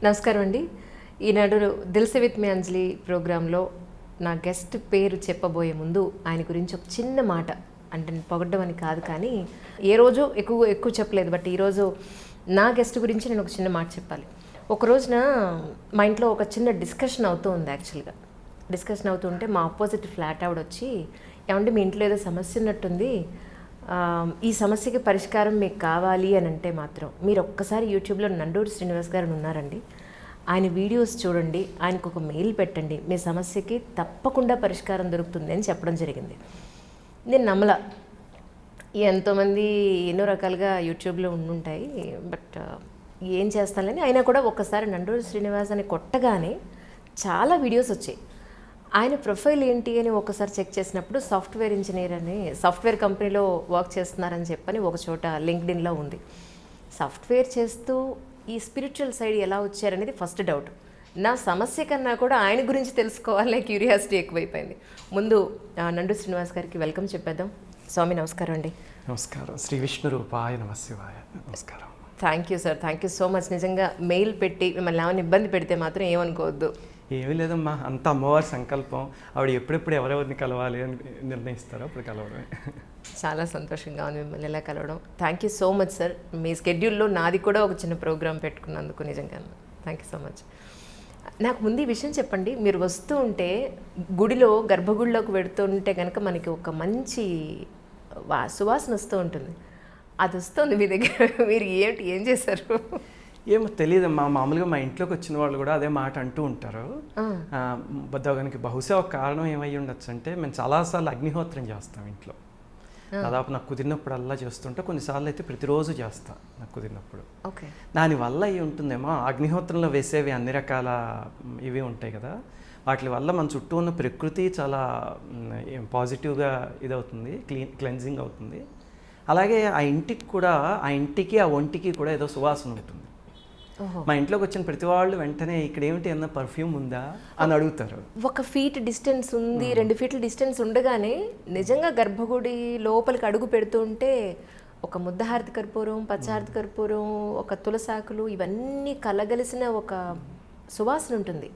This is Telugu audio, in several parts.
నమస్కారం అండి. ఈనాడు దిల్సే విత్ మీ అంజలి ప్రోగ్రాంలో నా గెస్ట్ పేరు చెప్పబోయే ముందు ఆయన గురించి ఒక చిన్న మాట, అంటే పొగడ్డం అని కాదు, కానీ ఏ రోజు ఎక్కువ చెప్పలేదు, బట్ ఈరోజు నా గెస్ట్ గురించి నేను ఒక చిన్న మాట చెప్పాలి. ఒక రోజున మా ఇంట్లో ఒక చిన్న డిస్కషన్ అవుతూ ఉంది. యాక్చువల్గా డిస్కషన్ అవుతుంటే మా ఆపోజిట్ ఫ్లాట్ ఆవిడ వచ్చి, ఏమంటే మీ ఇంట్లో ఏదో సమస్య ఉన్నట్టుంది, ఈ సమస్యకి పరిష్కారం మీకు కావాలి అని అంటే మాత్రం మీరు ఒక్కసారి యూట్యూబ్లో నండూరి శ్రీనివాస్ గారు ఉన్నారండి, ఆయన వీడియోస్ చూడండి, ఆయనకు ఒక మెయిల్ పెట్టండి, మీ సమస్యకి తప్పకుండా పరిష్కారం దొరుకుతుంది అని చెప్పడం జరిగింది. నేను నమ్మలా. ఎంతోమంది ఎన్నో రకాలుగా యూట్యూబ్లో ఉండుంటాయి, బట్ ఏం చేస్తానని అయినా కూడా ఒక్కసారి నండూరి శ్రీనివాస్ అని కొట్టగానే చాలా వీడియోస్ వచ్చాయి. ఆయన ప్రొఫైల్ ఏంటి అని ఒకసారి చెక్ చేసినప్పుడు సాఫ్ట్వేర్ ఇంజనీర్ అని, సాఫ్ట్వేర్ కంపెనీలో వర్క్ చేస్తున్నారని చెప్పని ఒక చోట లింక్డ్ఇన్లో ఉంది. సాఫ్ట్వేర్ చేస్తూ ఈ స్పిరిచువల్ సైడ్ ఎలా వచ్చారనేది ఫస్ట్ డౌట్. నా సమస్య కన్నా కూడా ఆయన గురించి తెలుసుకోవాలనే క్యూరియాసిటీ ఎక్కువైపోయింది. ముందు నండు శ్రీనివాస్ గారికి వెల్కమ్ చెప్పేద్దాం. స్వామి నమస్కారం అండి. నమస్కారం. శ్రీ విష్ణు రూపాయ నమః శివాయ. నమస్కారం. Thank you sir, thank you so much. నిజంగా మెయిల్ పెట్టి మిమ్మల్ని ఏమైనా ఇబ్బంది పెడితే మాత్రం ఏమనుకోవద్దు. ఏమీ లేదమ్మా, అంత అమ్మవారి సంకల్పం. ఆవిడ ఎప్పుడెప్పుడు ఎవరెవరిని కలవాలి అని నిర్ణయిస్తారో అప్పుడు కలవడమే. చాలా సంతోషంగా ఉంది మిమ్మల్ని ఎలా కలవడం. Thank you so much sir. మీ స్కెడ్యూల్లో నాది కూడా ఒక చిన్న ప్రోగ్రామ్ పెట్టుకున్నందుకు నిజంగా థ్యాంక్ యూ సో మచ్. నాకు ముందు ఈ విషయం చెప్పండి, మీరు వస్తూ ఉంటే గుడిలో గర్భగుడిలోకి వెడుతుంటే కనుక మనకి ఒక మంచి సువాసన వస్తూ ఉంటుంది. అది వస్తుంది మీ దగ్గర, మీరు ఏం చేశారు? ఏమో తెలియదమ్మా, మామూలుగా మా ఇంట్లోకి వచ్చిన వాళ్ళు కూడా అదే మాట అంటూ ఉంటారు. దానికి బహుశా ఒక కారణం ఏమై ఉండొచ్చు అంటే, మేము చాలాసార్లు అగ్నిహోత్రం చేస్తాం ఇంట్లో. దాదాపు నాకు కుదిరినప్పుడల్లా చేస్తుంటే, కొన్నిసార్లు అయితే ప్రతిరోజు చేస్తాను నాకు కుదిరినప్పుడు. ఓకే, దానివల్ల అవి ఉంటుందేమో. అగ్నిహోత్రంలో వేసేవి అన్ని రకాల ఇవి ఉంటాయి కదా, వాటి వల్ల మన చుట్టూ ఉన్న ప్రకృతి చాలా పాజిటివ్గా ఇదవుతుంది, క్లెన్జింగ్ అవుతుంది. అలాగే ఆ ఇంటికి కూడా, ఆ ఇంటికి ఆ ఒంటికి కూడా ఏదో సువాసన ఉంటుంది. మా ఇంట్లోకి వచ్చిన ప్రతి వాళ్ళు వెంటనే ఇక్కడ ఏమిటి అన్న పర్ఫ్యూమ్ ఉందా అని అడుగుతారు. 1 ఫీట్ డిస్టెన్స్ ఉంది, 2 ఫీట్ల డిస్టెన్స్ ఉండగానే నిజంగా గర్భగుడి లోపలికి అడుగు పెడుతూ ఉంటే ఒక ముద్దహారతి కర్పూరం, పచ్చహారతి కర్పూరం, ఒక తులసాకులు, ఇవన్నీ కలగలిసిన ఒక సువాసన ఉంటుంది.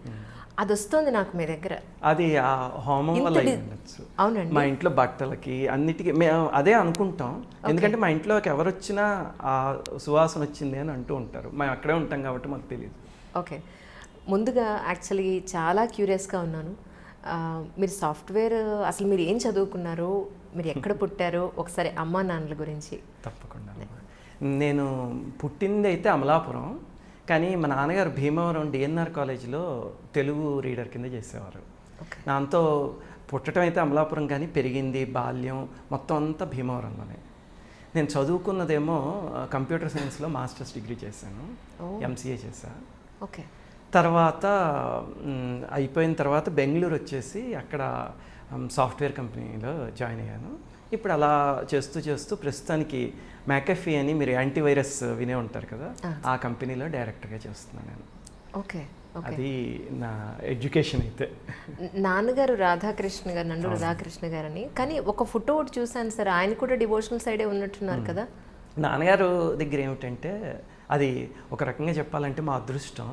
అది వస్తుంది నాకు మీ దగ్గర. అది ఆ హోమం వల్ల ఉండొచ్చు. అవునండి. మా ఇంట్లో బట్టలకి అన్నిటికీ మేము అదే అనుకుంటాం. ఎందుకంటే మా ఇంట్లోకి ఎవరు వచ్చినా ఆ సువాసన వచ్చింది అని అంటూ ఉంటారు. మేము అక్కడే ఉంటాం కాబట్టి మాకు తెలియదు. ఓకే, ముందుగా యాక్చువల్లీ చాలా క్యూరియస్గా ఉన్నాను. మీరు సాఫ్ట్వేర్, అసలు మీరు ఏం చదువుకున్నారు, మీరు ఎక్కడ పుట్టారు, ఒకసారి అమ్మా నాన్నల గురించి. తప్పకుండా. నేను పుట్టింది అయితే అమలాపురం, కానీ మా నాన్నగారు భీమవరం డిఎన్ఆర్ కాలేజీలో తెలుగు రీడర్ కింద చేసేవారు. నాతో పుట్టడం అయితే అమలాపురం, కానీ పెరిగింది బాల్యం మొత్తం అంతా భీమవరంలోనే. నేను చదువుకున్నదేమో కంప్యూటర్ సైన్స్లో మాస్టర్స్ డిగ్రీ చేశాను, ఎంసీఏ చేశాను. ఓకే, తర్వాత అయిపోయిన తర్వాత బెంగళూరు వచ్చేసి అక్కడ సాఫ్ట్వేర్ కంపెనీలో జాయిన్ అయ్యాను. ఇప్పుడు అలా చేస్తూ ప్రస్తుతానికి మ్యాకఫీ అని, మీరు యాంటీవైరస్ వినే ఉంటారు కదా, ఆ కంపెనీలో డైరెక్టర్గా చేస్తున్నాను నేను. ఓకే, అది నా ఎడ్యుకేషన్. అయితే నాన్నగారు రాధాకృష్ణ గారు, నండు రాధాకృష్ణ గారని, కానీ ఒక ఫోటో ఒకటి చూశాను సార్, ఆయన కూడా డివోషనల్ సైడే ఉన్నట్టున్నారు కదా. నాన్నగారు దగ్గర ఏమిటంటే, అది ఒక రకంగా చెప్పాలంటే మా అదృష్టం.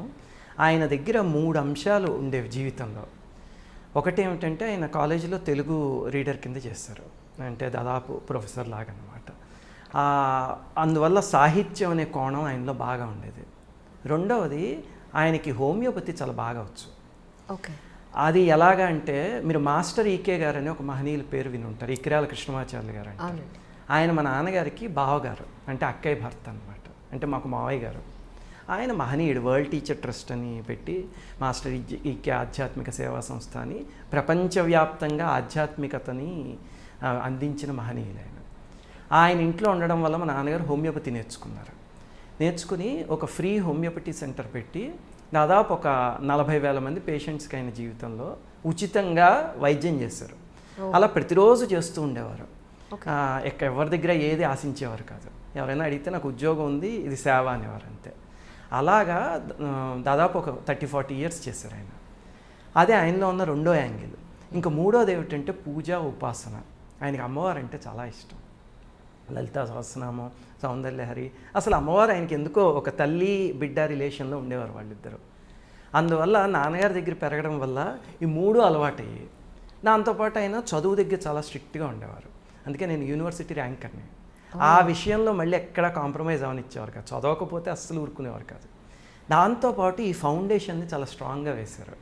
ఆయన దగ్గర 3 అంశాలు ఉండేవి జీవితంలో. ఒకటి ఏమిటంటే, ఆయన కాలేజీలో తెలుగు రీడర్ కింద చేస్తారు, అంటే దాదాపు ప్రొఫెసర్ లాగా అనమాట. అందువల్ల సాహిత్యం అనే కోణం ఆయనలో బాగా ఉండేది. రెండవది, ఆయనకి హోమియోపతి చాలా బాగా వచ్చు. ఓకే, అది ఎలాగా అంటే, మీరు మాస్టర్ ఈకే గారు అని ఒక మహనీయుల పేరు విని ఉంటారు, ఇక్రాల కృష్ణమాచార్య గారు అంటే. ఆయన మా నాన్నగారికి బావగారు, అంటే అక్కయ్య భర్త అనమాట, అంటే మాకు మావయ్య గారు. ఆయన మహనీయుడు, వరల్డ్ టీచర్ ట్రస్ట్ అని పెట్టి మాస్టర్ ఈకే ఆధ్యాత్మిక సేవా సంస్థ అని ప్రపంచవ్యాప్తంగా ఆధ్యాత్మికతని అందించిన మహనీయులు ఆయన. ఆయన ఇంట్లో ఉండడం వల్ల మా నాన్నగారు హోమియోపతి నేర్చుకుని ఒక ఫ్రీ హోమియోపతి సెంటర్ పెట్టి దాదాపు ఒక 40,000 మంది పేషెంట్స్కి ఆయన జీవితంలో ఉచితంగా వైద్యం చేశారు. అలా ప్రతిరోజు చేస్తూ ఉండేవారు. ఎవరి దగ్గర ఏది ఆశించేవారు కాదు. ఎవరైనా అడిగితే నాకు ఉద్యోగం ఉంది, ఇది సేవ అనేవారు, అంతే. అలాగా దాదాపు ఒక 30-40 ఇయర్స్ చేశారు ఆయన. అదే ఆయనలో ఉన్న రెండో యాంగిల్. ఇంకా మూడోది ఏమిటంటే పూజ, ఉపాసన. ఆయనకి అమ్మవారు అంటే చాలా ఇష్టం. లలితా సహస్రనామం, సౌందర్యలహరి. అసలు అమ్మవారు ఆయనకి ఎందుకో ఒక తల్లి బిడ్డ రిలేషన్లో ఉండేవారు వాళ్ళిద్దరు. అందువల్ల నాన్నగారి దగ్గర పెరగడం వల్ల ఈ మూడు అలవాటయ్యాయి. దాంతోపాటు ఆయన చదువు దగ్గర చాలా స్ట్రిక్ట్గా ఉండేవారు. అందుకే నేను యూనివర్సిటీ ర్యాంకర్ని. ఆ విషయంలో మళ్ళీ ఎక్కడా కాంప్రమైజ్ అవనిచ్చేవారు కాదు, చదవకపోతే అస్సలు ఊరుకునేవారు కాదు. దాంతోపాటు ఈ ఫౌండేషన్ని చాలా స్ట్రాంగ్గా వేశారు.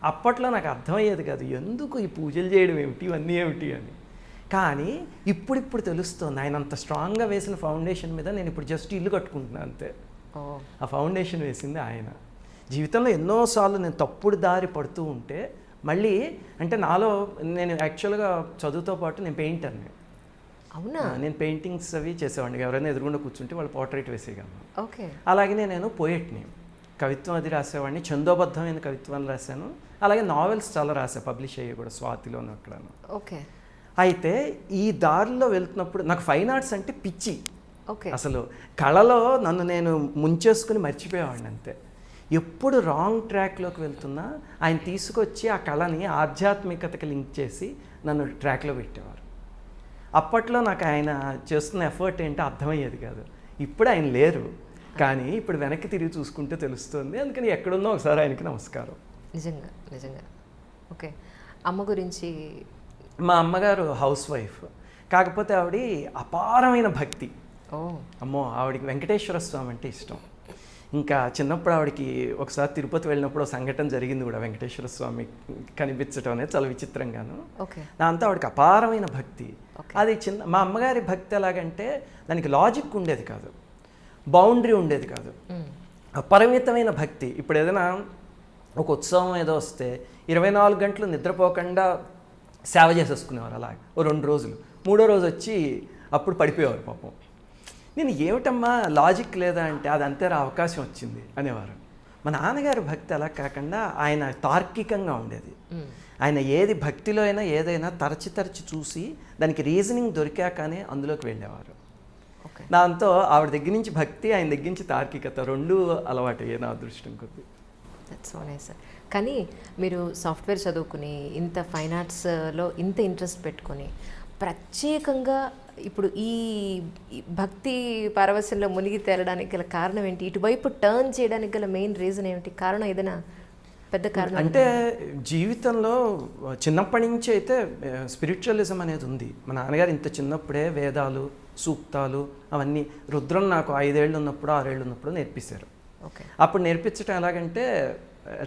అప్పట్లో నాకు అర్థమయ్యేది కాదు, ఎందుకు ఈ పూజలు చేయడం ఏమిటి, ఇవన్నీ ఏమిటి అని. కానీ ఇప్పుడు తెలుస్తుంది, ఆయన అంత స్ట్రాంగ్గా వేసిన ఫౌండేషన్ మీద నేను ఇప్పుడు జస్ట్ ఇల్లు కట్టుకుంటున్నాను అంతే. ఆ ఫౌండేషన్ వేసింది ఆయన. జీవితంలో ఎన్నోసార్లు నేను తప్పుడు దారి పడుతూ ఉంటే మళ్ళీ, అంటే నాలో నేను యాక్చువల్గా చదువుతో పాటు నేను పెయింటర్ని. అవునా? నేను పెయింటింగ్స్ అవి చేసేవాడిని. ఎవరైనా ఎదురుగుండా కూర్చుంటే వాళ్ళు పోర్ట్రేట్ వేసేయగలను. ఓకే. అలాగే నేను పోయెట్ని, కవిత్వం అది రాసేవాడిని. చందోబద్ధమైన కవిత్వం రాశాను. అలాగే నావెల్స్ చాలా రాశాను, పబ్లిష్ అయ్యి కూడా, స్వాతిలోను అక్కడను. ఓకే. అయితే ఈ దారిలో వెళ్తున్నప్పుడు నాకు ఫైన్ ఆర్ట్స్ అంటే పిచ్చి. ఓకే. అసలు కళలో నన్ను నేను ముంచేసుకుని మర్చిపోయేవాడిని అంతే. ఎప్పుడు రాంగ్ ట్రాక్లోకి వెళ్తున్నా ఆయన తీసుకొచ్చి ఆ కళని ఆధ్యాత్మికతకి లింక్ చేసి నన్ను ట్రాక్లో పెట్టేవారు. అప్పట్లో నాకు ఆయన చేస్తున్న ఎఫర్ట్ ఏంటో అర్థమయ్యేది కాదు. ఇప్పుడు ఆయన లేరు, కానీ ఇప్పుడు వెనక్కి తిరిగి చూసుకుంటే తెలుస్తుంది. అందుకని ఎక్కడున్నా ఒకసారి ఆయనకి నమస్కారం. నిజంగా నిజంగా. ఓకే. అమ్మ గురించి? మా అమ్మగారు హౌస్ వైఫ్, కాకపోతే ఆవిడ అపారమైన భక్తి. అమ్మో, ఆవిడకి వెంకటేశ్వర స్వామి అంటే ఇష్టం. ఇంకా చిన్నప్పుడు ఆవిడకి ఒకసారి తిరుపతి వెళ్ళినప్పుడు సంఘటన జరిగింది కూడా, వెంకటేశ్వర స్వామి కనిపించడం అనేది చాలా విచిత్రంగాను. దాంతో ఆవిడకి అపారమైన భక్తి. అది మా అమ్మగారి భక్తి ఎలాగంటే దానికి లాజిక్ ఉండేది కాదు, బౌండరీ ఉండేది కాదు, అపరిమితమైన భక్తి. ఇప్పుడు ఏదైనా ఒక ఉత్సవం ఏదో వస్తే 24 గంటలు నిద్రపోకుండా సేవ చేసేసుకునేవారు. అలాగే ఓ 2 రోజులు, 3వ రోజు వచ్చి అప్పుడు పడిపోయేవారు పాపం. నేను ఏమిటమ్మా లాజిక్ లేదా అంటే, అది అంతే అవకాశం వచ్చింది అనేవారు. మా నాన్నగారి భక్తి అలా కాకుండా ఆయన తార్కికంగా ఉండేది. ఆయన ఏది భక్తిలో అయినా ఏదైనా తరచి చూసి దానికి రీజనింగ్ దొరికాకనే అందులోకి వెళ్ళేవారు. దాంతో ఆవిడ దగ్గర నుంచి భక్తి, ఆయన దగ్గర నుంచి తార్కికత రెండూ అలవాటు అయ్యే నా అదృష్టం కొద్ది. That's so nice sir. కానీ మీరు సాఫ్ట్వేర్ చదువుకుని ఇంత ఫైన్ ఆర్ట్స్లో ఇంత ఇంట్రెస్ట్ పెట్టుకొని ప్రత్యేకంగా ఇప్పుడు ఈ భక్తి పారవస్యంలో మునిగి తేలడానికి గల కారణం ఏంటి? ఇటువైపు టర్న్ చేయడానికి గల మెయిన్ రీజన్ ఏమిటి? కారణం ఏదైనా పెద్ద కారణం? అంటే జీవితంలో చిన్నప్పటి నుంచి అయితే స్పిరిచువలిజం అనేది ఉంది. మా నాన్నగారు ఇంత చిన్నప్పుడే వేదాలు, సూక్తాలు అవన్నీ రుద్రం నాకు 5 ఏళ్ళు ఉన్నప్పుడు 6 ఏళ్ళు ఉన్నప్పుడు నేర్పిస్తారు. అప్పుడు నేర్పించడం ఎలాగంటే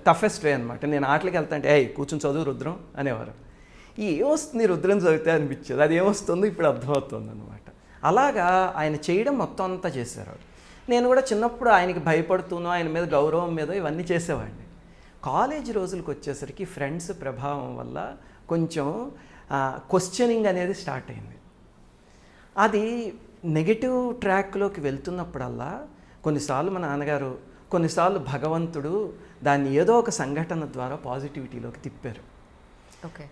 టఫెస్ట్ వే అనమాట. నేను ఆటలకి వెళ్తా అంటే కూర్చొని చదువు రుద్రం అనేవారు. ఏమొస్తుంది రుద్రం చదివితే అనిపించేది, అది ఏమొస్తుందో ఇప్పుడు అర్థమవుతుంది అనమాట. అలాగా ఆయన చేయడం మొత్తం అంతా చేశారు. నేను కూడా చిన్నప్పుడు ఆయనకి భయపడుతూనో ఆయన మీద గౌరవం మీద ఇవన్నీ చేసేవాడిని. కాలేజీ రోజులకు వచ్చేసరికి ఫ్రెండ్స్ ప్రభావం వల్ల కొంచెం క్వశ్చనింగ్ అనేది స్టార్ట్ అయింది. అది నెగటివ్ ట్రాక్లోకి వెళ్తున్నప్పుడల్లా కొన్నిసార్లు మా నాన్నగారు, కొన్నిసార్లు భగవంతుడు దాన్ని ఏదో ఒక సంఘటన ద్వారా పాజిటివిటీలోకి తిప్పారు.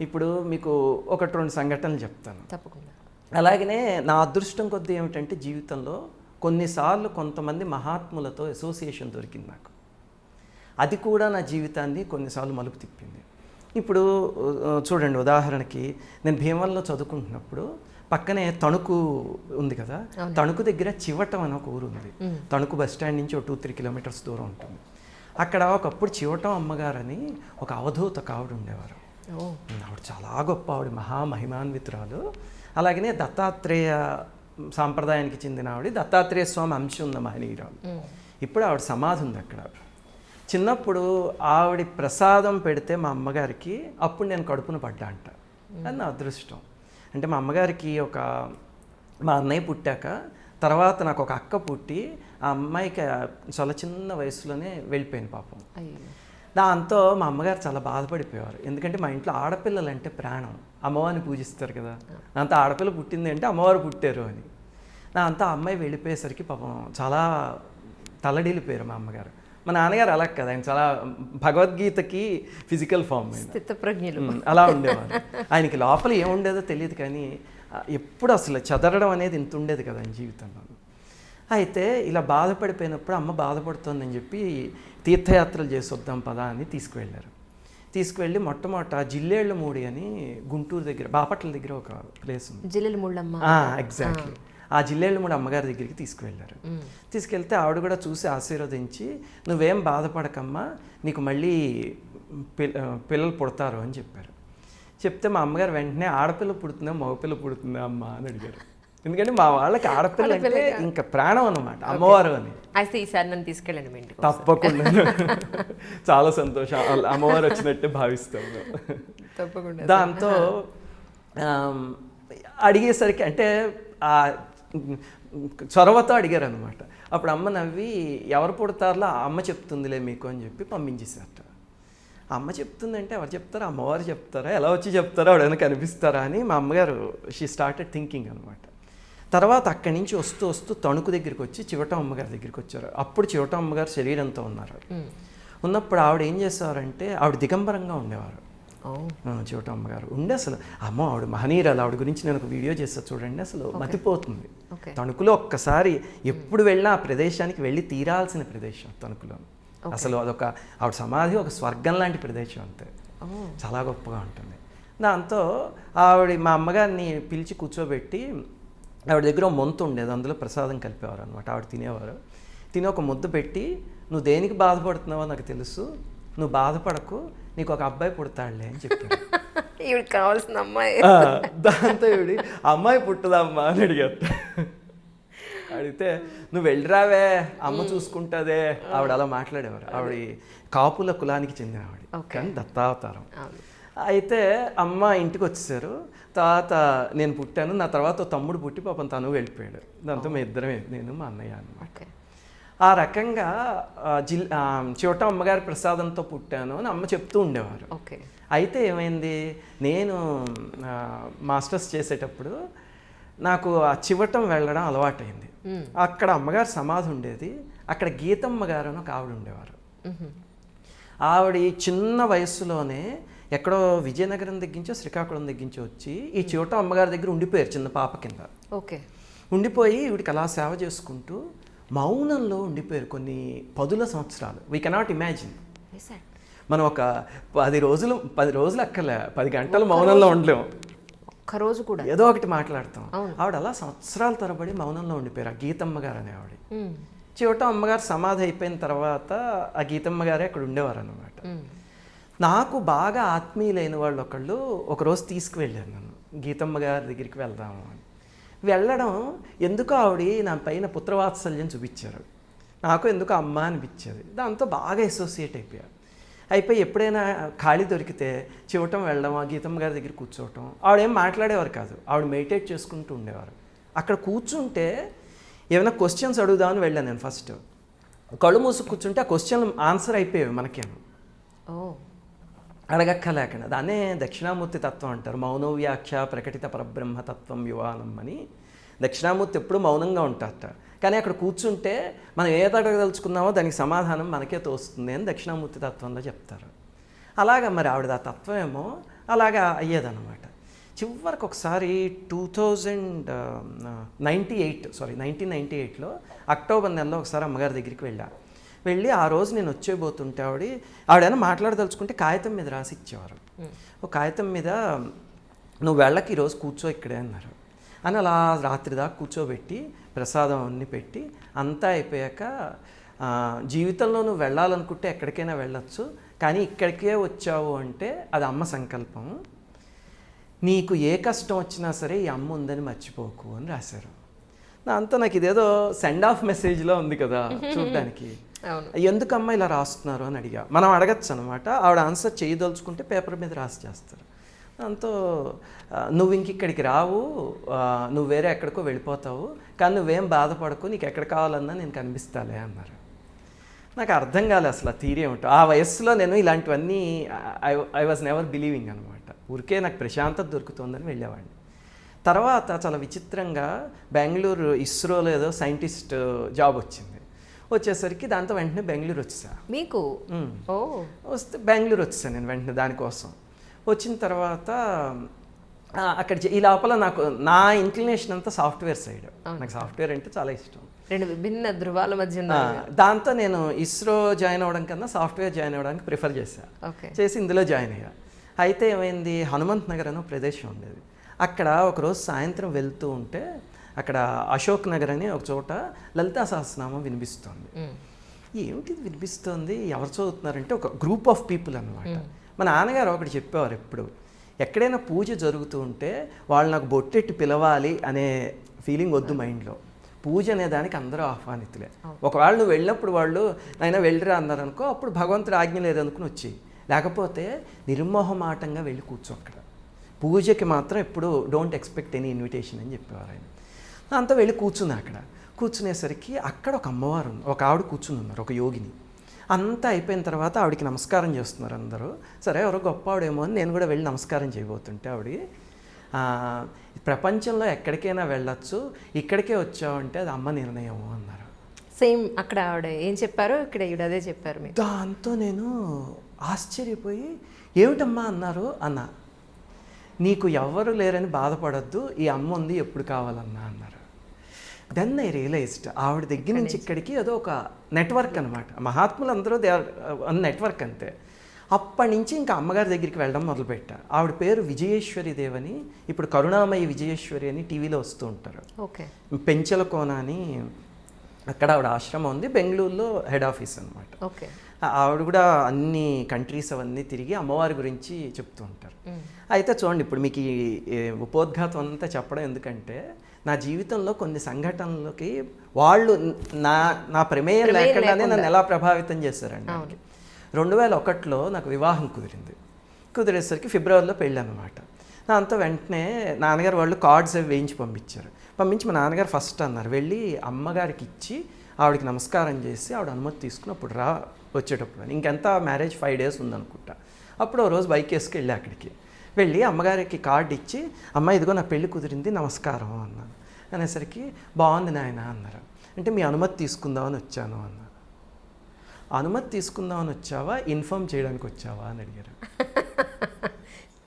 ఇప్పుడు మీకు 1-2 సంఘటనలు చెప్తాను. తప్పకుండా. అలాగనే నా అదృష్టం కొద్దీ ఏమిటంటే జీవితంలో కొన్నిసార్లు కొంతమంది మహాత్ములతో అసోసియేషన్ దొరికింది నాకు. అది కూడా నా జీవితాన్ని కొన్నిసార్లు మలుపు తిప్పింది. ఇప్పుడు చూడండి, ఉదాహరణకి నేను భీమవరంలో చదువుకుంటున్నప్పుడు పక్కనే తణుకు ఉంది కదా, తణుకు దగ్గర చివటం అని ఒక ఊరు ఉంది. తణుకు బస్ స్టాండ్ నుంచి 2-3 కిలోమీటర్స్ దూరం ఉంటుంది. అక్కడ ఒకప్పుడు చివటం అమ్మగారని ఒక అవధూత ఆవిడ ఉండేవారు. ఆవిడ చాలా గొప్ప, ఆవిడ మహామహిమాన్వితురాలు. అలాగనే దత్తాత్రేయ సాంప్రదాయానికి చెందిన ఆవిడ, దత్తాత్రేయ స్వామి అంశం ఉన్న మహనీయురాలు. ఇప్పుడు ఆవిడ సమాధి ఉంది అక్కడ. చిన్నప్పుడు ఆవిడ ప్రసాదం పెడితే మా అమ్మగారికి అప్పుడు నేను కడుపున పడ్డా అంట. అది నా అదృష్టం. అంటే మా అమ్మగారికి మా అన్నయ్య పుట్టాక తర్వాత నాకు ఒక అక్క పుట్టి, ఆ అమ్మాయికి చాలా చిన్న వయసులోనే వెళ్ళిపోయింది పాపం. దాంతో మా అమ్మగారు చాలా బాధపడిపోయేవారు. ఎందుకంటే మా ఇంట్లో ఆడపిల్లలు అంటే ప్రాణం, అమ్మవారిని పూజిస్తారు కదా. దాంతో ఆడపిల్ల పుట్టింది అంటే అమ్మవారు పుట్టారు అని. దాంతో ఆ అమ్మాయి వెళ్ళిపోయేసరికి పాపం చాలా తల్లడిల్లిపోయారు మా అమ్మగారు. మా నాన్నగారు అలా కదా, ఆయన చాలా భగవద్గీతకి ఫిజికల్ ఫామ్, స్థితప్రజ్ఞులు అలా ఉండేవారు. ఆయనకి లోపల ఏముండేదో తెలియదు, కానీ ఎప్పుడు అసలు చదరడం అనేది ఇంత ఉండేది కదా ఆయన జీవితంలో. అయితే ఇలా బాధపడిపోయినప్పుడు అమ్మ బాధపడుతోందని చెప్పి తీర్థయాత్రలు చేసి వద్దాం పదా అని తీసుకువెళ్ళారు. తీసుకువెళ్ళి మొట్టమొదట జిల్లేళ్ళమూడి అని గుంటూరు దగ్గర, బాపట్ల దగ్గర ఒక ప్లేస్ ఉంది, జిల్లెలమూళ్ళమ్మ. ఎగ్జాక్ట్లీ. ఆ జిల్లేళ్ళమూడి అమ్మగారి దగ్గరికి తీసుకువెళ్ళారు. తీసుకెళ్తే ఆవిడ కూడా చూసి ఆశీర్వదించి నువ్వేం బాధపడకమ్మా, నీకు మళ్ళీ పిల్లలు పుడతారు అని చెప్పారు. చెప్తే మా అమ్మగారు వెంటనే ఆడపిల్ల పుడుతుందా మగపిల్ల పుడుతుందా అమ్మా అని అడిగారు. ఎందుకంటే మా వాళ్ళకి ఆడపిల్ల అంటే ఇంకా ప్రాణం అన్నమాట, అమ్మవారు అని. అయితే ఈసారి నన్ను తీసుకెళ్ళండి మీ ఇంటికి. తప్పకుండా. చాలా సంతోషం, అమ్మవారు వచ్చినట్టే భావిస్తాను. తప్పకుండా. దాంతో అడిగేసరికి అంటే ఆ చొరవతో అడిగారు అనమాట. అప్పుడు అమ్మ నవ్వి ఎవరు పుడతారో అమ్మ చెప్తుందిలే మీకు అని చెప్పి పంపించేశారట. అమ్మ చెప్తుందంటే ఎవరు చెప్తారా, అమ్మవారు చెప్తారా, ఎలా వచ్చి చెప్తారా, ఎవరైనా కనిపిస్తారా అని మా అమ్మగారు షీ స్టార్టెడ్ థింకింగ్ అనమాట. తర్వాత అక్కడి నుంచి వస్తూ వస్తూ తణుకు దగ్గరికి వచ్చి చివటం అమ్మగారి దగ్గరికి వచ్చారు. అప్పుడు చివటం అమ్మగారు శరీరంతో ఉన్నారు. ఉన్నప్పుడు ఆవిడ ఏం చేసేవారంటే ఆవిడ దిగంబరంగా ఉండేవారు. చివటం అమ్మగారు ఉండే అసలు అమ్మ ఆవిడ మహనీయురాలు. ఆవిడ గురించి నేను ఒక వీడియో చేస్తా చూడండి, అసలు మతిపోతుంది. తణుకులో ఒక్కసారి ఎప్పుడు వెళ్ళినా ఆ ప్రదేశానికి వెళ్ళి తీరాల్సిన ప్రదేశం తణుకులో. అసలు అదొక ఆవిడ సమాధి ఒక స్వర్గం లాంటి ప్రదేశం, అంతే చాలా గొప్పగా ఉంటుంది. దాంతో ఆవిడ మా అమ్మగారిని పిలిచి కూర్చోబెట్టి ఆవిడ దగ్గర ఒక మొంత ఉండేది, అందులో ప్రసాదం కలిపేవారు అనమాట. ఆవిడ తినేవారు. తిని ఒక ముద్ద పెట్టి నువ్వు దేనికి బాధపడుతున్నావో నాకు తెలుసు, నువ్వు బాధపడకు, నీకు ఒక అబ్బాయి పుడతాడులే అని చెప్పాడు. ఈవిడికి కావాల్సిన అమ్మాయి. దాంతో ఈవిడి అమ్మాయి పుట్టదమ్మా అని అడిగారు. అడిగితే నువ్వు వెళ్ళిరావే అమ్మ చూసుకుంటుందే, ఆవిడ అలా మాట్లాడేవారు. ఆవిడ కాపుల కులానికి చెందిన ఆవిడ, కానీ దత్తావతారం. అయితే అమ్మ ఇంటికి వచ్చేసారు. తర్వాత నేను పుట్టాను, నా తర్వాత తమ్ముడు పుట్టి పాపం తను వెళ్ళిపోయాడు. దాంతో మీ ఇద్దరమే, నేను మా అన్నయ్య అన్నమాట. ఆ రకంగా చివట అమ్మగారి ప్రసాదంతో పుట్టాను అని అమ్మ చెప్తూ ఉండేవారు. అయితే ఏమైంది, నేను మాస్టర్స్ చేసేటప్పుడు నాకు ఆ చివటం వెళ్ళడం అలవాటైంది. అక్కడ అమ్మగారు సమాధి ఉండేది. అక్కడ గీతమ్మ గారు అని ఒక ఆవిడ ఉండేవారు. ఆవిడ చిన్న వయస్సులోనే ఎక్కడో విజయనగరం దగ్గరించో శ్రీకాకుళం దగ్గరించో వచ్చి ఈ చివట అమ్మగారి దగ్గర ఉండిపోయారు చిన్న పాప కింద. ఉండిపోయి వీడికి అలా సేవ చేసుకుంటూ మౌనంలో ఉండిపోయారు కొన్ని 10 సంవత్సరాలు. We cannot imagine. మనం ఒక 10 రోజులు అక్కర్లే, 10 గంటలు మౌనంలో ఉండలేము. ఒక్కరోజు కూడా ఏదో ఒకటి మాట్లాడతాం. ఆవిడ అలా సంవత్సరాల తరబడి మౌనంలో ఉండిపోయారు. ఆ గీతమ్మ గారు అనే ఆవిడ. చివట అమ్మగారు సమాధి అయిపోయిన తర్వాత ఆ గీతమ్మ గారే అక్కడ ఉండేవారు అన్నమాట. నాకు బాగా ఆత్మీయులైన వాళ్ళు ఒకళ్ళు ఒకరోజు తీసుకువెళ్ళారు నన్ను, గీతమ్మ గారి దగ్గరికి వెళ్దాము అని. వెళ్ళడం ఎందుకో ఆవిడ నా పైన పుత్రవాత్సల్యం చూపించారు. నాకు ఎందుకో అమ్మ అనిపించేది. దాంతో బాగా అసోసియేట్ అయిపోయి ఎప్పుడైనా ఖాళీ దొరికితే చివటం వెళ్ళడం, ఆ గీతమ్మ గారి దగ్గర కూర్చోవటం. ఆవిడేం మాట్లాడేవారు కాదు, ఆవిడ మెడిటేట్ చేసుకుంటూ ఉండేవారు. అక్కడ కూర్చుంటే ఏమైనా క్వశ్చన్స్ అడుగుదామని వెళ్ళాను నేను. ఫస్ట్ కళ్ళు మూసుకు కూర్చుంటే ఆ క్వశ్చన్ ఆన్సర్ అయిపోయాయి మనకేమో, అడగక్కలేకుండా. దాన్నే దక్షిణామూర్తి తత్వం అంటారు. మౌనో వ్యాఖ్య ప్రకటిత పరబ్రహ్మ తత్వం యువానం అని. దక్షిణామూర్తి ఎప్పుడు మౌనంగా ఉంటారట, కానీ అక్కడ కూర్చుంటే మనం ఏది అడగదలుచుకున్నామో దానికి సమాధానం మనకే తోస్తుంది అని దక్షిణామూర్తి తత్వంలో చెప్తారు. అలాగా మరి ఆవిడ ఆ తత్వం ఏమో అలాగా అయ్యేదన్నమాట. చివరికి ఒకసారి 1998లో అక్టోబర్ నెలలో ఒకసారి అమ్మగారి దగ్గరికి వెళ్ళి ఆ రోజు నేను వచ్చేయబోతుంటే ఆవిడైనా మాట్లాడదలుచుకుంటే కాగితం మీద రాసి ఇచ్చేవారు. ఒక కాగితం మీద నువ్వు వెళ్ళకి ఈరోజు కూర్చో ఇక్కడే అన్నారు అని అలా రాత్రి దాకా కూర్చోబెట్టి ప్రసాదం అన్నీ పెట్టి అంతా అయిపోయాక జీవితంలో నువ్వు వెళ్ళాలనుకుంటే ఎక్కడికైనా వెళ్ళొచ్చు, కానీ ఇక్కడికే వచ్చావు అంటే అది అమ్మ సంకల్పం, నీకు ఏ కష్టం వచ్చినా సరే ఈ అమ్మ ఉందని మర్చిపోకు అని రాశారు. దాంతో నాకు ఇదేదో సెండ్ ఆఫ్ మెసేజ్లో ఉంది కదా చూడడానికి. ఎందుకమ్మా ఇలా రాస్తున్నారు అని అడిగా. మనం అడగచ్చు అనమాట. ఆవిడ ఆన్సర్ చేయదలుచుకుంటే పేపర్ మీద రాసి చేస్తారు. దాంతో నువ్వు ఇక్కడికి రావు, నువ్వు వేరే ఎక్కడికో వెళ్ళిపోతావు, కానీ నువ్వేం బాధపడకు, నీకు ఎక్కడ కావాలన్నా నేను కనిపిస్తాలే అన్నారు. నాకు అర్థం కాలే అసలు ఆ థీరీ ఏమిటో. ఆ వయస్సులో నేను ఇలాంటివన్నీ ఐ వాజ్ నెవర్ బిలీవింగ్ అనమాట. ఊరికే నాకు ప్రశాంతత దొరుకుతుందని వెళ్ళేవాడిని. తర్వాత చాలా విచిత్రంగా బెంగళూరు ఇస్రోలో ఏదో సైంటిస్ట్ జాబ్ వచ్చేసరికి దాంతో వెంటనే బెంగళూరు వచ్చేసా. మీకు వస్తే బెంగళూరు వచ్చేసాను నేను వెంటనే దానికోసం. వచ్చిన తర్వాత అక్కడ ఈ లోపల నా ఇంక్లినేషన్ అంతా సాఫ్ట్వేర్ సైడ్. నాకు సాఫ్ట్వేర్ అంటే చాలా ఇష్టం. 2 విభిన్న ధృవాల మధ్య. దాంతో నేను ఇస్రో జాయిన్ అవ్వడం కన్నా సాఫ్ట్వేర్ జాయిన్ అవ్వడానికి ప్రిఫర్ చేసి ఇందులో జాయిన్ అయ్యా. అయితే ఏమైంది, హనుమంత్ నగర్ అనే ప్రదేశం ఉండేది. అక్కడ ఒకరోజు సాయంత్రం వెళ్తూ ఉంటే అక్కడ అశోక్ నగర్ అని ఒక చోట లలితా సహస్రనామం వినిపిస్తోంది. ఏమిటి వినిపిస్తోంది, ఎవరు చదువుతున్నారంటే ఒక గ్రూప్ ఆఫ్ పీపుల్ అనమాట. మా నాన్నగారు ఒకటి చెప్పేవారు ఎప్పుడు, ఎక్కడైనా పూజ జరుగుతూ ఉంటే వాళ్ళు నాకు బొట్టెట్టి పిలవాలి అనే ఫీలింగ్ వద్దు మైండ్లో. పూజ అనే దానికి అందరూ ఆహ్వానితులే. ఒకవేళ నువ్వు వెళ్ళినప్పుడు వాళ్ళు అయినా వెళ్ళిరా అన్నారనుకో, అప్పుడు భగవంతుడు ఆజ్ఞ లేదనుకుని వచ్చి, లేకపోతే నిర్మోహమాటంగా వెళ్ళి కూర్చో అక్కడ. పూజకి మాత్రం ఎప్పుడు డోంట్ ఎక్స్పెక్ట్ ఎనీ ఇన్విటేషన్ అని చెప్పేవారు ఆయన. అంతా వెళ్ళి కూర్చున్నా. అక్కడ కూర్చునేసరికి అక్కడ ఒక అమ్మవారు ఉంది, ఒక ఆవిడ కూర్చుని ఉన్నారు, ఒక యోగిని. అంతా అయిపోయిన తర్వాత ఆవిడకి నమస్కారం చేస్తున్నారు అందరూ. సరే ఎవరో గొప్ప ఆవిడేమో అని నేను కూడా వెళ్ళి నమస్కారం చేయబోతుంటే ఆవిడ, ప్రపంచంలో ఎక్కడికైనా వెళ్ళొచ్చు, ఇక్కడికే వచ్చావంటే అది అమ్మ నిర్ణయం అన్నారు. సేమ్ అక్కడ ఆవిడ ఏం చెప్పారో ఇక్కడ ఈవిడ అదే చెప్పారు మీకు. దాంతో నేను ఆశ్చర్యపోయి ఏమిటమ్మా అన్నారు అన్నా. నీకు ఎవరు లేరని బాధపడద్దు, ఈ అమ్మ ఉంది, ఎప్పుడు కావాలన్నా అన్నారు. దెన్ ఐ రియలైజ్డ్ ఆవిడ దగ్గర నుంచి ఇక్కడికి ఏదో ఒక నెట్వర్క్ అనమాట. మహాత్ములు అందరూ దే ఆర్ నెట్వర్క్ అంతే. అప్పటి నుంచి ఇంకా అమ్మగారి దగ్గరికి వెళ్ళడం మొదలుపెట్టా. ఆవిడ పేరు విజయేశ్వరి దేవని, ఇప్పుడు కరుణామయి విజయేశ్వరి అని టీవీలో వస్తూ ఉంటారు. ఓకే. పెంచల కోన అని అక్కడ ఆవిడ ఆశ్రమం ఉంది, బెంగళూరులో హెడ్ ఆఫీస్ అనమాట. ఓకే. ఆవిడ కూడా అన్ని కంట్రీస్ అవన్నీ తిరిగి అమ్మవారి గురించి చెప్తూ ఉంటారు. అయితే చూడండి, ఇప్పుడు మీకు ఈ ఉపోద్ఘాతం అంతా చెప్పడం ఎందుకంటే, నా జీవితంలో కొన్ని సంఘటనలకి వాళ్ళు నా ప్రమేయం లేకుండానే నన్ను ఎలా ప్రభావితం చేశారండి. 2001లో నాకు వివాహం కుదిరేసరికి ఫిబ్రవరిలో పెళ్ళి అనమాట. దాంతో వెంటనే నాన్నగారు వాళ్ళు కార్డ్స్ అవి వేయించి పంపించి మా నాన్నగారు ఫస్ట్ అన్నారు, వెళ్ళి అమ్మగారికి ఇచ్చి ఆవిడకి నమస్కారం చేసి ఆవిడ అనుమతి తీసుకుని అప్పుడు రా వచ్చేటప్పుడు అని. ఇంకెంత మ్యారేజ్ 5 days ఉందనుకుంటా. అప్పుడు ఓ రోజు బైక్ వేసుకు వెళ్ళి అక్కడికి వెళ్ళి అమ్మగారికి కార్డు ఇచ్చి, అమ్మ ఇదిగో నా పెళ్ళి కుదిరింది, నమస్కారం అన్నాను. అనేసరికి బాగుంది నాయన అన్నారు. అంటే మీ అనుమతి తీసుకుందామని వచ్చాను అన్నారు. అనుమతి తీసుకుందామని వచ్చావా, ఇన్ఫార్మ్ చేయడానికి వచ్చావా అని అడిగారు.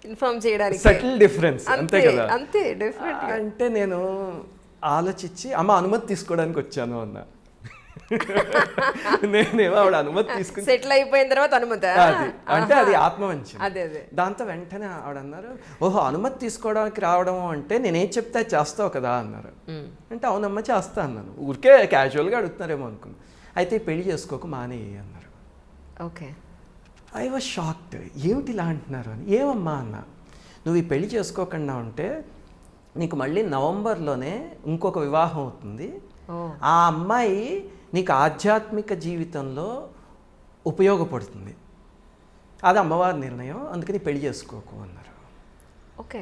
ఇన్ఫార్మ్ చేయడానికి సటిల్ డిఫరెన్స్, అంతే కదా. అంతే, డెఫినెట్. అంటే నేను ఆలోచించి అమ్మ అనుమతి తీసుకోవడానికి వచ్చాను అన్నా. నేనేమో ఆవిడ అనుమతి తీసుకుని సెటిల్ అయిపోయిన తర్వాత అనుమతి, అది అంటే అది ఆత్మవంచం. అదే అదే. దాంతో వెంటనే ఆవిడ అన్నారు, ఓహో అనుమతి తీసుకోవడానికి రావడం అంటే నేనేం చెప్తే అది చేస్తావు కదా అన్నారు. అంటే అవునమ్మ చేస్తా అన్నాను. ఊరికే క్యాజువల్గా అడుగుతున్నారేమో అనుకున్నాను. అయితే పెళ్లి చేసుకోక మానేయి అన్నారు. ఓకే. ఐ వాజ్ షాక్డ్, ఏమిటి ఇలా అంటున్నారు అని. ఏమమ్మా అన్న, నువ్వు ఈ పెళ్లి చేసుకోకుండా ఉంటే నీకు మళ్ళీ నవంబర్లోనే ఇంకొక వివాహం అవుతుంది. ఆ అమ్మాయి నీకు ఆధ్యాత్మిక జీవితంలో ఉపయోగపడుతుంది, అది అమ్మవారి నిర్ణయం, అందుకని పెళ్లి చేసుకోకు అన్నారు. ఓకే.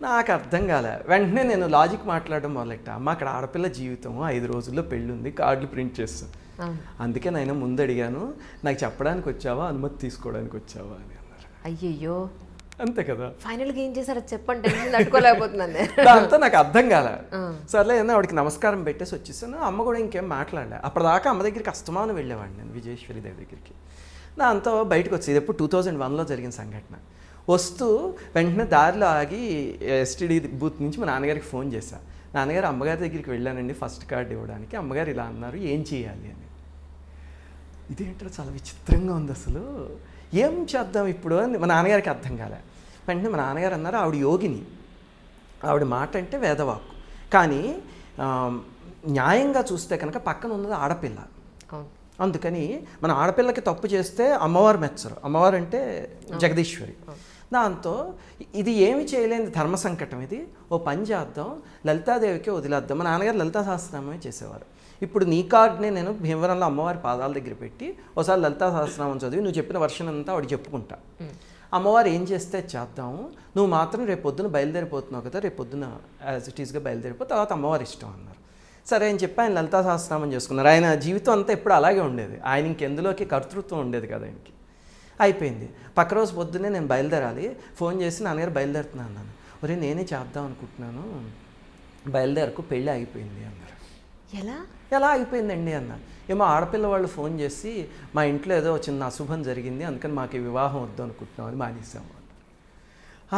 నాకు అర్థం కాలే. వెంటనే నేను లాజిక్ మాట్లాడడం మొదలెట్టా. అమ్మ అక్కడ ఆడపిల్ల జీవితం 5 రోజుల్లో పెళ్ళి ఉంది, కార్డులు ప్రింట్ చేస్తాను, అందుకే నేను ముందు అడిగాను, నాకు చెప్పడానికి వచ్చావా అనుమతి తీసుకోవడానికి వచ్చావా అని అన్నారు. అయ్యయ్యో, అంతే కదా. ఫైనల్గా ఏం చేశారో చెప్పండి, తట్టుకోలేకపోతున్నాను. దాంతో నాకు అర్థం కాలే. సర్లే అని ఆవిడకి నమస్కారం పెట్టేసి వచ్చేసాను. అమ్మ కూడా ఇంకేం మాట్లాడలే. అప్పటిదాకా అమ్మ దగ్గరికి అస్తమానం వెళ్ళేవాడిని నేను, విజయేశ్వరి దేవి దగ్గరికి. దాంతో బయటకు వచ్చేది. ఎప్పుడు 2001లో జరిగిన సంఘటన. వస్తూ వెంటనే దారిలో ఆగి ఎస్టీడీ బూత్ నుంచి మా నాన్నగారికి ఫోన్ చేశా. నాన్నగారు అమ్మగారి దగ్గరికి వెళ్ళానండి ఫస్ట్ కార్డు ఇవ్వడానికి, అమ్మగారు ఇలా అన్నారు, ఏం చేయాలి అని. ఇదేంటో చాలా విచిత్రంగా ఉంది, అసలు ఏం చేద్దాం ఇప్పుడు అని మా నాన్నగారికి అర్థం కాలే. వెంటనే మా నాన్నగారు అన్నారు, ఆవిడ యోగిని, ఆవిడ మాట అంటే వేదవాక్కు, కానీ న్యాయంగా చూస్తే కనుక పక్కన ఉన్నది ఆడపిల్ల. అందుకని మన ఆడపిల్లకి తప్పు చేస్తే అమ్మవారు మెచ్చరు, అమ్మవారు అంటే జగదీశ్వరి. దాంతో ఇది ఏమి చేయలేని ధర్మ సంకటం, ఇది ఓ పని చేద్దాం, లలితాదేవికి వదిలేద్దాం. మా నాన్నగారు లలితా సహస్రనామమే చేసేవారు. ఇప్పుడు నీ కార్డునే నేను భీమవరంలో అమ్మవారి పాదాల దగ్గర పెట్టి ఒకసారి లలితా సహస్రనామం చదివి నువ్వు చెప్పిన వర్షన్ అంతా ఆవిడ చెప్పుకుంటా, అమ్మవారు ఏం చేస్తే చేద్దాము, నువ్వు మాత్రం రేపు పొద్దున బయలుదేరిపోతున్నావు కదా, రేపు పొద్దున యాజ్ ఇట్ ఈస్గా బయలుదేరిపో, తర్వాత అమ్మవారి ఇష్టం అన్నారు. సరే అని చెప్పి ఆయన లలితా సహస్రనామం చేసుకున్నారు. ఆయన జీవితం అంతా ఎప్పుడు అలాగే ఉండేది, ఆయన ఇంకెందులోకి కర్తృత్వం ఉండేది కదా ఆయనకి. అయిపోయింది. పక్క రోజు పొద్దున్నే నేను బయలుదేరాలి, ఫోన్ చేసి నాన్నగారు బయలుదేరుతున్నాను అన్నాను. ఒరే నేనే చేద్దాం అనుకుంటున్నాను, బయలుదేరకు, పెళ్ళి ఆగిపోయింది అన్నారు. ఎలా అయిపోయిందండి అన్న. ఏమో ఆడపిల్ల వాళ్ళు ఫోన్ చేసి మా ఇంట్లో ఏదో చిన్న అశుభం జరిగింది, అందుకని మాకు ఈ వివాహం వద్దు అనుకుంటున్నాం అని మానేసాము అన్నారు.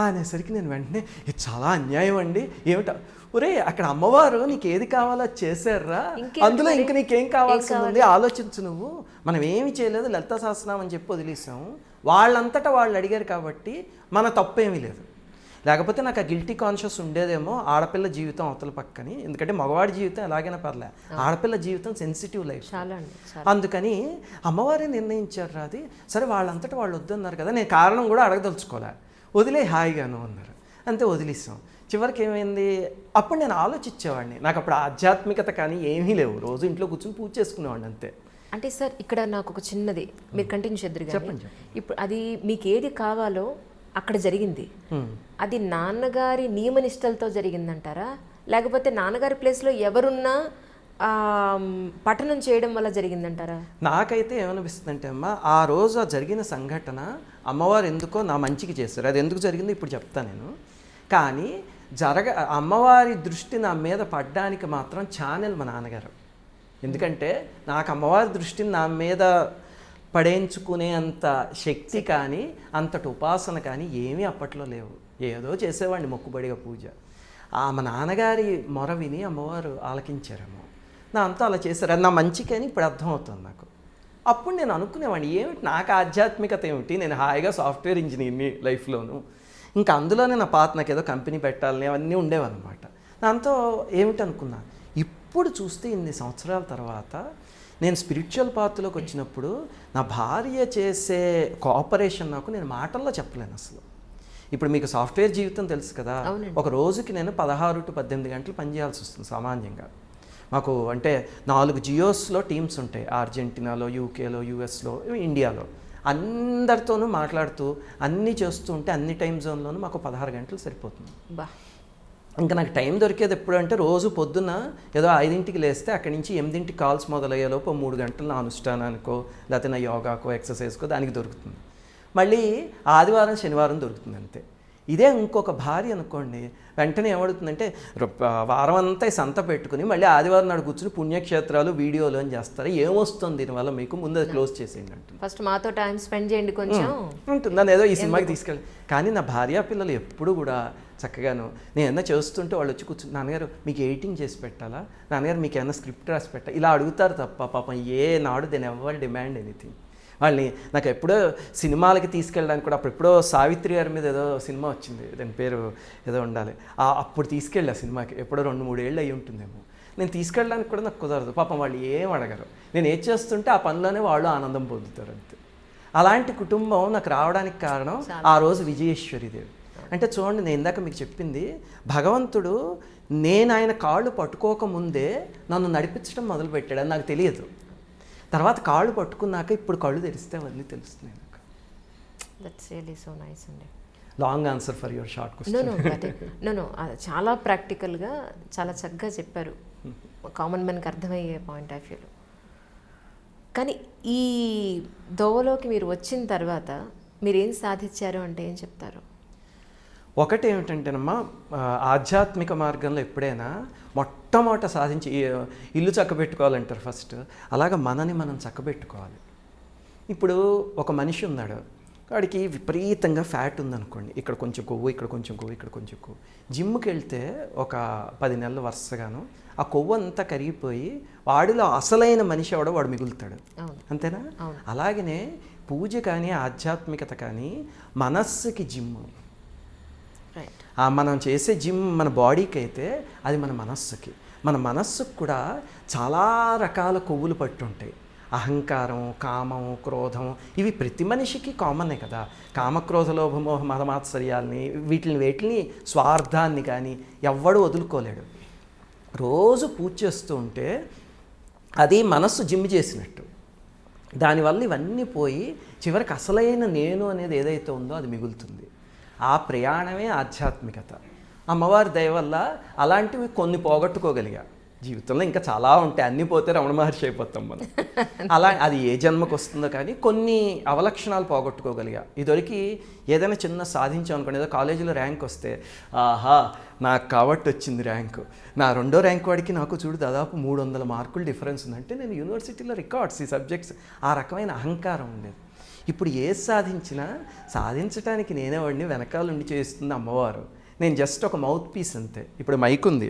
అనేసరికి నేను వెంటనే ఇది చాలా అన్యాయం అండి, ఏమిటా ఒరే అక్కడ అమ్మవారు నీకు ఏది కావాలో చేశారా, అందులో ఇంక నీకేం కావాల్సి ఉంది ఆలోచించు నువ్వు. మనం ఏమి చేయలేదు, లలితా సహస్రనామం అని చెప్పి వదిలేసాము, వాళ్ళంతటా వాళ్ళు అడిగారు కాబట్టి మన తప్పేమీ లేదు. లేకపోతే నాకు ఆ గిల్టీ కాన్షియస్ ఉండేదేమో ఆడపిల్ల జీవితం అవతల పక్కని. ఎందుకంటే మగవాడి జీవితం ఎలాగైనా పర్లే, ఆడపిల్ల జీవితం సెన్సిటివ్ లైఫ్. చాలా అండి. అందుకని అమ్మవారే నిర్ణయించారు అది. సరే వాళ్ళంతటా వాళ్ళు వద్దన్నారు కదా, నేను కారణం కూడా అడగదలుచుకోలే, వదిలే హాయిగాను అన్నారు. అంతే వదిలేసాం. చివరికి ఏమైంది, అప్పుడు నేను ఆలోచించేవాడిని. నాకు అప్పుడు ఆధ్యాత్మికత కానీ ఏమీ లేవు, రోజు ఇంట్లో కూర్చొని పూజ చేసుకునేవాడిని అంతే. అంటే సార్ ఇక్కడ నాకు ఒక చిన్నది, మీరు కంటిన్యూ చేద్దరు కానీ, చెప్పండి. ఇప్పుడు అది మీకు ఏది కావాలో అక్కడ జరిగింది, అది నాన్నగారి నియమనిష్టలతో జరిగిందంటారా, లేకపోతే నాన్నగారి ప్లేస్లో ఎవరున్నా పఠనం చేయడం వల్ల జరిగిందంటారా? నాకైతే ఏమనిపిస్తుందంటే అమ్మ, ఆ రోజు ఆ జరిగిన సంఘటన అమ్మవారు ఎందుకో నా మంచికి చేస్తారు. అది ఎందుకు జరిగిందో ఇప్పుడు చెప్తాను నేను. కానీ అమ్మవారి దృష్టి నా మీద పడ్డానికి మాత్రం ఛానల్ మా నాన్నగారు. ఎందుకంటే నాకు అమ్మవారి దృష్టిని నా మీద పడేయించుకునే అంత శక్తి కానీ అంతటి ఉపాసన కానీ ఏమీ అప్పట్లో లేవు. ఏదో చేసేవాడిని మొక్కుబడిగా పూజ. మా నాన్నగారి మొర విని అమ్మవారు ఆలకించారేమో, నా అంతా అలా చేశారు. అది నా మంచికని ఇప్పుడు అర్థమవుతుంది నాకు. అప్పుడు నేను అనుకునేవాడిని, ఏమిటి నాకు ఆధ్యాత్మికత ఏమిటి, నేను హాయిగా సాఫ్ట్వేర్ ఇంజనీర్ని లైఫ్లోను, ఇంకా అందులోనే నా పాత నాకు ఏదో కంపెనీ పెట్టాలని అవన్నీ ఉండేవన్నమాట. దాంతో ఏమిటనుకున్నా. ఇప్పుడు చూస్తే ఇన్ని సంవత్సరాల తర్వాత నేను స్పిరిచువల్ పాత్రలోకి వచ్చినప్పుడు నా భార్య చేసే కోఆపరేషన్ నాకు నేను మాటల్లో చెప్పలేను అసలు. ఇప్పుడు మీకు సాఫ్ట్వేర్ జీవితం తెలుసు కదా, ఒక రోజుకి నేను 16 to 18 గంటలు పనిచేయాల్సి వస్తుంది సామాన్యంగా. మాకు అంటే 4 జియోస్లో టీమ్స్ ఉంటాయి, అర్జెంటీనాలో, యూకేలో, యూఎస్లో, ఇండియాలో. అందరితోనూ మాట్లాడుతూ అన్నీ చేస్తూ ఉంటే అన్ని టైం జోన్లోనూ మాకు 16 గంటలు సరిపోతుంది. ఇంకా నాకు టైం దొరికేది ఎప్పుడు అంటే, రోజు పొద్దున్న ఏదో 5ంటికి లేస్తే అక్కడి నుంచి 8ంటికి కాల్స్ మొదలయ్యేలోపు 3 గంటలు నా అనుష్ఠానానికో లేకపోతే నా యోగాకో ఎక్సర్సైజ్కో దానికి దొరుకుతుంది. మళ్ళీ ఆదివారం శనివారం దొరుకుతుంది అంతే. ఇదే ఇంకొక భార్య అనుకోండి, వెంటనే ఏమడుతుందంటే వారం అంతా సంత పెట్టుకుని మళ్ళీ ఆదివారం నాడు కూర్చుని పుణ్యక్షేత్రాలు వీడియోలు అని చేస్తారు. ఏమొస్తుంది దీనివల్ల మీకు, ముందు అది క్లోజ్ చేసేయండి అంటుంది. ఫస్ట్ మాతో టైం స్పెండ్ చేయండి కొంచెం ఉంటుంది. నన్ను ఏదో ఈ సినిమాకి తీసుకెళ్ళి. కానీ నా భార్య పిల్లలు ఎప్పుడు కూడా చక్కగాను నేను ఏమన్నా చేస్తుంటే వాళ్ళు వచ్చి కూర్చుని, నాన్నగారు మీకు ఎడిటింగ్ చేసి పెట్టాలా, నాన్నగారు మీకు ఏమన్నా స్క్రిప్ట్ రాసి పెట్టాలి, ఇలా అడుగుతారు తప్ప పాపం ఏ నాడు దెన్ ఎవర్ డిమాండ్ ఎనీథింగ్. వాళ్ళని నాకు ఎప్పుడో సినిమాలకి తీసుకెళ్ళడానికి కూడా, అప్పుడెప్పుడో సావిత్రి గారి మీద ఏదో సినిమా వచ్చింది, దాని పేరు ఏదో ఉండాలి, అప్పుడు తీసుకెళ్ళా సినిమాకి, ఎప్పుడో 2-3 ఏళ్ళు అయ్యి ఉంటుందేమో. నేను తీసుకెళ్ళడానికి కూడా నాకు కుదరదు. పాపం వాళ్ళు ఏం అడగరు, నేను ఏం చేస్తుంటే ఆ పనిలోనే వాళ్ళు ఆనందం పొందుతారు అంతే. అలాంటి కుటుంబం నాకు రావడానికి కారణం ఆ రోజు విజయేశ్వరిదేవి. అంటే చూడండి, నేను ఇందాక మీకు చెప్పింది, భగవంతుడు నేను ఆయన కాళ్ళు పట్టుకోకముందే నన్ను నడిపించడం మొదలుపెట్టాడు. అని నాకు తెలియదు. తర్వాత కాళ్ళు పట్టుకున్నాక ఇప్పుడు కళ్ళు తెరిస్తే అవన్నీ తెలుస్తున్నాయి నాకు. దట్స్ రియల్లీ సో నైస్ అండి. Long answer for your short question. No చాలా ప్రాక్టికల్గా చాలా చక్కగా చెప్పారు, కామన్ మ్యాన్కి అర్థమయ్యే పాయింట్ ఆఫ్ వ్యూలో. కానీ ఈ దోవలోకి మీరు వచ్చిన తర్వాత మీరు ఏం సాధించారు అంటే ఏం చెప్తారు? ఒకటి ఏమిటంటేనమ్మా, ఆధ్యాత్మిక మార్గంలో ఎప్పుడైనా మొట్టమొదట సాధించి ఇల్లు చక్కబెట్టుకోవాలంటారు ఫస్ట్, అలాగ మనని మనం చక్కబెట్టుకోవాలి. ఇప్పుడు ఒక మనిషి ఉన్నాడు, వాడికి విపరీతంగా ఫ్యాట్ ఉందనుకోండి, ఇక్కడ కొంచెం కొవ్వు, ఇక్కడ కొంచెం కొవ్వు, ఇక్కడ కొంచెం కొవ్వు. జిమ్కి వెళ్తే ఒక 10 నెలలు వరుసగాను ఆ కొవ్వు అంతా కరిగిపోయి వాడిలో అసలైన మనిషి ఎవడో వాడు మిగులుతాడు. అంతేనా? అలాగనే పూజ కానీ ఆధ్యాత్మికత కానీ మనస్సుకి జిమ్. మనం చేసే జిమ్ మన బాడీకి అయితే అది మన మనస్సుకి. మన మనస్సుకు కూడా చాలా రకాల కొవ్వులు పట్టుంటాయి. అహంకారం, కామం, క్రోధం, ఇవి ప్రతి మనిషికి కామనే కదా. కామక్రోధ లోభమోహ మదమాత్సర్యాల్ని వీటిని స్వార్థాన్ని కానీ ఎవ్వడూ వదులుకోలేడు. రోజు పూజ చేస్తూ ఉంటే అది మనస్సు జిమ్ చేసినట్టు. దానివల్ల ఇవన్నీ పోయి చివరికి అసలైన నేను అనేది ఏదైతే ఉందో అది మిగులుతుంది. ఆ ప్రయాణమే ఆధ్యాత్మికత. అమ్మవారి దయ వల్ల అలాంటివి కొన్ని పోగొట్టుకోగలిగా. జీవితంలో ఇంకా చాలా ఉంటాయి, అన్నీ పోతే రమణ మహర్షి అయిపోతాం మనం. అలా అది ఏ జన్మకు వస్తుందో కానీ కొన్ని అవలక్షణాలు పోగొట్టుకోగలిగా. ఇదివరకు ఏదైనా చిన్న సాధించాం అనుకోండి, ఏదో కాలేజీలో ర్యాంక్ వస్తే ఆహా నాకు కాబట్టి వచ్చింది ర్యాంకు, నా 2వ ర్యాంక్ వాడికి నాకు చూడు దాదాపు 300 మార్కులు డిఫరెన్స్ ఉందంటే నేను యూనివర్సిటీలో రికార్డ్స్ ఈ సబ్జెక్ట్స్, ఆ రకమైన అహంకారం ఉండేది. ఇప్పుడు ఏ సాధించినా సాధించడానికి నేనే వాడిని వెనకాల ఉండి చేస్తుంది అమ్మవారు. నేను జస్ట్ ఒక మౌత్ పీస్ అంతే. ఇప్పుడు మైక్ ఉంది,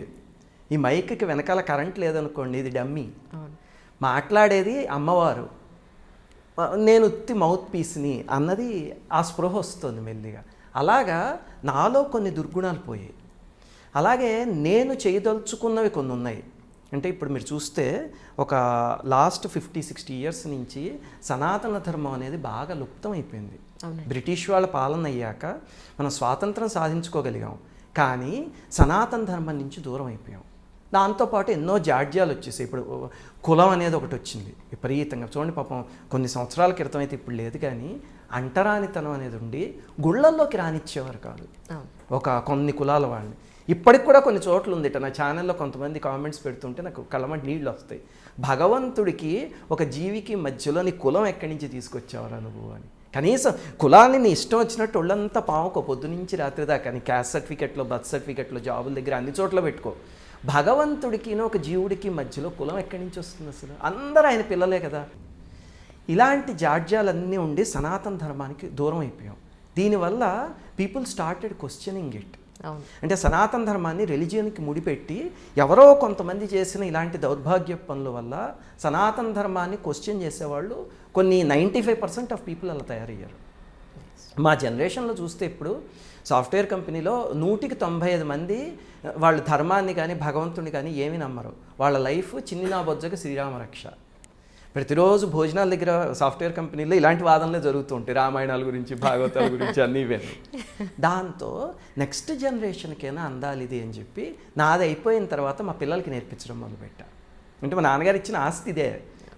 ఈ మైక్కి వెనకాల కరెంట్ లేదనుకోండి, ఇది డమ్మీ. మాట్లాడేది అమ్మవారు, నేను ఉత్తి మౌత్ పీస్ని అన్నది ఆ స్పృహ వస్తుంది మెల్లిగా. అలాగా నాలో కొన్ని దుర్గుణాలు పోయాయి. అలాగే నేను చేయదలుచుకున్నవి కొన్ని ఉన్నాయి. అంటే ఇప్పుడు మీరు చూస్తే ఒక లాస్ట్ 50-60 ఇయర్స్ నుంచి సనాతన ధర్మం అనేది బాగా లుప్తం అయిపోయింది. బ్రిటిష్ వాళ్ళ పాలన అయ్యాక మనం స్వాతంత్రం సాధించుకోగలిగాం, కానీ సనాతన ధర్మం నుంచి దూరం అయిపోయాం. దాంతోపాటు ఎన్నో జాడ్యాలు వచ్చేసాయి. ఇప్పుడు కులం అనేది ఒకటి వచ్చింది విపరీతంగా. చూడండి పాపం కొన్ని సంవత్సరాల క్రితం అయితే ఇప్పుడు లేదు, కానీ అంటరానితనం అనేది ఉండి గుళ్ళల్లోకి రానిచ్చేవారు కాదు ఒక కొన్ని కులాల వాళ్ళని. ఇప్పటికి కూడా కొన్ని చోట్ల ఉంది. నా ఛానల్లో కొంతమంది కామెంట్స్ పెడుతుంటే నాకు కళ్ళమంటి నీళ్ళు వస్తాయి. భగవంతుడికి ఒక జీవికి మధ్యలో నీ కులం ఎక్కడి నుంచి తీసుకొచ్చావరా నువ్వు అని. కనీసం కులాన్ని నీ ఇష్టం వచ్చినట్టు ఒళ్ళంతా పావుకో పొద్దు నుంచి రాత్రి దాకా, నీ క్యాస్ట్ సర్టిఫికెట్లో, బర్త్ సర్టిఫికెట్లో, జాబుల దగ్గర అన్ని చోట్ల పెట్టుకో. భగవంతుడికి ఒక జీవుడికి మధ్యలో కులం ఎక్కడి నుంచి వస్తుంది అసలు? అందరూ ఆయన పిల్లలే కదా. ఇలాంటి జాడ్యాలన్నీ ఉండి సనాతన ధర్మానికి దూరం అయిపోయాం. దీనివల్ల పీపుల్ స్టార్టెడ్ క్వశ్చనింగ్ ఇట్. అంటే సనాతన ధర్మాన్ని రిలీజియన్కి ముడిపెట్టి ఎవరో కొంతమంది చేసిన ఇలాంటి దౌర్భాగ్య పనుల వల్ల సనాతన ధర్మాన్ని క్వశ్చన్ చేసేవాళ్ళు కొన్ని 95% ఆఫ్ పీపుల్ అలా తయారయ్యారు. మా జనరేషన్లో చూస్తే ఇప్పుడు సాఫ్ట్వేర్ కంపెనీలో 100-95 మంది వాళ్ళు ధర్మాన్ని కానీ భగవంతుని కానీ ఏమీ నమ్మరు. వాళ్ళ లైఫ్ చిన్ని నా బొజ్జగా శ్రీరామరక్ష. ప్రతిరోజు భోజనాల దగ్గర సాఫ్ట్వేర్ కంపెనీలో ఇలాంటి వాదనలే జరుగుతూ ఉంటాయి, రామాయణాల గురించి, భాగవతాల గురించి అన్నీ ఇవన్నీ. దాంతో నెక్స్ట్ జనరేషన్కైనా అందాలి ఇది అని చెప్పి నాది అయిపోయిన తర్వాత మా పిల్లలకి నేర్పించడం మొదలుపెట్టా. అంటే మా నాన్నగారు ఇచ్చిన ఆస్తి ఇదే,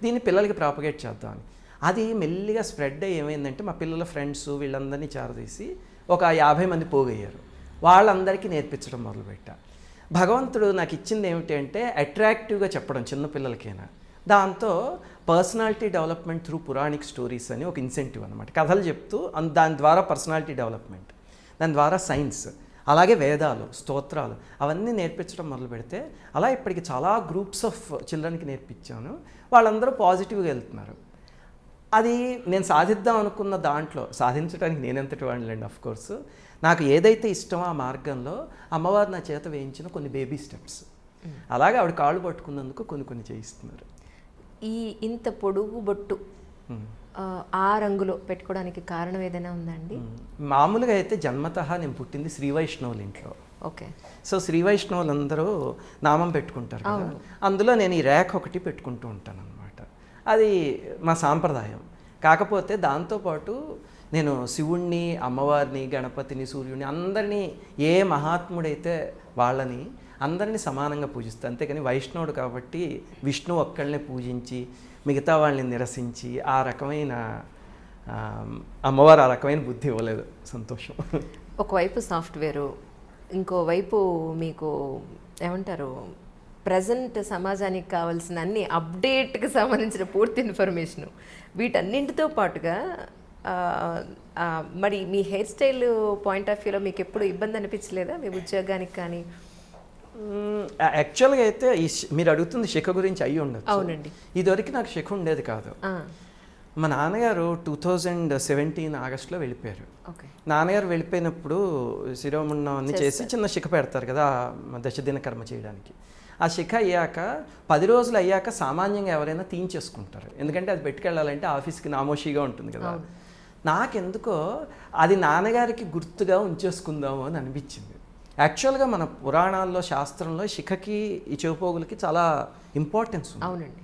దీన్ని పిల్లలకి ప్రాపగేట్ చేద్దామని. అది మెల్లిగా స్ప్రెడ్ అయ్యి ఏమైందంటే మా పిల్లల ఫ్రెండ్స్ వీళ్ళందరినీ చేరదీసి ఒక 50 మంది పోగయ్యారు. వాళ్ళందరికీ నేర్పించడం మొదలుపెట్టా. భగవంతుడు నాకు ఇచ్చింది ఏమిటి అంటే అట్రాక్టివ్గా చెప్పడం చిన్నపిల్లలకైనా. దాంతో personality development through Puranic stories అని ఒక ఇన్సెంటివ్ అనమాట. కథలు చెప్తూ దాని ద్వారా పర్సనాలిటీ డెవలప్మెంట్, దాని ద్వారా సైన్స్, అలాగే వేదాలు, స్తోత్రాలు అవన్నీ నేర్పించడం మొదలు పెడితే అలా ఇప్పటికి చాలా గ్రూప్స్ ఆఫ్ చిల్డ్రన్కి నేర్పించాను. వాళ్ళందరూ పాజిటివ్గా వెళ్తున్నారు. అది నేను సాధిద్దాం అనుకున్న దాంట్లో సాధించడానికి నేనెంతటి వాడినండి. ఆఫ్ కోర్స్ నాకు ఏదైతే ఇష్టమో ఆ మార్గంలో అమ్మవారు నా చేత వేయించిన కొన్ని బేబీ స్టెప్స్, అలాగే ఆవిడ కాళ్ళు పట్టుకున్నందుకు కొన్ని చేయిస్తున్నారు. ఈ ఇంత పొడుగు బొట్టు ఆ రంగులో పెట్టుకోవడానికి కారణం ఏదైనా ఉందండి? మామూలుగా అయితే జన్మతః నేను పుట్టింది శ్రీ వైష్ణవుల ఇంట్లో. ఓకే. సో శ్రీ వైష్ణవులు అందరూ నామం పెట్టుకుంటారు కదా, అందులో నేను ఈ రేఖ ఒకటి పెట్టుకుంటూ ఉంటాను అనమాట. అది మా సాంప్రదాయం. కాకపోతే దాంతోపాటు నేను శివుణ్ణి, అమ్మవారిని, గణపతిని, సూర్యుడిని అందరినీ, ఏ మహాత్ముడైతే వాళ్ళని అందరినీ సమానంగా పూజిస్తాను. అంతేకాని వైష్ణవుడు కాబట్టి విష్ణు ఒక్కళ్ళనే పూజించి మిగతా వాళ్ళని నిరసించి ఆ రకమైన అమ్మవారు ఆ రకమైన బుద్ధి ఇవ్వలేదు. సంతోషం. ఒకవైపు సాఫ్ట్వేరు, ఇంకోవైపు మీకు ఏమంటారు ప్రజెంట్ సమాజానికి కావాల్సిన అన్ని అప్డేట్కి సంబంధించిన పూర్తి ఇన్ఫర్మేషను, వీటన్నింటితో పాటుగా మరి మీ హెయిర్ స్టైల్ పాయింట్ ఆఫ్ వ్యూలో మీకు ఎప్పుడు ఇబ్బంది అనిపించలేదా మీ ఉద్యోగానికి కానీ? యాక్చువల్గా అయితే మీరు అడుగుతుంది శిఖ గురించి అయ్యి ఉండదు. అవునండి. ఇదివరకు నాకు శిఖ ఉండేది కాదు. మా నాన్నగారు 2017 ఆగస్టులో వెళ్ళిపోయారు. నాన్నగారు వెళ్ళిపోయినప్పుడు శిరోముండం అన్ని చేసి చిన్న శిఖ పెడతారు కదా దశదిన కర్మ చేయడానికి. ఆ శిఖ అయ్యాక 10 రోజులు అయ్యాక సామాన్యంగా ఎవరైనా తీయించేసుకుంటారు, ఎందుకంటే అది పెట్టుకెళ్ళాలంటే ఆఫీస్కి నామోషిగా ఉంటుంది కదా. నాకెందుకో అది నాన్నగారికి గుర్తుగా ఉంచేసుకుందాము అని అనిపించింది. యాక్చువల్గా మన పురాణాల్లో, శాస్త్రంలో శిఖకి, ఈ చెవుపోగులకి చాలా ఇంపార్టెన్స్ ఉంది. అవునండి.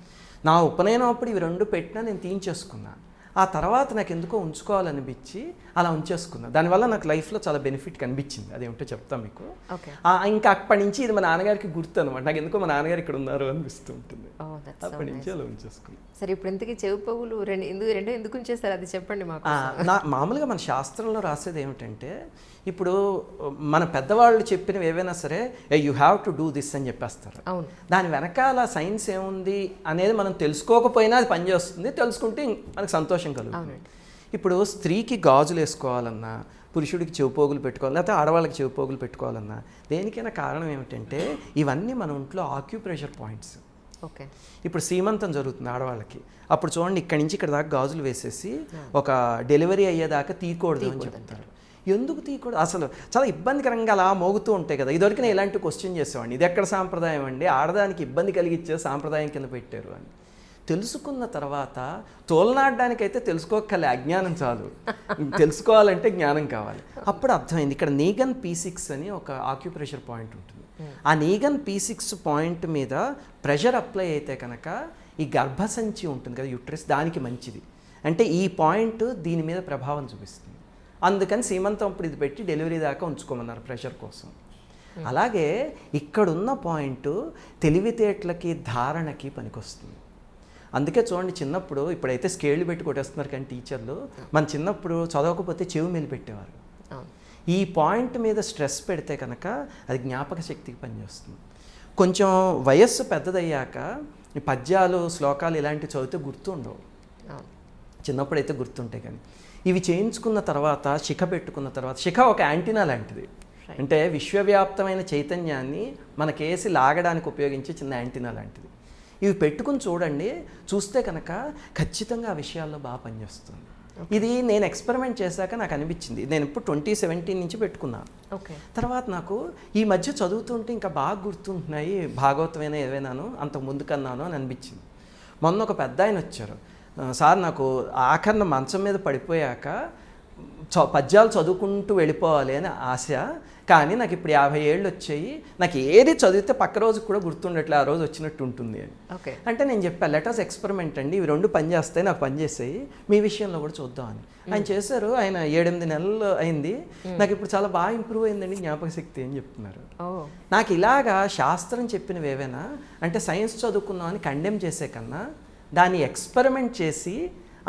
నా ఉపనయనం అప్పుడు ఇవి 2 పెట్టినా నేను తీయించేసుకున్నా. ఆ తర్వాత నాకు ఎందుకో ఉంచుకోవాలనిపించి అలా ఉంచేసుకున్నా. దానివల్ల నాకు లైఫ్లో చాలా బెనిఫిట్ కనిపించింది. అదేమిటో చెప్తాను మీకు. ఇంకా అప్పటి నుంచి ఇది మా నాన్నగారికి గుర్తు అనమాట. నాకు ఎందుకో మా నాన్నగారు ఇక్కడ ఉన్నారు అనిపిస్తూ ఉంటుంది. అప్పటి నుంచి అలా ఉంచేసుకున్నాను. సరే, ఇప్పుడు ఇంతకీ చెవి పోగులు రెండు ఎందుకు ఉంచేస్తారు అది చెప్పండి మాకు. మామూలుగా మన శాస్త్రంలో రాసేది ఏమిటంటే, ఇప్పుడు మన పెద్దవాళ్ళు చెప్పినవి ఏవైనా సరే you have to do this అని చెప్పేస్తారు. దాని వెనకాల సైన్స్ ఏముంది అనేది మనం తెలుసుకోకపోయినా అది పనిచేస్తుంది, తెలుసుకుంటే మనకు సంతోషం కలుగుతుంది. ఇప్పుడు స్త్రీకి గాజులు వేసుకోవాలన్నా, పురుషుడికి చెవిపోగులు పెట్టుకోవాలి, లేకపోతే ఆడవాళ్ళకి చెవిపోగులు పెట్టుకోవాలన్నా దేనికైనా కారణం ఏమిటంటే ఇవన్నీ మన ఒంట్లో ఆక్యుప్రెషర్ పాయింట్స్. ఓకే. ఇప్పుడు సీమంతం జరుగుతుంది ఆడవాళ్ళకి, అప్పుడు చూడండి ఇక్కడి నుంచి ఇక్కడ దాకా గాజులు వేసేసి ఒక డెలివరీ అయ్యేదాకా తీయకూడదు అని చెప్తారు. ఎందుకు తీయకూడదు? అసలు చాలా ఇబ్బందికరంగా అలా మోగుతూ ఉంటాయి కదా. ఇదివరకు నేను ఇలాంటి క్వశ్చన్ చేసేవాడిని, ఇది ఎక్కడ సాంప్రదాయం అండి, ఆడదానికి ఇబ్బంది కలిగించే సాంప్రదాయం కింద పెట్టారు అని. తెలుసుకున్న తర్వాత తోలనాడడానికైతే తెలుసుకోకలే, అజ్ఞానం చాలు. తెలుసుకోవాలంటే జ్ఞానం కావాలి. అప్పుడు అర్థమైంది. ఇక్కడ నీగన్ P6 అని ఒక ఆక్యుప్రెషర్ పాయింట్ ఉంటుంది. ఆ నీగన్ P6 పాయింట్ మీద ప్రెషర్ అప్లై అయితే కనుక ఈ గర్భసంచి ఉంటుంది కదా, యుట్రస్, దానికి మంచిది. అంటే ఈ పాయింట్ దీని మీద ప్రభావం చూపిస్తుంది. అందుకని సీమంతం అప్పుడు ఇది పెట్టి డెలివరీ దాకా ఉంచుకోమన్నారు ప్రెషర్ కోసం. అలాగే ఇక్కడున్న పాయింట్ తెలివితేటలకి, ధారణకి పనికొస్తుంది. అందుకే చూడండి, చిన్నప్పుడు ఇప్పుడైతే స్కేళ్ళు పెట్టి కొట్టేస్తున్నారు కానీ టీచర్లు, మన చిన్నప్పుడు చదవకపోతే చెవి మేలు పెట్టేవారు. ఈ పాయింట్ మీద స్ట్రెస్ పెడితే కనుక అది జ్ఞాపక శక్తికి పనిచేస్తుంది. కొంచెం వయస్సు పెద్దదయ్యాక ఈ పద్యాలు, శ్లోకాలు ఇలాంటివి చదివితే గుర్తుండవు. చిన్నప్పుడైతే గుర్తుంటాయి. కానీ ఇవి చేయించుకున్న తర్వాత, శిఖ పెట్టుకున్న తర్వాత, శిఖ ఒక యాంటీనా లాంటిది. అంటే విశ్వవ్యాప్తమైన చైతన్యాన్ని మనకేసి లాగడానికి ఉపయోగించే చిన్న యాంటీనా లాంటిది. ఇవి పెట్టుకుని చూడండి, చూస్తే కనుక ఖచ్చితంగా ఆ విషయాల్లో బాగా పనిచేస్తుంది. ఇది నేను ఎక్స్పెరిమెంట్ చేశాక నాకు అనిపించింది. నేను ఇప్పుడు 2017 నుంచి పెట్టుకున్నాను. తర్వాత నాకు ఈ మధ్య చదువుతుంటే ఇంకా బాగా గుర్తుంటున్నాయి, భాగవతమైనా ఏవైనాను అంతకు ముందు కన్నాను అని అనిపించింది. మొన్న ఒక పెద్ద ఆయన వచ్చారు, సార్ నాకు ఆఖరణ మంచం మీద పడిపోయాక పద్యాలు చదువుకుంటూ వెళ్ళిపోవాలి అని ఆశ, కానీ నాకు ఇప్పుడు 50 ఏళ్ళు వచ్చాయి, నాకు ఏది చదివితే పక్క రోజు కూడా గుర్తుండట్లే, ఆ రోజు వచ్చినట్టు ఉంటుంది అని. అంటే నేను చెప్పాను, లెట్ us ఎక్స్పెరిమెంట్ అండి, ఇవి రెండు పని చేస్తాయి, నాకు పని చేసాయి, మీ విషయంలో కూడా చూద్దామని. ఆయన చేశారు. ఆయన 7-8 నెలలు అయింది, నాకు ఇప్పుడు చాలా బాగా ఇంప్రూవ్ అయిందండి జ్ఞాపక శక్తి అని చెప్తున్నారు. నాకు ఇలాగా శాస్త్రం చెప్పినవి ఏవైనా, అంటే సైన్స్ చదువుకున్నాం అని కండెమ్ చేసే కన్నా దాన్ని ఎక్స్పెరిమెంట్ చేసి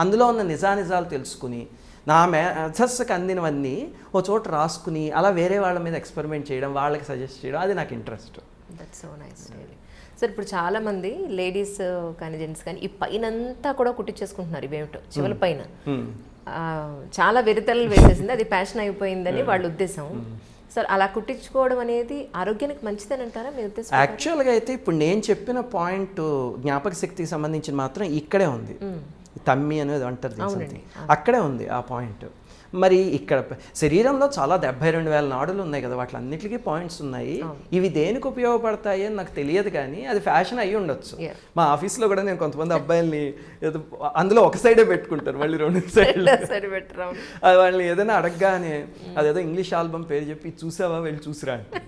అందులో ఉన్న నిజానిజాలు తెలుసుకుని, నా మేధస్సుకు అందినవన్నీ ఓ చోట రాసుకుని అలా వేరే వాళ్ళ మీద ఎక్స్పెరిమెంట్ చేయడం, వాళ్ళకి సజెస్ట్ చేయడం, అది నాకు interest. That's so nice. Sir ఇప్పుడు చాలామంది లేడీస్ కానీ జెంట్స్ కానీ ఈ పైనంతా కూడా కుట్టించేసుకుంటున్నారు, ఇవేమిటో చివరి పైన చాలా వెరితలు వేసేసింది, అది ప్యాషన్ అయిపోయిందని వాళ్ళ ఉద్దేశం. సార్ అలా కుట్టించుకోవడం అనేది ఆరోగ్యానికి మంచిదని అంటారా మీ ఉద్దేశం? యాక్చువల్గా అయితే ఇప్పుడు నేను చెప్పిన పాయింట్ జ్ఞాపక శక్తికి సంబంధించి మాత్రం ఇక్కడే ఉంది. తమ్మి అనేది అంటారు, అక్కడే ఉంది ఆ పాయింట్. మరి ఇక్కడ శరీరంలో చాలా 72,000 నాడులు ఉన్నాయి కదా, వాటిలన్నిటికీ పాయింట్స్ ఉన్నాయి. ఇవి దేనికి ఉపయోగపడతాయి అని నాకు తెలియదు, కానీ అది ఫ్యాషన్ అయ్యి ఉండొచ్చు. మా ఆఫీస్లో కూడా నేను కొంతమంది అబ్బాయిల్ని అందులో ఒక సైడే పెట్టుకుంటారు, మళ్ళీ 2 సైడ్ పెట్టరు. అది వాళ్ళని ఏదైనా అడగగానే అదేదో ఇంగ్లీష్ ఆల్బమ్ పేరు చెప్పి చూసావా వెళ్ళి చూసిరా అంటే,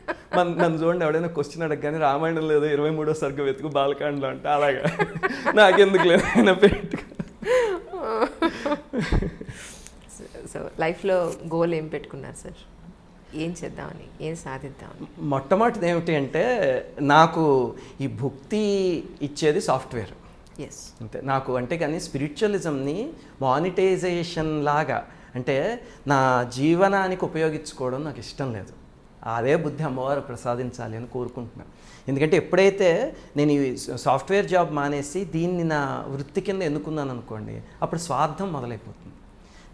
నన్ను చూడండి ఎవడైనా క్వశ్చన్ అడగగానే రామాయణంలో ఏదో 23వ సర్గ వెతుకు బాలకాండలో అంటే, అలాగా నాకెందుకు లేదు పెట్టుకు. సో లైఫ్లో గోల్ ఏం పెట్టుకున్నారు సార్? ఏం చేద్దామని, ఏం సాధిద్దామని? మొట్టమొదటిది ఏమిటి అంటే, నాకు ఈ భుక్తి ఇచ్చేది సాఫ్ట్వేర్. అంతే నాకు. అంటే కానీ స్పిరిచువలిజంని మానిటైజేషన్ లాగా, అంటే నా జీవనానికి ఉపయోగించుకోవడం నాకు ఇష్టం లేదు. అదే బుద్ధి అమ్మవారు ప్రసాదించాలి అని కోరుకుంటున్నాను. ఎందుకంటే ఎప్పుడైతే నేను ఈ సాఫ్ట్వేర్ జాబ్ మానేసి దీన్ని నా వృత్తి కింద ఎన్నుకున్నాను అనుకోండి, అప్పుడు స్వార్థం మొదలైపోతుంది.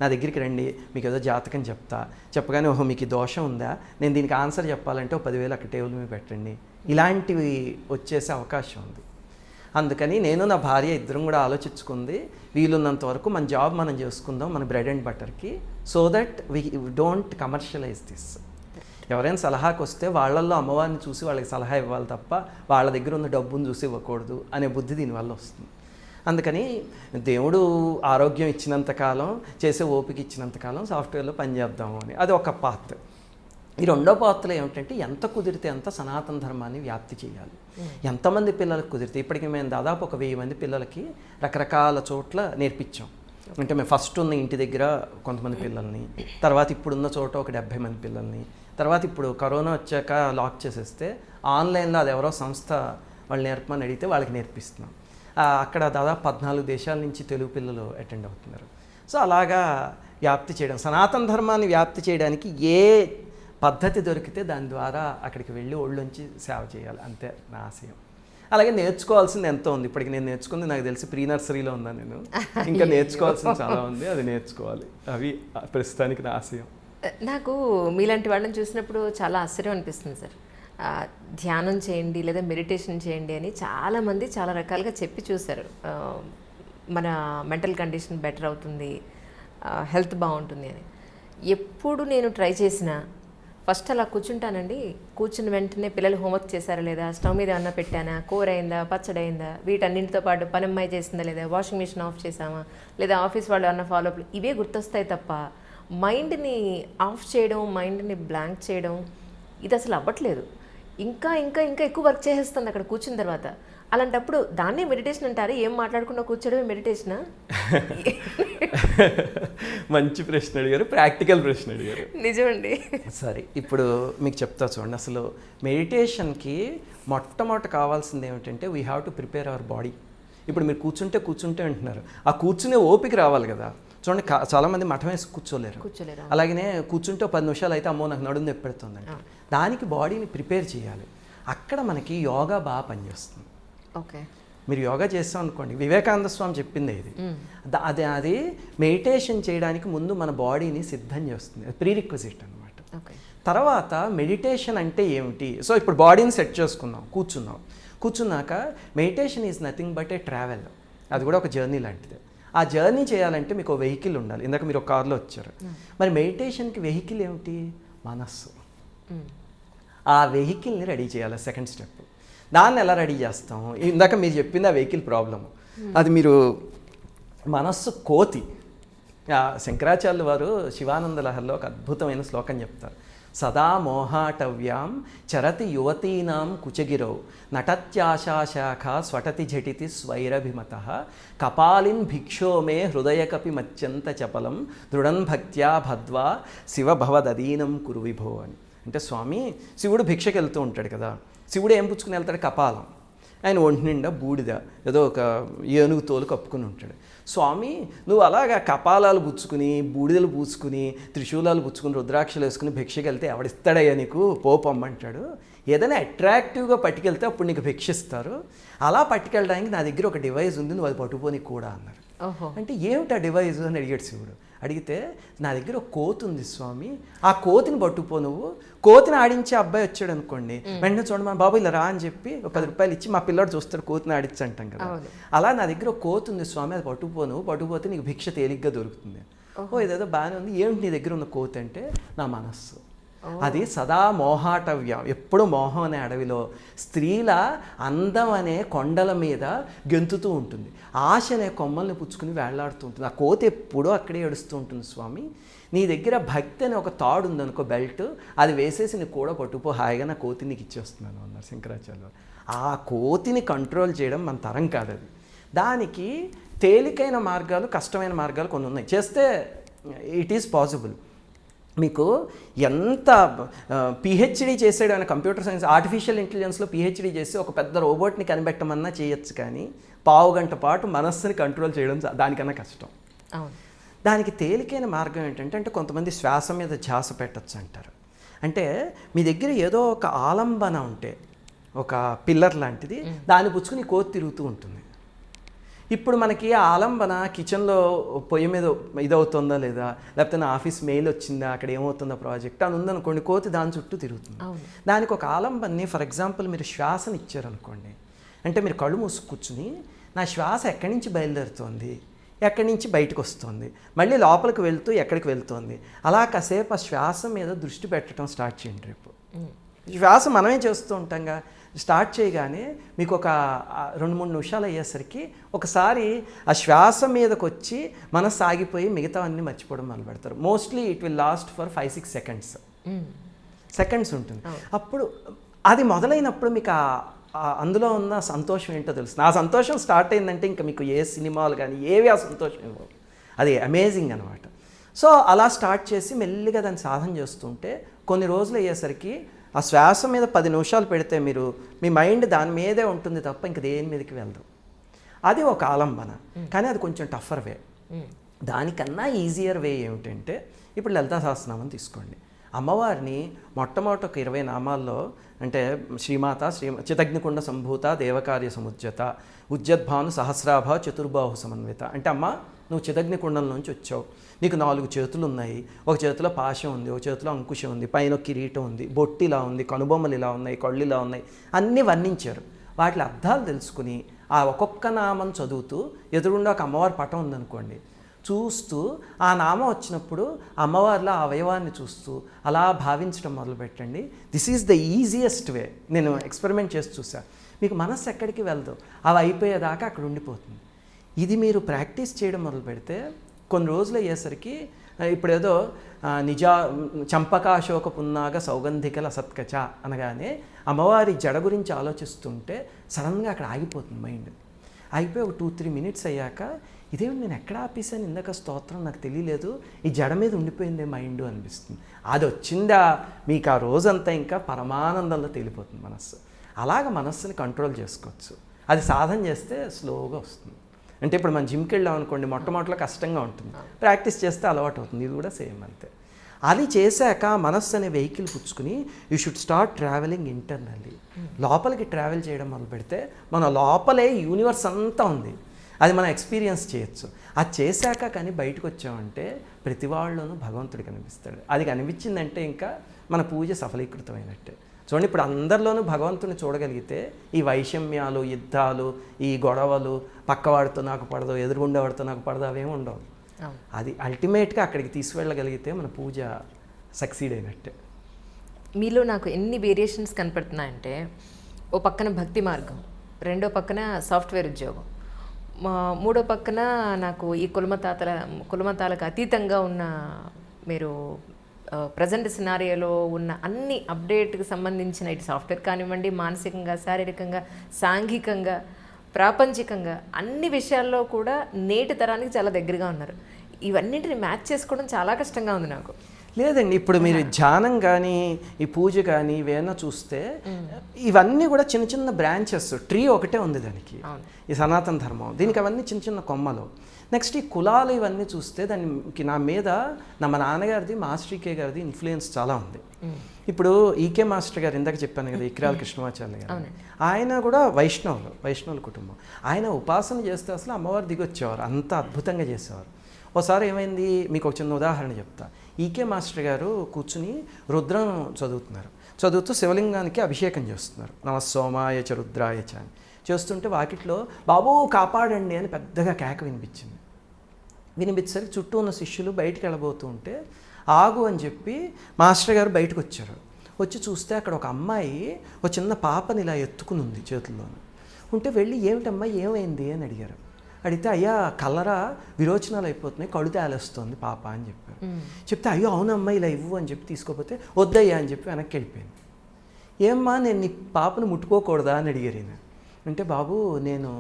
నా దగ్గరికి రండి, మీకు ఏదో జాతకం చెప్పగానే ఓహో మీకు దోషం ఉందా, నేను దీనికి ఆన్సర్ చెప్పాలంటే 10,000 అక్కడ టేబుల్ మీద పెట్టండి, ఇలాంటివి వచ్చేసే అవకాశం ఉంది. అందుకని నేను నా భార్య ఇద్దరం కూడా ఆలోచించుకుంది, వీలున్నంత వరకు మన జాబ్ మనం చేసుకుందాం, మన బ్రెడ్ అండ్ బటర్కి, so that we don't commercialise this. ఎవరైనా సలహాకి వస్తే వాళ్ళల్లో అమ్మవారిని చూసి వాళ్ళకి సలహా ఇవ్వాలి తప్ప వాళ్ళ దగ్గర ఉన్న డబ్బును చూసి ఇవ్వకూడదు అనే బుద్ధి దీనివల్ల వస్తుంది. అందుకని దేవుడు ఆరోగ్యం ఇచ్చినంతకాలం, చేసే ఓపిక ఇచ్చినంతకాలం సాఫ్ట్వేర్లో పనిచేద్దాము అని, అది ఒక పాత్ర. ఈ రెండో పాత్రలో ఏమిటంటే, ఎంత కుదిరితే అంత సనాతన ధర్మాన్ని వ్యాప్తి చేయాలి. ఎంతమంది పిల్లలకు కుదిరితే, ఇప్పటికి మేము దాదాపు ఒక 1000 మంది పిల్లలకి రకరకాల చోట్ల నేర్పించాం. అంటే మేము ఫస్ట్ ఉన్న ఇంటి దగ్గర కొంతమంది పిల్లల్ని, తర్వాత ఇప్పుడున్న చోట ఒక 70 మంది పిల్లల్ని, తర్వాత ఇప్పుడు కరోనా వచ్చాక లాక్ చేసేస్తే ఆన్లైన్లో అది ఎవరో సంస్థ వాళ్ళు నేర్పమని అడిగితే వాళ్ళకి నేర్పిస్తున్నాం. అక్కడ దాదాపు 14 దేశాల నుంచి తెలుగు పిల్లలు అటెండ్ అవుతున్నారు. సో అలాగా వ్యాప్తి చేయడం, సనాతన ధర్మాన్ని వ్యాప్తి చేయడానికి ఏ పద్ధతి దొరికితే దాని ద్వారా అక్కడికి వెళ్ళి ఒళ్ళొంచి సేవ చేయాలి, అంతే నా ఆశయం. అలాగే నేర్చుకోవాల్సింది ఎంతో ఉంది. ఇప్పటికి నేను నేర్చుకుంది నాకు తెలిసి ప్రీ నర్సరీలో ఉన్నాను నేను, ఇంకా నేర్చుకోవాల్సింది చాలా ఉంది, అది నేర్చుకోవాలి. అవి ప్రస్తుతానికి నా ఆశయం. నాకు మీలాంటి వాళ్ళని చూసినప్పుడు చాలా ఆశ్చర్యం అనిపిస్తుంది సార్. ధ్యానం చేయండి లేదా మెడిటేషన్ చేయండి అని చాలామంది చాలా రకాలుగా చెప్పి చూశారు. మన మెంటల్ కండిషన్ బెటర్ అవుతుంది, హెల్త్ బాగుంటుంది అని. ఎప్పుడు నేను ట్రై చేసినా ఫస్ట్ అలా కూర్చుంటానండి. కూర్చుని వెంటనే పిల్లలు హోంవర్క్ చేశారా లేదా, స్టవ్ మీద అన్న పెట్టానా, కూర అయిందా, పచ్చడి అయిందా, వీటన్నింటితో పాటు పనమ్మాయి చేసిందా లేదా, వాషింగ్ మిషన్ ఆఫ్ చేసామా లేదా, ఆఫీస్ వాళ్ళు అన్న ఫాలోఅప్లు ఇవే గుర్తొస్తాయి తప్ప మైండ్ని ఆఫ్ చేయడం, మైండ్ని బ్లాంక్ చేయడం ఇది అసలు అవ్వట్లేదు. ఇంకా ఇంకా ఇంకా ఎక్కువ వర్క్ చేసేస్తుంది అక్కడ కూర్చున్న తర్వాత. అలాంటప్పుడు దాన్నే మెడిటేషన్ అంటారు. ఏం మాట్లాడకుండా కూర్చోడమే మెడిటేషనా? మంచి ప్రశ్న అడిగారు, ప్రాక్టికల్ ప్రశ్న అడిగారు. నిజమండి. సరే, ఇప్పుడు మీకు చెప్తా చూడండి. అసలు మెడిటేషన్కి మొట్టమొదట కావాల్సింది ఏమిటంటే we have to prepare our body. ఇప్పుడు మీరు కూర్చుంటే అంటున్నారు, ఆ కూర్చునే ఓపిక రావాలి కదా. చూడండి, చాలామంది మఠం వేసి కూర్చోలేరు. అలాగనే కూర్చుంటే 10 నిమిషాలు అయితే అమ్మో నాకు నడుము నొప్పి పెడుతుందండి. దానికి బాడీని ప్రిపేర్ చేయాలి. అక్కడ మనకి యోగా బాగా పనిచేస్తుంది. ఓకే, మీరు యోగా చేస్తాం అనుకోండి, వివేకానంద స్వామి చెప్పింది ఇది. అది మెడిటేషన్ చేయడానికి ముందు మన బాడీని సిద్ధం చేస్తుంది. అది ప్రీరిక్విజిట్ అనమాట. తర్వాత మెడిటేషన్ అంటే ఏమిటి? సో ఇప్పుడు బాడీని సెట్ చేసుకున్నాం, కూర్చున్నాక meditation is nothing but A travel. అది కూడా ఒక జర్నీ లాంటిది. ఆ జర్నీ చేయాలంటే మీకు వెహికల్ ఉండాలి. ఇందాక మీరు ఒక కార్లో వచ్చారు. మరి మెడిటేషన్కి వెహికల్ ఏమిటి? మనస్సు. ఆ వెహికల్ని రెడీ చేయాలి. Second step. దాన్ని ఎలా రెడీ చేస్తాం? ఇందాక మీరు చెప్పింది ఆ వెహికల్ ప్రాబ్లము. అది మీరు మనస్సు కోతి. శంకరాచార్యులు వారు శివానంద లహరిలో ఒక అద్భుతమైన శ్లోకం చెప్తారు. సదా మోహాటవ్యాం చరతి యువతీనాం కుచగిరౌ నటత్యాశాఖ స్వటతి ఝటితి స్వైరభిమత కపాలిన్ భిక్షో మే హృదయకపి మత్యంత చపలం దృఢం భక్త్యా భద్వా శివభవదీనం కురు విభో అని. అంటే స్వామి, శివుడు భిక్షకి వెళ్తూ ఉంటాడు కదా. శివుడు ఏం పుచ్చుకుని వెళ్తాడు? కపాలం. ఆయన ఒంటి నిండా బూడిద, ఏదో ఒక ఏనుగు తోలు కప్పుకుని ఉంటాడు. స్వామి, నువ్వు అలాగా కపాలాలు పుచ్చుకుని, బూడిదలు పూసుకుని, త్రిశూలాలు పుచ్చుకుని, రుద్రాక్షలు వేసుకుని భిక్షకి వెళ్తే ఎవడిస్తాడయ్యా నీకు? పోపమ్మంటాడు. ఏదైనా అట్రాక్టివ్గా పట్టుకెళ్తే అప్పుడు నీకు భిక్షిస్తారు. అలా పట్టుకెళ్ళడానికి నా దగ్గర ఒక డివైస్ ఉంది, నువ్వు అది పట్టుకోని కూడా అన్నారు. అంటే ఏమిటి ఆ డివైస్ అని అడిగాడు శివుడు. అడిగితే నా దగ్గర ఒక కోతి ఉంది స్వామి, ఆ కోతిని పట్టుకుపో నువ్వు. కోతిని ఆడించే అబ్బాయి వచ్చాడు అనుకోండి, వెంటనే చూడండి మా బాబు ఇలా రా అని చెప్పి ఒక 10 రూపాయలు ఇచ్చి మా పిల్లాడు చూస్తాడు కోతిని ఆడించి అంటాం కదా. అలా నా దగ్గర ఒక కోతి ఉంది స్వామి, అది పట్టుకుపోతే నీకు భిక్ష తేలిగ్గా దొరుకుతుంది. ఓ ఇదేదో బాగానే ఉంది. ఏమిటి నీ దగ్గర ఉన్న కోతి అంటే నా మనస్సు. అది సదా మోహాటవ్యం, ఎప్పుడు మోహం అనే అడవిలో స్త్రీల అందం అనే కొండల మీద గెంతుతూ ఉంటుంది. ఆశ అనే కొమ్మల్ని పుచ్చుకుని వేళ్లాడుతూ ఉంటుంది. ఆ కోతి ఎప్పుడూ అక్కడే ఏడుస్తూ ఉంటుంది. స్వామి, నీ దగ్గర భక్తి అనే ఒక తాడు ఉందనుకో, బెల్ట్, అది వేసేసి నీకు కూడా పట్టుకుపో, హాయిగా నా కోతిని నీకు ఇచ్చేస్తున్నాను అన్నారు శంకరాచార్యులు. ఆ కోతిని కంట్రోల్ చేయడం మన తరం కాదు. అది దానికి తేలికైన మార్గాలు, కష్టమైన మార్గాలు కొన్ని ఉన్నాయి. చేస్తే ఇట్ ఈస్ పాసిబుల్. మీకు ఎంత పిహెచ్డి చేసాడు ఆయన కంప్యూటర్ సైన్స్, ఆర్టిఫిషియల్ ఇంటెలిజెన్స్లో పిహెచ్డి చేసి ఒక పెద్ద రోబోట్ని కనిపెట్టమన్నా చేయొచ్చు, కానీ 15 గంట పాటు మనస్సుని కంట్రోల్ చేయడం దానికన్నా కష్టం. దానికి తేలికైన మార్గం ఏంటంటే కొంతమంది శ్వాస మీద ధ్యాస పెట్టచ్చు అంటారు. అంటే మీ దగ్గర ఏదో ఒక ఆలంబన ఉంటే, ఒక పిల్లర్ లాంటిది, దాన్ని పుచ్చుకుని కోతి తిరుగుతూ ఉంటుంది. ఇప్పుడు మనకి ఆ ఆలంబన కిచెన్లో పొయ్యి మీద ఇదవుతుందా లేదా, లేకపోతే నా ఆఫీస్ మెయిల్ వచ్చిందా, అక్కడ ఏమవుతుందా ప్రాజెక్ట్ అని ఉందనుకోండి, కోతి దాని చుట్టూ తిరుగుతుంది. దానికి ఒక ఆలంబన్ని, ఫర్ ఎగ్జాంపుల్ మీరు శ్వాసని ఇచ్చారనుకోండి, అంటే మీరు కళ్ళు మూసుకు కూర్చుని నా శ్వాస ఎక్కడి నుంచి బయలుదేరుతోంది, ఎక్కడి నుంచి బయటకు వస్తుంది, మళ్ళీ లోపలికి వెళ్తూ ఎక్కడికి వెళ్తుంది, అలా కాసేపు ఆ శ్వాస మీద దృష్టి పెట్టడం స్టార్ట్ చేయండి. రేపు శ్వాస మనమే చేస్తూ ఉంటాంగా. స్టార్ట్ చేయగానే మీకు ఒక 2-3 నిమిషాలు అయ్యేసరికి ఒకసారి ఆ శ్వాస మీదకి వచ్చి మనసు ఆగిపోయి మిగతా అన్నీ మర్చిపోవడం మొదలు పెడతారు. Mostly it will last for 5-6 seconds ఉంటుంది. అప్పుడు అది మొదలైనప్పుడు మీకు అందులో ఉన్న సంతోషం ఏంటో తెలుసు. నా సంతోషం స్టార్ట్ అయిందంటే ఇంకా మీకు ఏ సినిమాలు కానీ ఏవి ఆ సంతోషం ఇవ్వవు. అది అమేజింగ్ అనమాట. సో అలా స్టార్ట్ చేసి మెల్లిగా దాన్ని సాధన చేస్తుంటే కొన్ని రోజులు అయ్యేసరికి ఆ శ్వాస మీద 10 నిమిషాలు పెడితే మీరు మీ మైండ్ దాని మీదే ఉంటుంది తప్ప ఇంక దేని మీదకి వెళ్దాం. అది ఒక ఆలంబన, కానీ అది కొంచెం టఫర్ వే. దానికన్నా ఈజియర్ వే ఏమిటంటే, ఇప్పుడు లలితా సహస్రనామం తీసుకోండి. అమ్మవారిని మొట్టమొదటి ఒక 20 నామాల్లో, అంటే శ్రీమాత, చితగ్నికుండ సంభూత, దేవకార్య సముజ్జత, ఉజ్జద్భాను సహస్రాభ, చతుర్బాహు సమన్విత. అంటే అమ్మ, నువ్వు చితగ్నికుండం నుంచి వచ్చావు, నీకు 4 చేతులు ఉన్నాయి, ఒక చేతిలో పాశం ఉంది, ఒక చేతిలో అంకుశం ఉంది, పైన కిరీటం ఉంది, బొట్టిలా ఉంది, కనుబొమ్మలు ఇలా ఉన్నాయి, కళ్ళు ఇలా ఉన్నాయి, అన్నీ వర్ణించారు. వాటి అర్థాలు తెలుసుకుని ఆ ఒక్కొక్క నామం చదువుతూ ఎదురుండా ఒక అమ్మవారి పటం ఉందనుకోండి, చూస్తూ ఆ నామం వచ్చినప్పుడు అమ్మవారిలో ఆ అవయవాన్ని చూస్తూ అలా భావించడం మొదలుపెట్టండి. This is the easiest way. నేను ఎక్స్పెరిమెంట్ చేసి చూసా. మీకు మనస్సు ఎక్కడికి వెళ్దాం, అవి అయిపోయేదాకా అక్కడ ఉండిపోతుంది. ఇది మీరు ప్రాక్టీస్ చేయడం మొదలు పెడితే కొన్ని రోజులు అయ్యేసరికి ఇప్పుడు ఏదో చంపకాశోక పున్నాగ సౌగంధికల సత్కచ అనగానే అమ్మవారి జడ గురించి ఆలోచిస్తుంటే సడన్గా అక్కడ ఆగిపోతుంది మైండ్. అయిపోయి ఒక 2-3 మినిట్స్ అయ్యాక ఇదేమిటి నేను ఎక్కడ ఆపేసాను ఇందాక స్తోత్రం, నాకు తెలియలేదు, ఈ జడ మీద ఉండిపోయిందే మైండ్ అనిపిస్తుంది. అది వచ్చిందా మీకు ఆ రోజంతా ఇంకా పరమానందంలో తేలిపోతుంది మనస్సు. అలాగ మనస్సుని కంట్రోల్ చేసుకోవచ్చు. అది సాధన చేస్తే స్లోగా వస్తుంది. అంటే ఇప్పుడు మనం జిమ్కి వెళ్ళాం అనుకోండి, మొట్టమొదటిలో కష్టంగా ఉంటుంది, ప్రాక్టీస్ చేస్తే అలవాటు అవుతుంది. ఇది కూడా సేమ్ అంతే. అది చేశాక మనస్సు అనే వెహికల్ పుచ్చుకుని you should start travelling internally. లోపలికి ట్రావెల్ చేయడం మొదలు పెడితే మన లోపలే యూనివర్స్ అంతా ఉంది, అది మనం ఎక్స్పీరియన్స్ చేయొచ్చు. అది చేశాక కానీ బయటకు వచ్చామంటే ప్రతి వాళ్ళలోనూ భగవంతుడు కనిపిస్తాడు. అది కనిపించిందంటే ఇంకా మన పూజ సఫలీకృతమైనట్టే. చూడండి, ఇప్పుడు అందరిలోనూ భగవంతుని చూడగలిగితే ఈ వైషమ్యాలు, యుద్ధాలు, ఈ గొడవలు, పక్కవాడితో నాకు పడదు, ఎదురుగుండేవాడితో నాకు పడదు, అవేమి ఉండవు. అది అల్టిమేట్గా అక్కడికి తీసుకువెళ్ళగలిగితే మన పూజ సక్సీడ్ అయినట్టే. మీలో నాకు ఎన్ని వేరియేషన్స్ కనపడుతున్నాయంటే, ఓ పక్కన భక్తి మార్గం, రెండో పక్కన సాఫ్ట్వేర్ ఉద్యోగం, మూడో పక్కన నాకు ఈ కులమతాలకు అతీతంగా ఉన్న మీరు ప్రజెంట్ సినారియోలో ఉన్న అన్ని అప్డేట్కి సంబంధించిన ఇటు సాఫ్ట్వేర్ కానివ్వండి, మానసికంగా, శారీరకంగా, సాంఘికంగా, ప్రాపంచికంగా అన్ని విషయాల్లో కూడా నేటి తరానికి చాలా దగ్గరగా ఉన్నారు. ఇవన్నింటిని మ్యాచ్ చేసుకోవడం చాలా కష్టంగా ఉంది నాకు. లేదండి, ఇప్పుడు మీరు ధ్యానం కానీ ఈ పూజ కానీ ఇవేనా చూస్తే ఇవన్నీ కూడా చిన్న చిన్న బ్రాంచెస్, ట్రీ ఒకటే ఉంది దానికి, ఈ సనాతన ధర్మం, దీనికి అవన్నీ చిన్న చిన్న కొమ్మలు. నెక్స్ట్ ఈ కులాలు ఇవన్నీ చూస్తే దానికి నా మీద మా నాన్నగారిది, మాస్టర్ ఈకే గారిది ఇన్ఫ్లుయెన్స్ చాలా ఉంది. ఇప్పుడు ఈకే మాస్టర్ గారు ఇందాక చెప్పాను కదా, ఇక్రాల కృష్ణమాచార్య గారు, ఆయన కూడా వైష్ణవుల కుటుంబం. ఆయన ఉపాసన చేస్తే అసలు అమ్మవారు దిగొచ్చేవారు, అంత అద్భుతంగా చేసేవారు. ఒకసారి ఏమైంది, మీకు ఒక చిన్న ఉదాహరణ చెప్తా. ఈకే మాస్టర్ గారు కూర్చుని రుద్రం చదువుతూ శివలింగానికి అభిషేకం చేస్తున్నారు. నమస్సోమాయ చ రుద్రాయ చ అని చేస్తుంటే వాకిట్లో బాబు కాపాడండి అని పెద్దగా కేక వినిపించేసరికి చుట్టూ ఉన్న శిష్యులు బయటికి వెళ్ళబోతూ ఉంటే ఆగు అని చెప్పి మాస్టర్ గారు బయటకు వచ్చారు. వచ్చి చూస్తే అక్కడ ఒక అమ్మాయి ఒక చిన్న పాపని ఇలా ఎత్తుకుని ఉంది చేతుల్లోనూ. ఉంటే వెళ్ళి ఏమిటమ్మా ఏమైంది అని అడిగారు. అడిగితే అయ్యా కలరా విరోచనాలు అయిపోతున్నాయి, కళ్ళు తేలేస్తుంది పాప అని చెప్పారు. చెప్తే అయ్యో అవునమ్మా ఇలా ఇవ్వు అని చెప్పి తీసుకోపోతే వద్దయ్యా అని చెప్పి వెనక్కి వెళ్ళిపోయింది. ఏమ్మా నేను నీ పాపను ముట్టుకోకూడదా అని అడిగారు ఈయన. అంటే బాబు నేను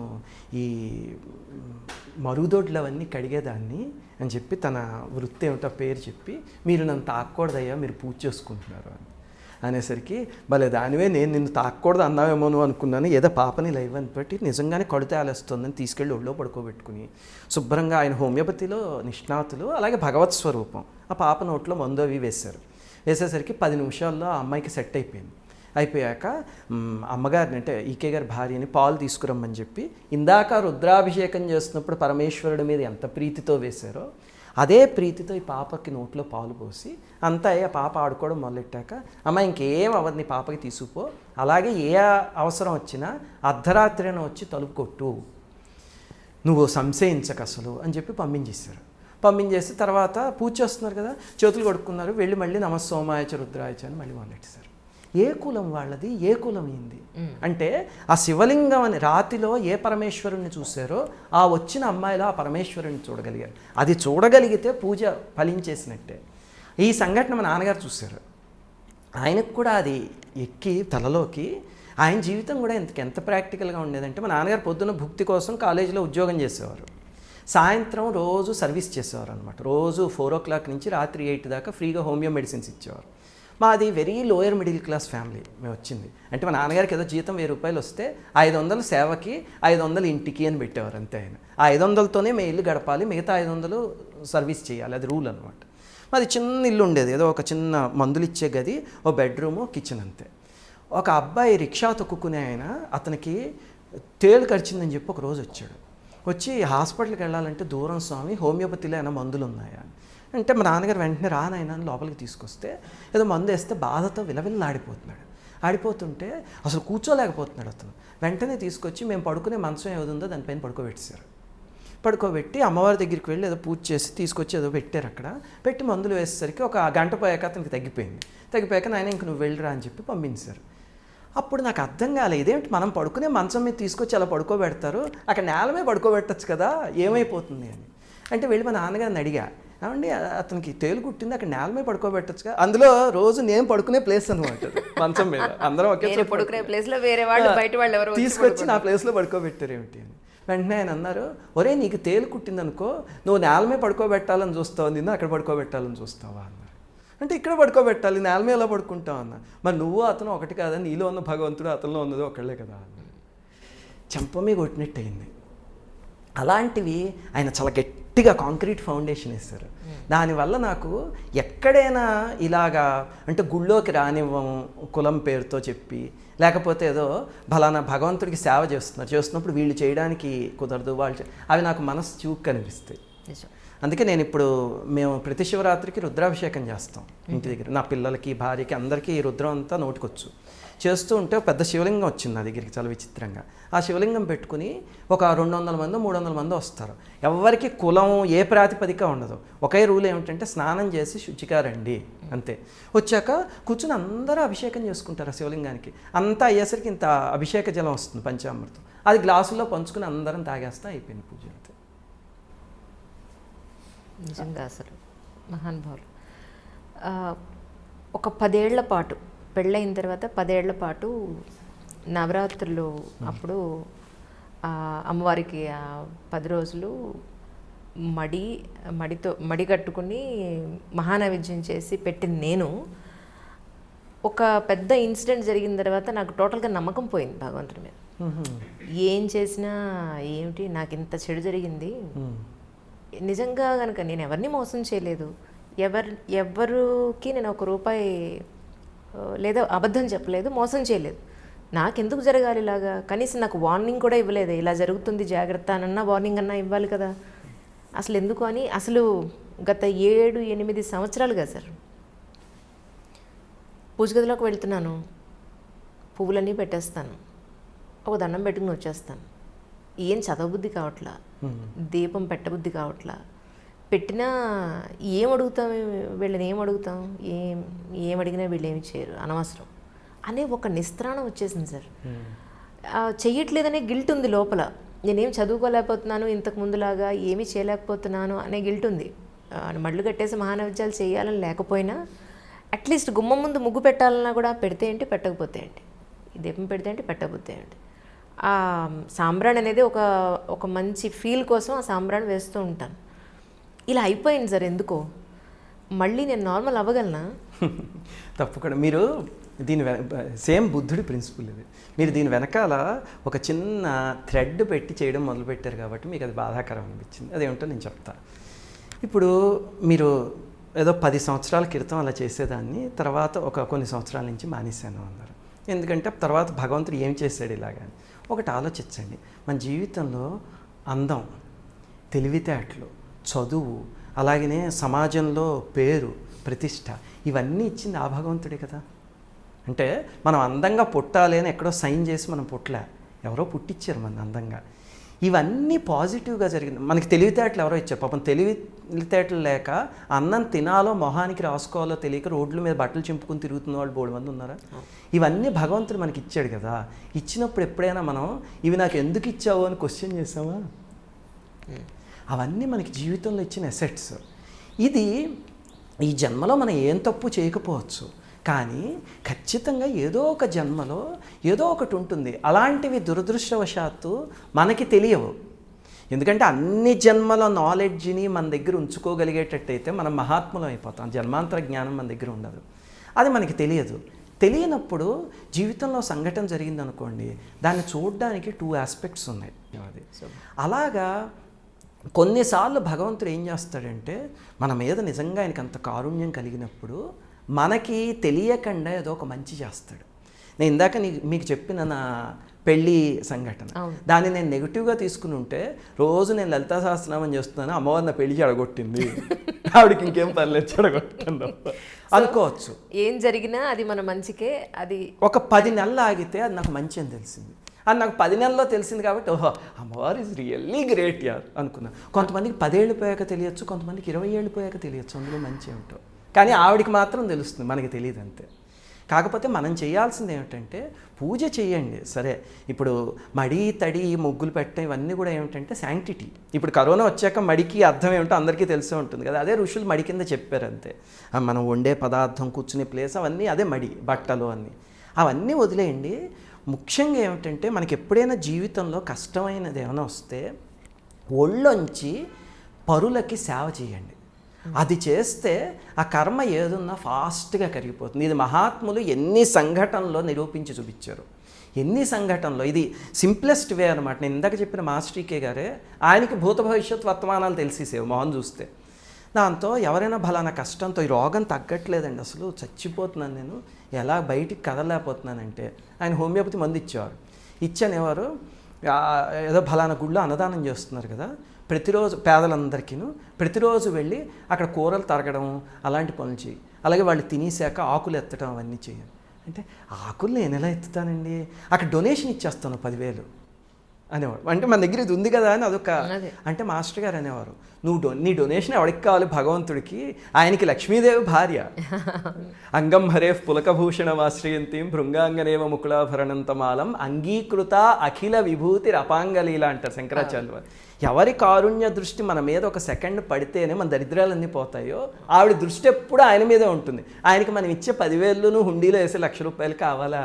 ఈ మరుగుదొడ్లు అవన్నీ కడిగేదాన్ని అని చెప్పి తన వృత్తి ఏమిటో పేరు చెప్పి, మీరు నన్ను తాకూడదయ్యా, మీరు పూజ చేసుకుంటున్నారు అని అనేసరికి భలే దానివే, నేను నిన్ను తాకూడదు అన్నావేమో అనుకున్నాను, ఏదో పాపని లైవ్ అని బట్టి నిజంగానే కడుతే ఆలేస్తుందని తీసుకెళ్ళి ఒళ్ళో పడుకోబెట్టుకుని శుభ్రంగా, ఆయన హోమియోపతిలో నిష్ణాతులు, అలాగే భగవత్ స్వరూపం, ఆ పాప నోట్లో మందు అవి వేసేసరికి 10 నిమిషాల్లో ఆ అమ్మాయికి సెట్ అయిపోయాక అమ్మగారిని, అంటే ఈకే గారి భార్యని పాలు తీసుకురమ్మని చెప్పి, ఇందాక రుద్రాభిషేకం చేస్తున్నప్పుడు పరమేశ్వరుడి మీద ఎంత ప్రీతితో వేశారో అదే ప్రీతితో ఈ పాపకి నోట్లో పాలు పోసి అంతా అయ్యా పాప ఆడుకోవడం మొదలెట్టాక, అమ్మ ఇంకేం అవ్వదు నీ పాపకి తీసుకుపో, అలాగే ఏ అవసరం వచ్చినా అర్ధరాత్రిన వచ్చి తలుపు కొట్టు, నువ్వు సంశయించక అసలు అని చెప్పి పంపించేసి తర్వాత పూజ చేస్తున్నారు కదా, చేతులు కొడుకున్నారు, వెళ్ళి మళ్ళీ నమస్సోమాయచ రుద్రాయచ అని మళ్ళీ మొదలెట్టేశారు. ఏ కులం వాళ్ళది, ఏ కులం ఏంది అంటే, ఆ శివలింగం అని రాతిలో ఏ పరమేశ్వరుణ్ణి చూశారో ఆ వచ్చిన అమ్మాయిలో ఆ పరమేశ్వరుణ్ణి చూడగలిగారు. అది చూడగలిగితే పూజ ఫలించేసినట్టే. ఈ సంఘటన మా నాన్నగారు చూశారు. ఆయనకు కూడా అది ఎక్కి తలలోకి, ఆయన జీవితం కూడా ఎంత ప్రాక్టికల్గా ఉండేదంటే, మా నాన్నగారు పొద్దున్న భుక్తి కోసం కాలేజీలో ఉద్యోగం చేసేవారు, సాయంత్రం రోజు సర్వీస్ చేసేవారు అనమాట. రోజు 4 o'clock నుంచి రాత్రి 8 దాకా ఫ్రీగా హోమియో మెడిసిన్స్ ఇచ్చేవారు. మాది very lower middle class family మేము వచ్చింది. అంటే మా నాన్నగారికి ఏదో జీతం 1000 రూపాయలు వస్తే 500 సేవకి 500 ఇంటికి అని పెట్టేవారు అంతే. ఆయన ఆ 500తోనే మేము ఇల్లు గడపాలి, మిగతా 500 సర్వీస్ చేయాలి, అది రూల్ అనమాట. మాది చిన్న ఇల్లు ఉండేది, ఏదో ఒక చిన్న మందులు ఇచ్చే గది, ఓ బెడ్రూము, కిచెన్ అంతే. ఒక అబ్బాయి రిక్షా తొక్కుకునే ఆయన, అతనికి తేలు కరిచిందని చెప్పి ఒక రోజు వచ్చి హాస్పిటల్కి వెళ్ళాలంటే దూరం స్వామి, హోమియోపతిలో ఏమైనా మందులు ఉన్నాయా అంటే, మా నాన్నగారు వెంటనే రానాయన లోపలికి తీసుకొస్తే ఏదో మందు వేస్తే బాధతో ఆడిపోతుంటే అసలు కూర్చోలేకపోతున్నాడు అతను. వెంటనే తీసుకొచ్చి మేము పడుకునే మంచం ఏది ఉందో దానిపైన పడుకోబెట్టేశారు. పడుకోబెట్టి అమ్మవారి దగ్గరికి వెళ్ళి ఏదో పూజ చేసి తీసుకొచ్చి ఏదో పెట్టారు అక్కడ. పెట్టి మందులు వేసేసరికి ఒక గంట పోయాక అతనికి తగ్గిపోయాక నాయన ఇంక నువ్వు వెళ్ళిరా అని చెప్పి పంపించారు. అప్పుడు నాకు అర్థం కాలేదు, ఇదేంటి మనం పడుకునే మంచం మీద తీసుకొచ్చి అలా పడుకోబెడతారు, అక్కడ నేలమే పడుకోబెట్టచ్చు కదా, ఏమైపోతుంది అని. అంటే వెళ్ళి మా నాన్నగారిని అడిగా, ఏమండి అతనికి తేలు కుట్టింది, అక్కడ నేలమే పడుకోబెట్టచ్చు కదా. అందులో రోజు నేను పడుకునే ప్లేస్ అనమాట మంచం మీద, అందరం ఒకే పడుకునే ప్లేస్లో వేరే వాళ్ళు బయట వాళ్ళు ఎవరు తీసుకొచ్చి నా ప్లేస్లో పడుకోబెట్టారు ఏమిటి అని. వెంటనే ఆయన అన్నారు, ఒరే నీకు తేలు కుట్టిందనుకో నువ్వు నేలమే పడుకోబెట్టాలని చూస్తావు, నిన్ను అక్కడ పడుకోబెట్టాలని చూస్తావా అన్నారు. అంటే ఇక్కడ పడుకోబెట్టాలి, నేలమే ఎలా పడుకుంటావు అన్న. మరి నువ్వు అతను ఒకటి కాదా, నీలో ఉన్న భగవంతుడు అతనిలో ఉన్నది ఒకళ్ళే కదా అన్న. చెంపమే కొట్టినట్టు అయింది. అలాంటివి ఆయన చాలా గట్టిగా కాంక్రీట్ ఫౌండేషన్ వేస్తారు. దానివల్ల నాకు ఎక్కడైనా ఇలాగా అంటే గుళ్ళోకి రానివ్వము కులం పేరుతో చెప్పి, లేకపోతే ఏదో బలానా భగవంతుడికి సేవ చేస్తున్నప్పుడు వీళ్ళు చేయడానికి కుదరదు, అవి నాకు మనసు చూక్ అనిపిస్తాయి. అందుకే నేను ఇప్పుడు మేము ప్రతి శివరాత్రికి రుద్రాభిషేకం చేస్తాం ఇంటి దగ్గర. నా పిల్లలకి భార్యకి అందరికీ ఈ రుద్రం అంతా నోటికొచ్చు. చేస్తూ ఉంటే పెద్ద శివలింగం వచ్చింది నా దగ్గరికి చాలా విచిత్రంగా. ఆ శివలింగం పెట్టుకుని ఒక 200 మంది 300 మంది వస్తారు. ఎవరికి కులం ఏ ప్రాతిపదిక ఉండదు. ఒకే రూల్ ఏమిటంటే స్నానం చేసి శుచిగా రండి అంతే. వచ్చాక కూర్చుని అందరూ అభిషేకం చేసుకుంటారు ఆ శివలింగానికి. అంతా అయ్యేసరికి ఇంత అభిషేక జలం వస్తుంది పంచామృతం, అది గ్లాసుల్లో పంచుకుని అందరం తాగేస్తా అయిపోయింది పూజ అంతే. నిజంగా అసలు మహానుభావులు. ఒక 10 ఏళ్ల పాటు పెళ్ళయిన తర్వాత 10 ఏళ్ల పాటు నవరాత్రులు అప్పుడు అమ్మవారికి 10 రోజులు మడి కట్టుకుని మహానైవేద్యం చేసి పెట్టిన నేను ఒక పెద్ద ఇన్సిడెంట్ జరిగిన తర్వాత నాకు టోటల్గా నమ్మకం పోయింది భగవంతుడి మీద. ఏం చేసినా ఏమిటి నాకు ఇంత చెడు జరిగింది, నిజంగా కనుక నేను ఎవరిని మోసం చేయలేదు, ఎవరికి నేను 1 రూపాయి లేదా అబద్ధం చెప్పలేదు, మోసం చేయలేదు. నాకెందుకు జరగాలి ఇలాగా? కనీసం నాకు వార్నింగ్ కూడా ఇవ్వలేదు, ఇలా జరుగుతుంది జాగ్రత్త అనన్నా వార్నింగ్ అన్నా ఇవ్వాలి కదా. అసలు ఎందుకు అని అసలు గత 7-8 సంవత్సరాలుగా సార్ పూజ గదిలోకి వెళ్తున్నాను, పువ్వులన్నీ పెట్టేస్తాను, ఒక దండం పెట్టుకుని వచ్చేస్తాను. ఏం చదవబుద్ధి కావట్లా, దీపం పెట్టబుద్ధి కావట్లా. పెట్టినా ఏం అడుగుతాం, వీళ్ళని ఏం అడుగుతాం, ఏం అడిగినా వీళ్ళు ఏమి చేయరు, అనవసరం అనే ఒక నిస్త్రాణం వచ్చేసింది సార్. చెయ్యట్లేదనే గిల్ట్ ఉంది లోపల. నేనేం చదువుకోలేకపోతున్నాను, ఇంతకు ముందులాగా ఏమీ చేయలేకపోతున్నాను అనే గిల్ట్ ఉంది. మళ్ళు కట్టేసి మహానైవేద్యాలు చేయాలని లేకపోయినా అట్లీస్ట్ గుమ్మం ముందు ముగ్గు పెట్టాలన్నా కూడా పెడితే ఏంటి పెట్టకపోతే ఏంటి, దీపం పెడితే ఏంటి పెట్టకపోతే ఏంటి. ఆ సాంబ్రాణి అనేది ఒక మంచి ఫీల్ కోసం ఆ సాంబ్రాణి వేస్తూ ఉంటాను. ఇలా అయిపోయింది సార్ ఎందుకో. మళ్ళీ నేను నార్మల్ అవ్వగలనా? తప్పకుండా. మీరు దీని సేమ్ బుద్ధుడి ప్రిన్సిపల్ ఇది. మీరు దీని వెనకాల ఒక చిన్న థ్రెడ్ పెట్టి చేయడం మొదలుపెట్టారు కాబట్టి మీకు అది బాధాకరం అనిపించింది. అదేమిటో నేను చెప్తా. ఇప్పుడు మీరు ఏదో 10 సంవత్సరాల క్రితం అలా చేసేదాన్ని, తర్వాత కొన్ని సంవత్సరాల నుంచి మానేశాను అన్నారు. ఎందుకంటే తర్వాత భగవంతుడు ఏం చేశాడు ఇలాగని ఒకటి ఆలోచించండి. మన జీవితంలో అందం, తెలివితేటలు, చదువు, అలాగనే సమాజంలో పేరు, ప్రతిష్ట, ఇవన్నీ ఇచ్చింది ఆ భగవంతుడే కదా. అంటే మనం అందంగా పుట్టాలి అని ఎక్కడో సైన్ చేసి మనం పుట్టలే, ఎవరో పుట్టించారు మన అందంగా. ఇవన్నీ పాజిటివ్గా జరిగింది. మనకి తెలివితేటలు ఎవరో ఇచ్చారు. పాపం తెలివితేటలు లేక అన్నం తినాలో మొహానికి రాసుకోవాలో తెలియక రోడ్ల మీద బట్టలు చింపుకుని తిరుగుతున్న వాళ్ళు బోడు మంది ఉన్నారా. ఇవన్నీ భగవంతుడు మనకి ఇచ్చాడు కదా. ఇచ్చినప్పుడు ఎప్పుడైనా మనం ఇవి నాకు ఎందుకు ఇచ్చావు అని క్వశ్చన్ చేసామా? అవన్నీ మనకి జీవితంలో ఇచ్చిన అసెట్స్. ఇది ఈ జన్మలో మనం ఏం తప్పు చేయకపోవచ్చు, కానీ ఖచ్చితంగా ఏదో ఒక జన్మలో ఏదో ఒకటి ఉంటుంది. అలాంటివి దురదృష్టవశాత్తు మనకి తెలియవు. ఎందుకంటే అన్ని జన్మల నాలెడ్జ్ని మన దగ్గర ఉంచుకోగలిగేటట్టయితే మనం మహాత్ములం అయిపోతాం. జన్మాంతర జ్ఞానం మన దగ్గర ఉండదు, అది మనకి తెలియదు. తెలియనప్పుడు జీవితంలో సంఘటన జరిగిందనుకోండి, దాన్ని చూడడానికి 2 ఆస్పెక్ట్స్ ఉన్నాయి. అది అలాగా కొన్నిసార్లు భగవంతుడు ఏం చేస్తాడంటే మన మీద నిజంగా ఆయనకి అంత కారుణ్యం కలిగినప్పుడు మనకి తెలియకుండా ఏదో ఒక మంచి చేస్తాడు. నేను ఇందాక మీకు చెప్పిన నా పెళ్ళి సంఘటన, దాన్ని నేను నెగిటివ్గా తీసుకుని ఉంటే రోజు నేను లలితా సహస్రనామం చేస్తున్నాను, అమ్మవారు నా పెళ్లి చెడగొట్టింది, ఆవిడకి ఇంకేం పర్లేదు చెడగొట్టింది అనుకోవచ్చు. ఏం జరిగినా అది మన మంచికే. అది ఒక 10 నెలలు ఆగితే అది నాకు మంచి అని తెలిసింది. అది నాకు 10 నెలల్లో తెలిసింది కాబట్టి ఓహో అమ్మవారు ఈజ్ రియల్లీ గ్రేట్ యార్ అనుకున్నా. కొంతమందికి 10 ఏళ్ళు పోయాక తెలియచ్చు, కొంతమందికి 20 ఏళ్ళు పోయాక తెలియచ్చు అందులో మంచి ఏమిటో. కానీ ఆవిడికి మాత్రం తెలుస్తుంది, మనకి తెలియదు అంతే. కాకపోతే మనం చేయాల్సింది ఏమిటంటే పూజ చేయండి సరే. ఇప్పుడు మడి తడి ముగ్గులు పెట్టడం ఇవన్నీ కూడా ఏమిటంటే శాంక్టిటీ. ఇప్పుడు కరోనా వచ్చాక మడికి అర్థం ఏమిటో అందరికీ తెలిసే ఉంటుంది కదా. అదే ఋషులు మడి కింద చెప్పారు అంతే. మనం వండే పదార్థం, కూర్చునే ప్లేస్ అవన్నీ అదే మడి, బట్టలు అన్నీ అవన్నీ వదిలేయండి. ముఖ్యంగా ఏమిటంటే మనకి ఎప్పుడైనా జీవితంలో కష్టమైనది ఏమైనా వస్తే ఒళ్ళొంచి పరులకి సేవ చేయండి. అది చేస్తే ఆ కర్మ ఏదున్నా ఫాస్ట్గా కరిగిపోతుంది. ఇది మహాత్ములు ఎన్ని సంఘటనలో నిరూపించి చూపించారు. ఎన్ని సంఘటనలో ఇది సింప్లెస్ట్ వే అనమాట. నేను ఇందాక చెప్పిన మాస్టర్ ఈకే గారే, ఆయనకి భూత భవిష్యత్ వర్తమానాలు తెలిసేసేవి మొహం చూస్తే. దాంతో ఎవరైనా బలానా కష్టంతో ఈ రోగం తగ్గట్లేదండి, అసలు చచ్చిపోతున్నాను నేను, ఎలా బయటికి కదలలేకపోతున్నానంటే ఆయన హోమియోపతి మందు ఇచ్చేవారు. ఇచ్చనేవారు ఏదో బలానా గుళ్ళో అన్నదానం చేస్తున్నారు కదా, ప్రతిరోజు పేదలందరికీను ప్రతిరోజు వెళ్ళి అక్కడ కూరలు తరగడం అలాంటి పనులు చేయి. అలాగే వాళ్ళు తినేసాక ఆకులు ఎత్తడం అవన్నీ చేయాలి. అంటే ఆకులు నేను ఎలా ఎత్తుతానండి, అక్కడ డొనేషన్ ఇచ్చేస్తాను 10,000 అనేవాడు. అంటే మన దగ్గర ఇది ఉంది కదా అని అదొక. అంటే మాస్టర్ గారు అనేవారు, నీ డొనేషన్ ఎవరికి కావాలి, భగవంతుడికి, ఆయనకి లక్ష్మీదేవి భార్య. అంగం హరే పులకభూషణమాశ్రయంతీం భృంగాంగనేవ ముకుళాభరణంతమాలం అంగీకృత అఖిల విభూతి రపాంగలీల అంటారు శంకరాచార్యులు వారు. ఎవరి కారుణ్య దృష్టి మన మీద ఒక సెకండ్ పడితేనే మన దరిద్రాలన్నీ పోతాయో ఆవిడ దృష్టి ఎప్పుడు ఆయన మీదే ఉంటుంది. ఆయనకి మనం ఇచ్చే 10,000 హుండీలో వేసే ₹1,00,000 కావాలా?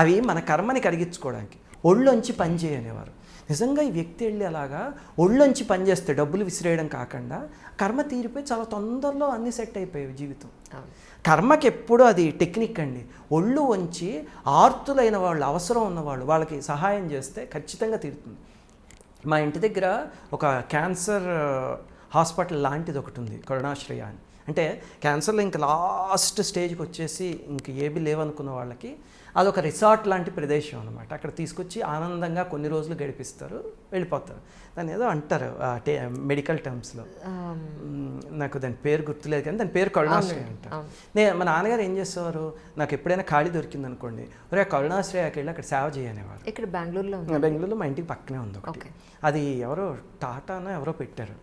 అవి మన కర్మని కరిగించుకోవడానికి. ఒళ్ళొంచి పని చేయనేవారు. నిజంగా ఈ వ్యక్తి వెళ్ళి అలాగా ఒళ్ళొంచి పని చేస్తే డబ్బులు విసిరేయడం కాకుండా కర్మ తీరిపోయి చాలా తొందరలో అన్నీ సెట్ అయిపోయాయి జీవితం. కర్మకి ఎప్పుడూ అది టెక్నిక్ అండి. ఒళ్ళు వంచి ఆర్తులైన వాళ్ళు, అవసరం ఉన్నవాళ్ళు, వాళ్ళకి సహాయం చేస్తే ఖచ్చితంగా తీరుతుంది. మా ఇంటి దగ్గర ఒక క్యాన్సర్ హాస్పిటల్ లాంటిది ఒకటి ఉంది, కరుణాశ్రయ అని. అంటే క్యాన్సర్లో ఇంక లాస్ట్ స్టేజ్కి వచ్చేసి ఇంక ఏబీ లేవనుకున్న వాళ్ళకి అదొక రిసార్ట్ లాంటి ప్రదేశం అనమాట. అక్కడ తీసుకొచ్చి ఆనందంగా కొన్ని రోజులు గడిపిస్తారు, వెళ్ళిపోతారు. దాన్ని ఏదో అంటారు మెడికల్ టర్మ్స్లో, నాకు దాని పేరు గుర్తులేదు కానీ దాని పేరు కరుణాశ్రయ అంటారు. మా నాన్నగారు ఏం చేసేవారు, నాకు ఎప్పుడైనా ఖాళీ దొరికింది అనుకోండి, ఒరే కరుణాశ్రయకి వెళ్ళి అక్కడ సేవ చేయనేవారు. ఇక్కడ బెంగళూరులో మా ఇంటికి పక్కనే ఉంది ఒకటి. అది ఎవరో టాటానో ఎవరో పెట్టారు.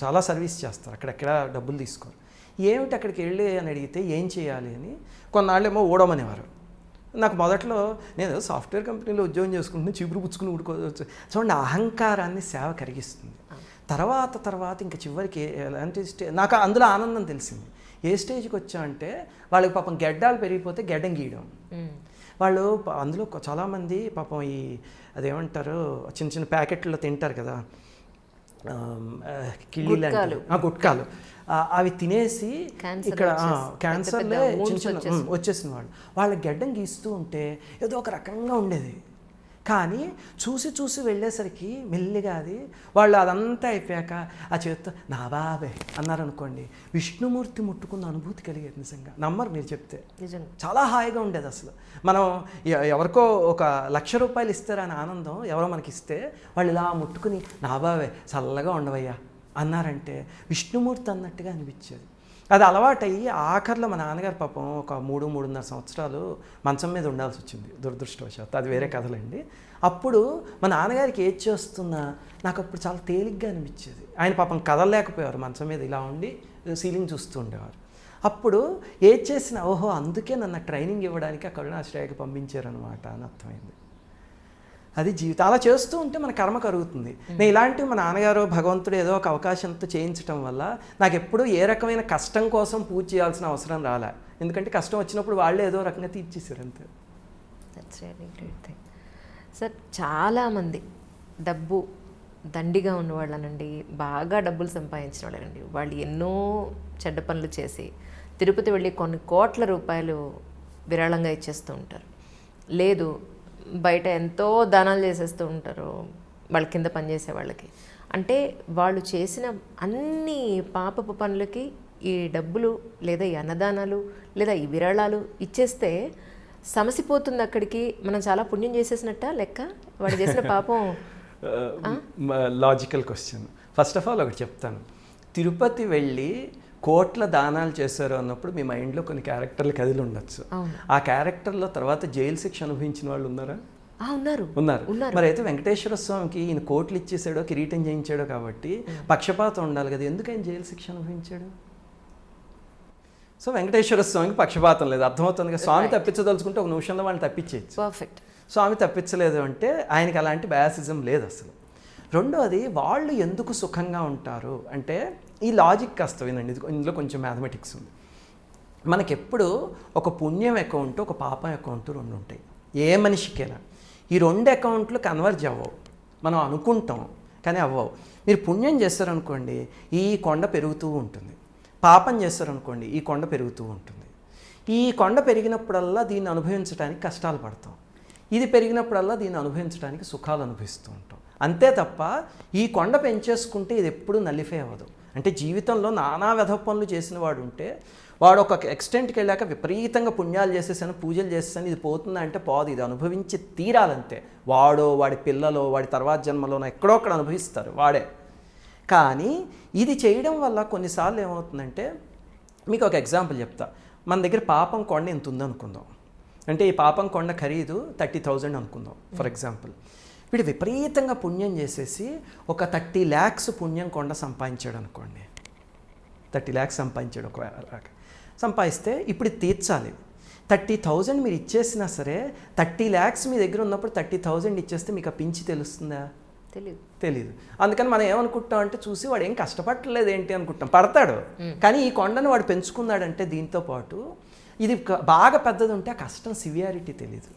చాలా సర్వీస్ చేస్తారు, అక్కడెక్కడ డబ్బులు తీసుకోరు. ఏమిటి అక్కడికి వెళ్ళి అని అడిగితే ఏం చేయాలి అని కొన్నాళ్ళేమో ఊడమనేవారు. నాకు మొదట్లో నేను సాఫ్ట్వేర్ కంపెనీలో ఉద్యోగం చేసుకుంటున్నా, చీపురు పుచ్చుకుని ఊడుకోవచ్చు. చూడండి, అహంకారాన్ని సేవ కరిగిస్తుంది. తర్వాత ఇంకా చివరికి ఎలాంటి నాకు అందులో ఆనందం తెలిసింది. ఏ స్టేజ్కి వచ్చా అంటే వాళ్ళకి పాపం గెడ్డాలు పెరిగిపోతే గెడ్డం గీయడం. వాళ్ళు అందులో చాలామంది పాపం ఈ అదేమంటారు చిన్న చిన్న ప్యాకెట్లో తింటారు కదా కిళ్ళీలు, గుట్కాలు, అవి తినేసి ఇక్కడ క్యాన్సర్లే చిన్న చిన్న వచ్చేసిన వాళ్ళ గెడ్డం గీస్తూ ఉంటే ఏదో ఒక రకంగా ఉండేది. కానీ చూసి వెళ్ళేసరికి మెల్లిగా అది వాళ్ళు అదంతా అయిపోయాక ఆ చేతితో నా బాబే అన్నారనుకోండి, విష్ణుమూర్తి ముట్టుకున్న అనుభూతి కలిగేది. నిజంగా నమ్మరు మీరు చెప్తే, చాలా హాయిగా ఉండేది. అసలు మనం ఎవరికో ఒక ₹1,00,000 ఇస్తారని ఆనందం ఎవరో మనకి ఇస్తే వాళ్ళు ఇలా ముట్టుకుని నా బాబే చల్లగా ఉండవయ్యా అన్నారంటే విష్ణుమూర్తి అన్నట్టుగా అనిపించేది. అది అలవాటయ్యి ఆఖరిలో మా నాన్నగారు పాపం ఒక 3-3.5 సంవత్సరాలు మంచం మీద ఉండాల్సి వచ్చింది దురదృష్టవశాత్తు. అది వేరే కథలండి. అప్పుడు మా నాన్నగారికి ఏది చేస్తున్నా నాకు అప్పుడు చాలా తేలిగ్గా అనిపించేది. ఆయన పాపం కదలలేకపోయేవారు, మంచం మీద ఇలా ఉండి సీలింగ్ చూస్తూ ఉండేవారు. అప్పుడు ఏది చేసినా ఓహో అందుకే నన్ను ట్రైనింగ్ ఇవ్వడానికి ఆ కరుణాశ్రయకి పంపించారనమాట అని అర్థమైంది. అది జీవితం. అలా చేస్తూ ఉంటే మన కర్మ కరుగుతుంది. నేను ఇలాంటివి మా నాన్నగారు భగవంతుడు ఏదో ఒక అవకాశంతో చేయించడం వల్ల నాకు ఎప్పుడూ ఏ రకమైన కష్టం కోసం పూజ చేయాల్సిన అవసరం రాలే. ఎందుకంటే కష్టం వచ్చినప్పుడు వాళ్ళే ఏదో రకంగా తీర్చేశారు అంతే. That's really great thing sir. చాలామంది డబ్బు దండిగా ఉన్నవాళ్ళనండి, బాగా డబ్బులు సంపాదించిన వాళ్ళనండి, వాళ్ళు ఎన్నో చెడ్డ పనులు చేసి తిరుపతి వెళ్ళి కొన్ని కోట్ల రూపాయలు విరాళంగా ఇచ్చేస్తూ ఉంటారు. లేదు బయట ఎంతో దానాలు చేసేస్తూ ఉంటారు వాళ్ళ కింద పనిచేసే వాళ్ళకి. అంటే వాళ్ళు చేసిన అన్ని పాపపు పనులకి ఈ డబ్బులు లేదా ఈ అన్నదానాలు లేదా ఈ విరాళాలు ఇచ్చేస్తే సమసిపోతుంది అక్కడికి. మనం చాలా పుణ్యం చేసేసినట్ట లెక్క, వాడు చేసిన పాపం. Logical question. First of all ఒకటి చెప్తాను, తిరుపతి వెళ్ళి కోట్ల దానాలు చేశారు అన్నప్పుడు మీ మైండ్లో కొన్ని క్యారెక్టర్లు కదిలి ఉండొచ్చు. ఆ క్యారెక్టర్లో తర్వాత జైలు శిక్ష అనుభవించిన వాళ్ళు ఉన్నారా? ఉన్నారు. మరి అయితే వెంకటేశ్వర స్వామికి ఈయన కోట్లు ఇచ్చేసాడో కిరీటం చేయించాడో కాబట్టి పక్షపాతం ఉండాలి కదా, ఎందుకు ఆయన జైలు శిక్ష అనుభవించాడు? సో వెంకటేశ్వర స్వామికి పక్షపాతం లేదు, అర్థమవుతుంది కదా. స్వామి తప్పించదలుచుకుంటే ఒక నిమిషంలో వాళ్ళని తప్పించేయచ్చు. పర్ఫెక్ట్. స్వామి తప్పించలేదు అంటే ఆయనకి అలాంటి బయాసిజం లేదు అసలు. రెండోది, వాళ్ళు ఎందుకు సుఖంగా ఉంటారు అంటే ఈ లాజిక్ కాస్త వినండి, ఇందులో కొంచెం మ్యాథమెటిక్స్ ఉంది. మనకెప్పుడు ఒక పుణ్యం అకౌంట్, ఒక పాపం అకౌంట్ రెండు ఉంటాయి ఏ మనిషికైనా. ఈ రెండు అకౌంట్లు కన్వర్జ్ అవ్వవు, మనం అనుకుంటాం కానీ అవ్వవు. మీరు పుణ్యం చేస్తారనుకోండి, ఈ కొండ పెరుగుతూ ఉంటుంది. పాపం చేస్తారనుకోండి, ఈ కొండ పెరుగుతూ ఉంటుంది. ఈ కొండ పెరిగినప్పుడల్లా దీన్ని అనుభవించడానికి కష్టాలు పడతాం, ఇది పెరిగినప్పుడల్లా దీన్ని అనుభవించడానికి సుఖాలు అనుభవిస్తూ ఉంటాం. అంతే తప్ప ఈ కొండ పెంచేసుకుంటే ఇది ఎప్పుడూ నల్లిఫై అవ్వదు. అంటే జీవితంలో నానా వెధ పనులు చేసిన వాడు ఉంటే, వాడు ఒక ఎక్స్టెంట్కి వెళ్ళాక విపరీతంగా పుణ్యాలు చేసేసాను, పూజలు చేసేసాను, ఇది పోతుందా అంటే పోదు, ఇది అనుభవించి తీరాలంతే. వాడో వాడి పిల్లలో వాడి తర్వాత జన్మలోనో ఎక్కడో అక్కడ అనుభవిస్తారు వాడే. కానీ ఇది చేయడం వల్ల కొన్నిసార్లు ఏమవుతుందంటే, మీకు ఒక ఎగ్జాంపుల్ చెప్తా. మన దగ్గర పాపం కొండ ఎంత ఉందనుకుందాం, అంటే ఈ పాపం కొండ ఖరీదు 30,000 అనుకుందాం ఫర్ ఎగ్జాంపుల్. వీడు విపరీతంగా పుణ్యం చేసేసి ఒక 30 lakhs పుణ్యం కొండ సంపాదించాడు అనుకోండి. 30 lakhs సంపాదించాడు ఒక సంపాదిస్తే ఇప్పుడు తీర్చాలి. 30,000 మీరు ఇచ్చేసినా సరే 30 lakhs మీ దగ్గర ఉన్నప్పుడు 30,000 ఇచ్చేస్తే మీకు ఆ పించి తెలుస్తుందా? తెలీదు. అందుకని మనం ఏమనుకుంటాం అంటే, చూసి వాడు ఏం కష్టపడలేదు ఏంటి అనుకుంటాం. పడతాడు, కానీ ఈ కొండను వాడు పెంచుకున్నాడంటే దీంతో పాటు ఇది బాగా పెద్దది ఉంటే ఆ కష్టం సివియారిటీ తెలీదు.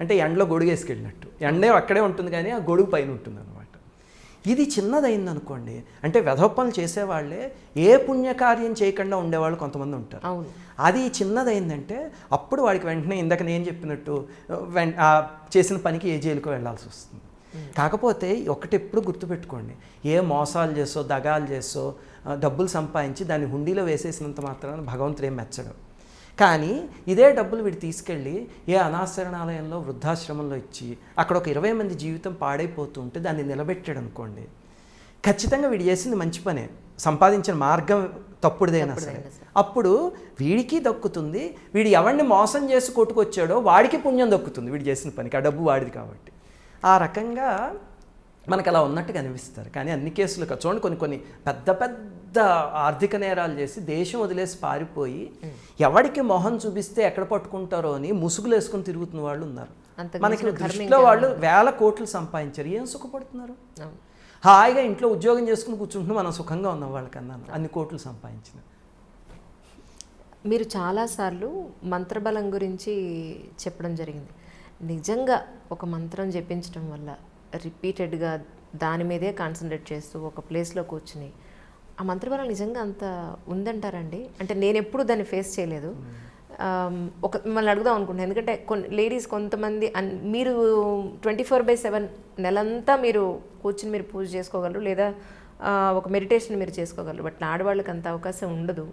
అంటే ఎండలో గొడుగు వేసుకెళ్ళినట్టు, ఎండే అక్కడే ఉంటుంది కానీ ఆ గొడుగు పైన ఉంటుంది అనమాట. ఇది చిన్నదైంది అనుకోండి, అంటే వెధపనులు చేసేవాళ్ళే ఏ పుణ్యకార్యం చేయకుండా ఉండేవాళ్ళు కొంతమంది ఉంటారు. అది చిన్నదైందంటే అప్పుడు వాడికి వెంటనే ఇందాక నేను చెప్పినట్టు చేసిన పనికి ఏ జైలుకో వెళ్ళాల్సి వస్తుంది. కాకపోతే ఒకటి ఎప్పుడు గుర్తుపెట్టుకోండి, ఏ మోసాలు చేసో దగాలు చేసో డబ్బులు సంపాదించి దాన్ని హుండీలో వేసేసినంత మాత్రాన భగవంతుడు ఏం మెచ్చడు. కానీ ఇదే డబ్బులు వీడు తీసుకెళ్ళి ఏ అనాశరణాలయంలో వృద్ధాశ్రమంలో ఇచ్చి అక్కడ ఒక 20 మంది జీవితం పాడైపోతూ ఉంటే దాన్ని నిలబెట్టాడు అనుకోండి, ఖచ్చితంగా వీడు చేసింది మంచి పనే, సంపాదించిన మార్గం తప్పుడుదైనా సరే అప్పుడు వీడికి దక్కుతుంది. వీడు ఎవరిని మోసం చేసి కొట్టుకొచ్చాడో వాడికి పుణ్యం దక్కుతుంది వీడు చేసిన పనికి, ఆ డబ్బు వాడిది కాబట్టి. ఆ రకంగా మనకు అలా ఉన్నట్టుగా అనిపిస్తారు. కానీ అన్ని కేసులు చూడండి, కొన్ని పెద్ద పెద్ద ఆర్థిక నేరాలు చేసి దేశం వదిలేసి పారిపోయి ఎవడికి మొహం చూపిస్తే ఎక్కడ పట్టుకుంటారో అని ముసుగులు వేసుకొని తిరుగుతున్న వాళ్ళు ఉన్నారు. మనకి దృష్టిలో వాళ్ళు 1000 కోట్లు సంపాదించారు, ఏం సుఖపడుతున్నారు? హాయిగా ఇంట్లో ఉద్యోగం చేసుకుని కూర్చుంటున్నాం మనం, సుఖంగా ఉన్న వాళ్ళకన్నా అన్ని కోట్లు సంపాదించిన. మీరు చాలాసార్లు మంత్రబలం గురించి చెప్పడం జరిగింది. నిజంగా ఒక మంత్రం జపించడం వల్ల రిపీటెడ్గా దాని మీదే కాన్సన్ట్రేట్ చేస్తూ ఒక ప్లేస్లో కూర్చుని ఆ మంత్రబలం నిజంగా అంత ఉందంటారండి? అంటే నేను ఎప్పుడు దాన్ని ఫేస్ చేయలేదు. ఒక మిమ్మల్ని అడుగుదాం అనుకుంటున్నాను, ఎందుకంటే లేడీస్ కొంతమంది మీరు 24/7 నెలంతా మీరు కూర్చుని మీరు పూజ చేసుకోగలరు, లేదా ఒక మెడిటేషన్ మీరు చేసుకోగలరు. బట్ ఆడవాళ్ళకి అంత అవకాశం ఉండదు.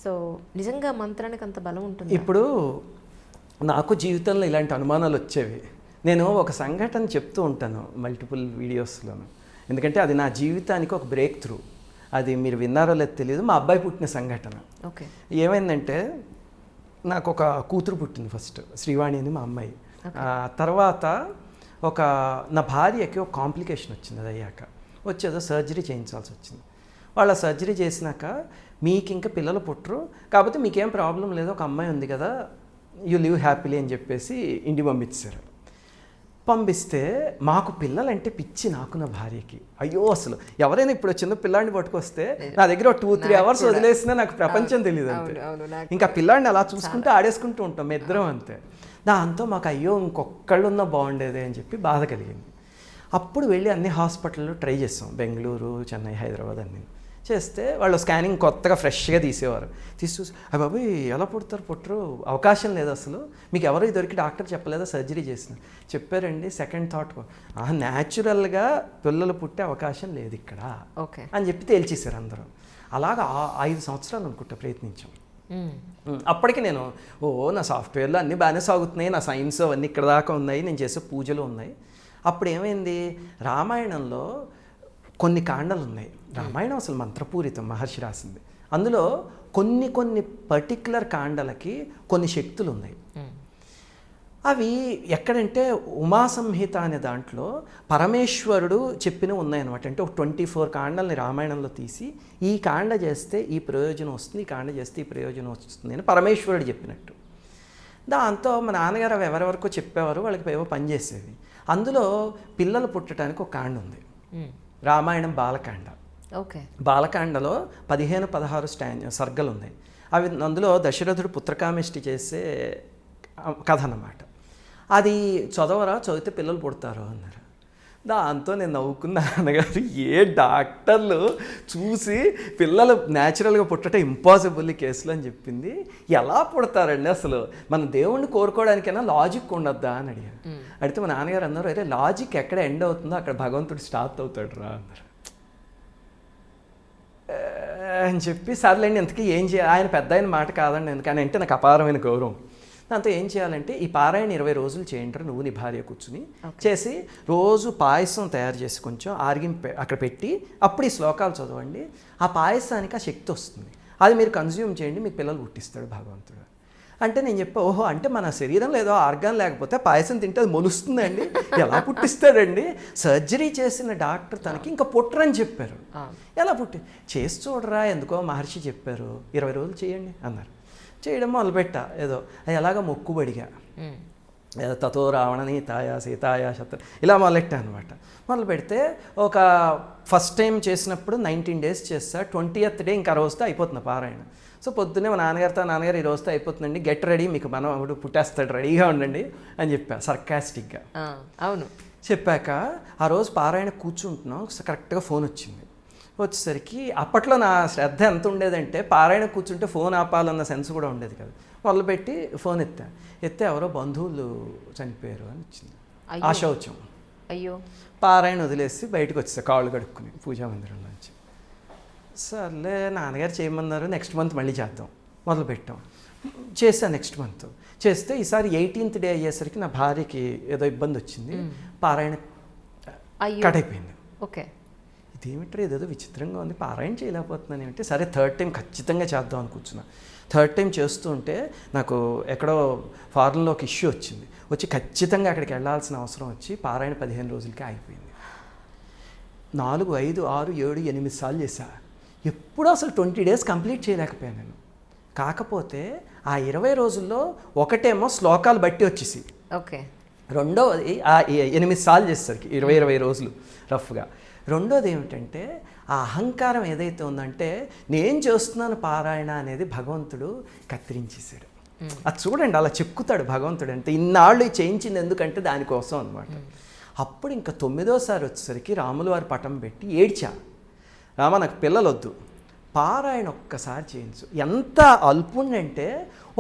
సో నిజంగా మంత్రానికి అంత బలం ఉంటుంది? ఇప్పుడు నాకు జీవితంలో ఇలాంటి అనుమానాలు వచ్చేవి. నేను ఒక సంఘటన చెప్తూ ఉంటాను మల్టిపుల్ వీడియోస్లోను, ఎందుకంటే అది నా జీవితానికి ఒక బ్రేక్ త్రూ. అది మీరు విన్నారో లేదో తెలియదు, మా అబ్బాయి పుట్టిన సంఘటన. ఓకే. ఏమైందంటే నాకు ఒక కూతురు పుట్టింది ఫస్ట్, శ్రీవాణి అని మా అమ్మాయి. తర్వాత నా భార్యకి ఒక కాంప్లికేషన్ వచ్చింది. అది అయ్యాక వచ్చేదో సర్జరీ చేయించాల్సి వచ్చింది. వాళ్ళ సర్జరీ చేసినాక మీకు ఇంకా పిల్లలు పుట్టరు, కాకపోతే మీకేం ప్రాబ్లం లేదు, ఒక అమ్మాయి ఉంది కదా, యూ లివ్ హ్యాపీలీ అని చెప్పేసి ఇంటికి పంపించారు. పంపిస్తే మాకు పిల్లలంటే పిచ్చి, నాకు నా భార్యకి. అయ్యో అసలు ఎవరైనా ఇప్పుడు చిన్న పిల్లాడిని పట్టుకొస్తే నా దగ్గర 2-3 hours వదిలేసినా నాకు ప్రపంచం తెలియదు అంతే. ఇంకా పిల్లాడిని అలా చూసుకుంటూ ఆడేసుకుంటూ ఉంటాం ఇద్దరం అంతే. దాంతో మాకు అయ్యో ఇంకొకళ్ళు ఉన్నా బాగుండేది అని చెప్పి బాధ కలిగింది. అప్పుడు వెళ్ళి అన్ని హాస్పిటల్లో ట్రై చేస్తాం, బెంగళూరు, చెన్నై, హైదరాబాద్ అన్నీ చేస్తే వాళ్ళు స్కానింగ్ కొత్తగా ఫ్రెష్గా తీసేవారు. చూసి అయ్య బాబు ఎలా పుట్టరు, అవకాశం లేదు అసలు, మీకు ఎవరో దొరికి డాక్టర్ చెప్పలేదా సర్జరీ చేసిన? చెప్పారండి. సెకండ్ థాట్, న్యాచురల్గా పిల్లలు పుట్టే అవకాశం లేదు ఇక్కడ అని చెప్పి తేల్చేశారు అందరూ. అలాగా 5 సంవత్సరాలు అనుకుంటా ప్రయత్నించాం. అప్పటికి నేను నా సాఫ్ట్వేర్లో అన్నీ బాగానే సాగుతున్నాయి, నా సైన్స్ అవన్నీ ఇక్కడ దాకా ఉన్నాయి, నేను చేసే పూజలు ఉన్నాయి. అప్పుడు ఏమైంది, రామాయణంలో కొన్ని కాండలు ఉన్నాయి. రామాయణం అసలు మంత్రపూరితం, మహర్షి రాసింది. అందులో కొన్ని పర్టిక్యులర్ కాండలకి కొన్ని శక్తులు ఉన్నాయి. అవి ఎక్కడంటే ఉమా సంహిత అనే దాంట్లో పరమేశ్వరుడు చెప్పినవి ఉన్నాయన్నమాట. అంటే ఒక 24 కాండల్ని రామాయణంలో తీసి ఈ కాండ చేస్తే ఈ ప్రయోజనం వస్తుంది, ఈ కాండ చేస్తే ఈ ప్రయోజనం వస్తుంది అని పరమేశ్వరుడు చెప్పినట్టు. దాంతో మా నాన్నగారు అవి ఎవరెవరికో చెప్పేవారు, వాళ్ళకి ఏవో పనిచేసేవి. అందులో పిల్లలు పుట్టడానికి ఒక కాండ ఉంది, రామాయణం బాలకాండ. ఓకే. బాలకాండలో 15-16 సర్గలు ఉన్నాయి. అవి అందులో దశరథుడు పుత్రకామేష్టి చేసే కథ అన్నమాట. అది చదివితే పిల్లలు పుడతారు అన్నారు. దాంతో నేను నవ్వుకున్న నాన్నగారు, ఏ డాక్టర్లు చూసి పిల్లలు న్యాచురల్గా పుట్టడం ఇంపాసిబుల్ ఈ కేసులో అని చెప్పింది. ఎలా పుడతారండి అసలు, మన దేవుణ్ణి కోరుకోవడానికైనా లాజిక్ ఉండొద్దా అని అడిగారు. అడిగితే మా నాన్నగారు అన్నారు, అరే లాజిక్ ఎక్కడ ఎండ్ అవుతుందో అక్కడ భగవంతుడు స్టార్ట్ అవుతాడు రా అన్నారు. అని చెప్పి సర్లేండి ఇంతకీ ఏం చేయాలి, ఆయన పెద్ద ఆయన మాట కాదండి, ఎందుకని అంటే నాకు అపారమైన గౌరవం. దాంతో ఏం చేయాలంటే ఈ పారాయణ 20 రోజులు చేయంటారు, నువ్వు నీ భార్య కూర్చుని చేసి రోజు పాయసం తయారు చేసి కొంచెం అక్కడ పెట్టి అప్పుడు ఈ శ్లోకాలు చదవండి. ఆ పాయసానికి ఆ శక్తి వస్తుంది, అది మీరు కన్జ్యూమ్ చేయండి, మీకు పిల్లలు పుట్టిస్తాడు భగవంతుడు. అంటే నేను చెప్పా, ఓహో అంటే మన శరీరంలో ఏదో ఆర్గాన్ లేకపోతే పాయసం తింటే అది మొలుస్తుందండి, ఎలా పుట్టిస్తాడండి? సర్జరీ చేసిన డాక్టర్ తనకి ఇంకా పుట్టరని చెప్పారు. ఎలా చేసి చూడరా, ఎందుకో మహర్షి చెప్పారు 20 రోజులు చేయండి అన్నారు. చేయడం మొదలుపెట్టా, ఏదో అది ఎలాగ మొక్కుబడిగా ఏదో తతో రావణని తాయా సీతాయా శత్రు ఇలా మొదలెట్టా అనమాట. మొదలు పెడితే ఒక ఫస్ట్ టైం చేసినప్పుడు 19 days చేస్తా, 20th day ఇంకా రోజుతో అయిపోతుంది పారాయణ. సో పొద్దున్నే మా నాన్నగారు ఈ రోజుతో అయిపోతుందండి, గెట్ రెడీ, మీకు మనవడు పుట్టేస్తాడు, రెడీగా ఉండండి అని చెప్పా సర్కాస్టిక్గా. అవును. చెప్పాక ఆ రోజు పారాయణ కూర్చుంటున్నాం, కరెక్ట్గా ఫోన్ వచ్చింది. వచ్చేసరికి అప్పట్లో నా శ్రద్ధ ఎంత ఉండేదంటే పారాయణ కూర్చుంటే ఫోన్ ఆపాలన్న సెన్స్ కూడా ఉండేది కదా. మొదలుపెట్టి ఫోన్ ఎత్తే ఎవరో బంధువులు చనిపోయారు అని వచ్చింది. ఆశౌచం. అయ్యో. పారాయణ వదిలేసి బయటకు వచ్చేసా కాళ్ళు కడుక్కుని పూజా మందిరంలో నుంచి. సర్లే నాన్నగారు చేయమన్నారు, నెక్స్ట్ మంత్ మళ్ళీ చేద్దాం మొదలుపెట్టాం. చేశాను నెక్స్ట్ మంత్ చేస్తే ఈసారి 18th day అయ్యేసరికి నా భార్యకి ఏదో ఇబ్బంది వచ్చింది, పారాయణ కట్ అయిపోయింది. ఓకే. ఇదేమిట్రా ఇదేదో విచిత్రంగా ఉంది, పారాయణ చేయలేకపోతున్నాను ఏమిటి, సరే 3rd time ఖచ్చితంగా చేద్దాం అని కూర్చున్నా. 3rd time చేస్తూ ఉంటే నాకు ఎక్కడో ఫారెన్లో ఒక ఇష్యూ వచ్చి ఖచ్చితంగా అక్కడికి వెళ్ళాల్సిన అవసరం వచ్చి పారాయణ 15 రోజులకి ఆగిపోయింది. 4, 5, 6, 7, 8 సార్లు చేశా, ఎప్పుడూ అసలు 20 days కంప్లీట్ చేయలేకపోయాను నేను. కాకపోతే ఆ 20 రోజుల్లో ఒకటేమో శ్లోకాలు బట్టి వచ్చేసి, ఓకే, రెండవది ఆ 8 సార్లు చేసేసరికి 20 రోజులు రఫ్గా. రెండోది ఏమిటంటే ఆ అహంకారం ఏదైతే ఉందంటే నేను చేస్తున్నాను పారాయణ అనేది భగవంతుడు కత్తిరించేశాడు. అది చూడండి అలా చెక్కుతాడు భగవంతుడు, అంటే ఇన్నాళ్ళు చేయించింది ఎందుకంటే దానికోసం అనమాట. అప్పుడు ఇంకా 9వ సారి వచ్చేసరికి రాముల వారి పటం పెట్టి ఏడ్చా, రామ నాకు పిల్లలు వద్దు, పారాయణ ఒక్కసారి చేయించు. ఎంత అల్పుండంటే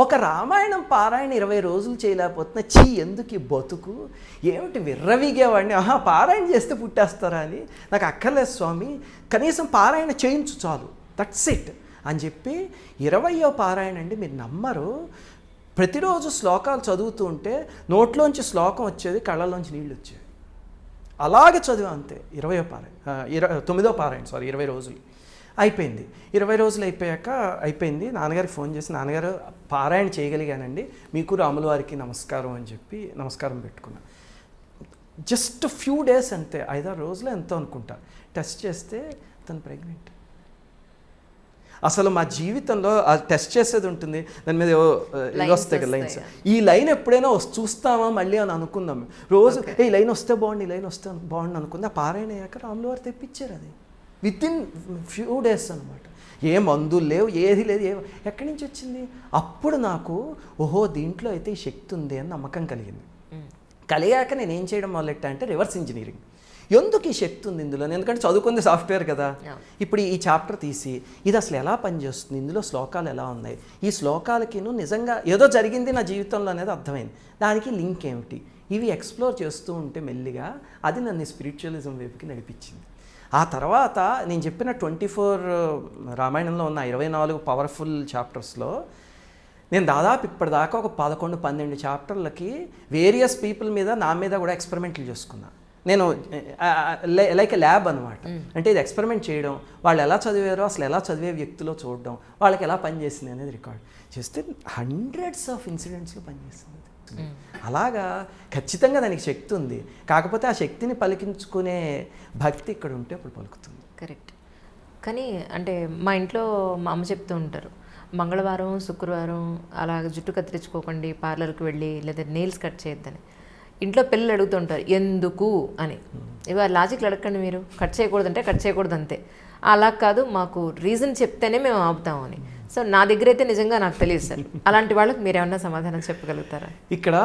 ఒక రామాయణం పారాయణ 20 రోజులు చేయలేకపోతున్నా, ఎందుకు ఈ బతుకు, ఏమిటి విర్రవీగేవాడిని, పారాయణ చేస్తే పుట్టేస్తారా అని, నాకు అక్కర్లేదు స్వామి, కనీసం పారాయణ చేయించు చాలు, దట్స్ ఇట్ అని చెప్పి 20వ పారాయణ అండి, మీరు నమ్మరు, ప్రతిరోజు శ్లోకాలు చదువుతూ ఉంటే నోట్లోంచి శ్లోకం వచ్చేది, కళ్ళలోంచి నీళ్ళు వచ్చేవి, అలాగే చదివా అంతే. 9వ పారాయణ 20 రోజులు అయిపోయింది. 20 రోజులు అయిపోయింది. నాన్నగారికి ఫోన్ చేసి, నాన్నగారు పారాయణ చేయగలిగానండి, మీకు రాముల వారికి నమస్కారం అని చెప్పి నమస్కారం పెట్టుకున్నా. జస్ట్ ఫ్యూ డేస్ అంతే, 5-6 రోజులు ఎంతో అనుకుంటా, టెస్ట్ చేస్తే తను ప్రెగ్నెంట్. అసలు మా జీవితంలో టెస్ట్ చేసేది ఉంటుంది, దాని మీద వస్తాయి కదా లైన్స్, ఈ లైన్ ఎప్పుడైనా చూస్తామా మళ్ళీ అని అనుకుందాం రోజు, ఈ లైన్ వస్తే బాగుంది, ఈ లైన్ వస్తే బాగుంది అనుకుంది. ఆ పారాయణ అయ్యాక రాముల వారు తెప్పించారు, అది వితిన్ ఫ్యూ డేస్ అనమాట. ఏ మందులు లేవు, ఏది లేదు, ఎక్కడి నుంచి వచ్చింది. అప్పుడు నాకు ఓహో దీంట్లో అయితే ఈ శక్తి ఉంది అని నమ్మకం కలిగాక నేను ఏం చేయడం మొదలెట్టా అంటే రివర్స్ ఇంజనీరింగ్. ఎందుకు ఈ శక్తి ఉంది ఇందులో, ఎందుకంటే చదువుకుంది సాఫ్ట్వేర్ కదా. ఇప్పుడు ఈ చాప్టర్ తీసి ఇది అసలు ఎలా పనిచేస్తుంది, ఇందులో శ్లోకాలు ఎలా ఉన్నాయి, ఈ శ్లోకాలకి నిజంగా ఏదో జరిగింది నా జీవితంలో అనేది అర్థమైంది, దానికి లింక్ ఏమిటి, ఇవి ఎక్స్ప్లోర్ చేస్తూ ఉంటే మెల్లిగా అది నన్ను స్పిరిచువలిజం వైపుకి నడిపించింది. ఆ తర్వాత నేను చెప్పిన 24 రామాయణంలో ఉన్న 24 పవర్ఫుల్ చాప్టర్స్లో నేను దాదాపు ఇప్పటిదాకా ఒక 11-12 చాప్టర్లకి వేరియస్ పీపుల్ మీద, నా మీద కూడా ఎక్స్పెరిమెంట్లు చేసుకున్నా. నేను లైక్ ల్యాబ్ అనమాట. అంటే ఇది ఎక్స్పెరిమెంట్ చేయడం, వాళ్ళు ఎలా చదివారో అసలు ఎలా చదివే వ్యక్తిలో చూడడం, వాళ్ళకి ఎలా పనిచేసింది అనేది రికార్డ్ చేస్తే 100s of incidents పనిచేస్తుంది. అలాగా ఖచ్చితంగా దానికి శక్తి ఉంది. కాకపోతే ఆ శక్తిని పలికించుకునే భక్తి ఇక్కడ ఉంటే అప్పుడు పలుకుతుంది. కరెక్ట్. కానీ అంటే మా ఇంట్లో మా అమ్మ చెప్తూ ఉంటారు, మంగళవారం శుక్రవారం అలా జుట్టు కత్తిరించుకోకండి, పార్లర్కి వెళ్ళి లేదా నెయిల్స్ కట్ చేయొద్దని. ఇంట్లో పిల్లలు అడుగుతుంటారు ఎందుకు అని. ఇవాళ లాజిక్లు అడగండి మీరు, కట్ చేయకూడదంటే కట్ చేయకూడదు అంతే. అలా కాదు, మాకు రీజన్ చెప్తేనే మేము ఆపుతామని. సో నా దగ్గర అయితే నిజంగా నాకు తెలియదు సార్. అలాంటి వాళ్ళకి మీరు ఏమన్నా సమాధానం చెప్పగలుగుతారా? ఇక్కడ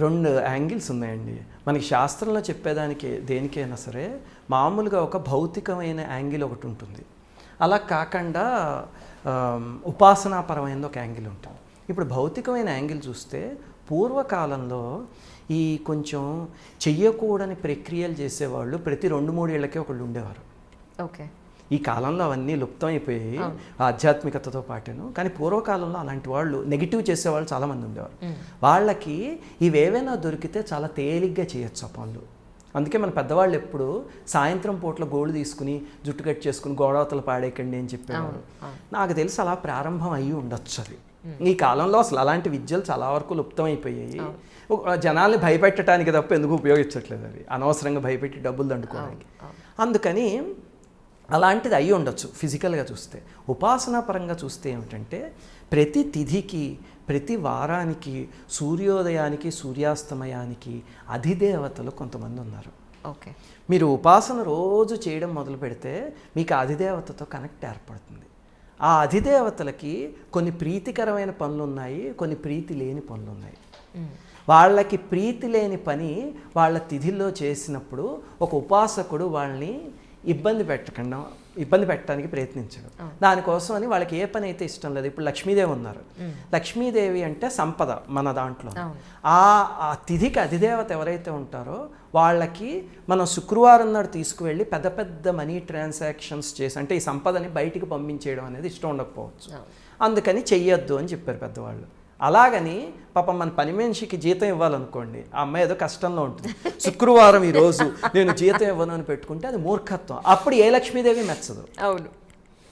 2 యాంగిల్స్ ఉన్నాయండి. మనకి శాస్త్రంలో చెప్పేదానికి దేనికైనా సరే మామూలుగా ఒక భౌతికమైన యాంగిల్ ఒకటి ఉంటుంది. అలా కాకుండా ఉపాసనాపరమైన ఒక యాంగిల్ ఉంటుంది. ఇప్పుడు భౌతికమైన యాంగిల్ చూస్తే పూర్వకాలంలో ఈ కొంచెం చెయ్యకూడని ప్రక్రియలు చేసేవాళ్ళు ప్రతి 2-3 ఏళ్ళకే ఒకళ్ళు ఉండేవారు. ఓకే. ఈ కాలంలో అవన్నీ లుప్తం అయిపోయి ఆధ్యాత్మికతతో పాటును. కానీ పూర్వకాలంలో అలాంటి వాళ్ళు నెగిటివ్ చేసేవాళ్ళు చాలామంది ఉండేవారు. వాళ్ళకి ఇవేవైనా దొరికితే చాలా తేలిగ్గా చేయొచ్చు ఆ పనులు. అందుకే మన పెద్దవాళ్ళు ఎప్పుడు సాయంత్రం పూట్ల గోళ్ళు తీసుకుని జుట్టు కట్ చేసుకుని గోడవతలు పాడేకండి అని చెప్పేవారు. నాకు తెలిసి అలా ప్రారంభం అయ్యి ఉండొచ్చు అది. ఈ కాలంలో అసలు అలాంటి విద్యలు చాలా వరకు లుప్తం అయిపోయాయి. జనాల్ని భయపెట్టడానికి తప్ప ఎందుకు ఉపయోగించట్లేదు అవి, అనవసరంగా భయపెట్టి డబ్బులు దండుకోవడానికి. అందుకని అలాంటిది అయ్యి ఉండొచ్చు ఫిజికల్గా చూస్తే. ఉపాసనా పరంగా చూస్తే ఏమిటంటే ప్రతి తిథికి ప్రతి వారానికి సూర్యోదయానికి సూర్యాస్తమయానికి అధిదేవతలు కొంతమంది ఉన్నారు. ఓకే. మీరు ఉపాసన రోజు చేయడం మొదలు పెడితే మీకు అధిదేవతతో కనెక్ట్ ఏర్పడుతుంది. ఆ అధిదేవతలకి కొన్ని ప్రీతికరమైన పనులు ఉన్నాయి, కొన్ని ప్రీతి లేని పనులు ఉన్నాయి. వాళ్ళకి ప్రీతి లేని పని వాళ్ళ తిథిలో చేసినప్పుడు ఒక ఉపాసకుడు వాళ్ళని ఇబ్బంది పెట్టడానికి ప్రయత్నించడు. దానికోసం అని వాళ్ళకి ఏ పని అయితే ఇష్టం లేదు. ఇప్పుడు లక్ష్మీదేవి ఉన్నారు. లక్ష్మీదేవి అంటే సంపద మన దాంట్లో. ఆ తిథికి అధిదేవత ఎవరైతే ఉంటారో వాళ్ళకి మనం శుక్రవారం నాడు తీసుకువెళ్ళి పెద్ద పెద్ద మనీ ట్రాన్సాక్షన్స్ చేసి, అంటే ఈ సంపదని బయటికి పంపించేయడం అనేది ఇష్టం ఉండకపోవచ్చు. అందుకని చెయ్యొద్దు అని చెప్పారు పెద్దవాళ్ళు. అలాగని పాపం మన పని మనిషికి జీతం ఇవ్వాలనుకోండి, ఆ అమ్మాయి ఏదో కష్టంలో ఉంటుంది, శుక్రవారం ఈరోజు నేను జీతం ఇవ్వను అని పెట్టుకుంటే అది మూర్ఖత్వం. అప్పుడు ఏ లక్ష్మీదేవి మెచ్చదు. అవును.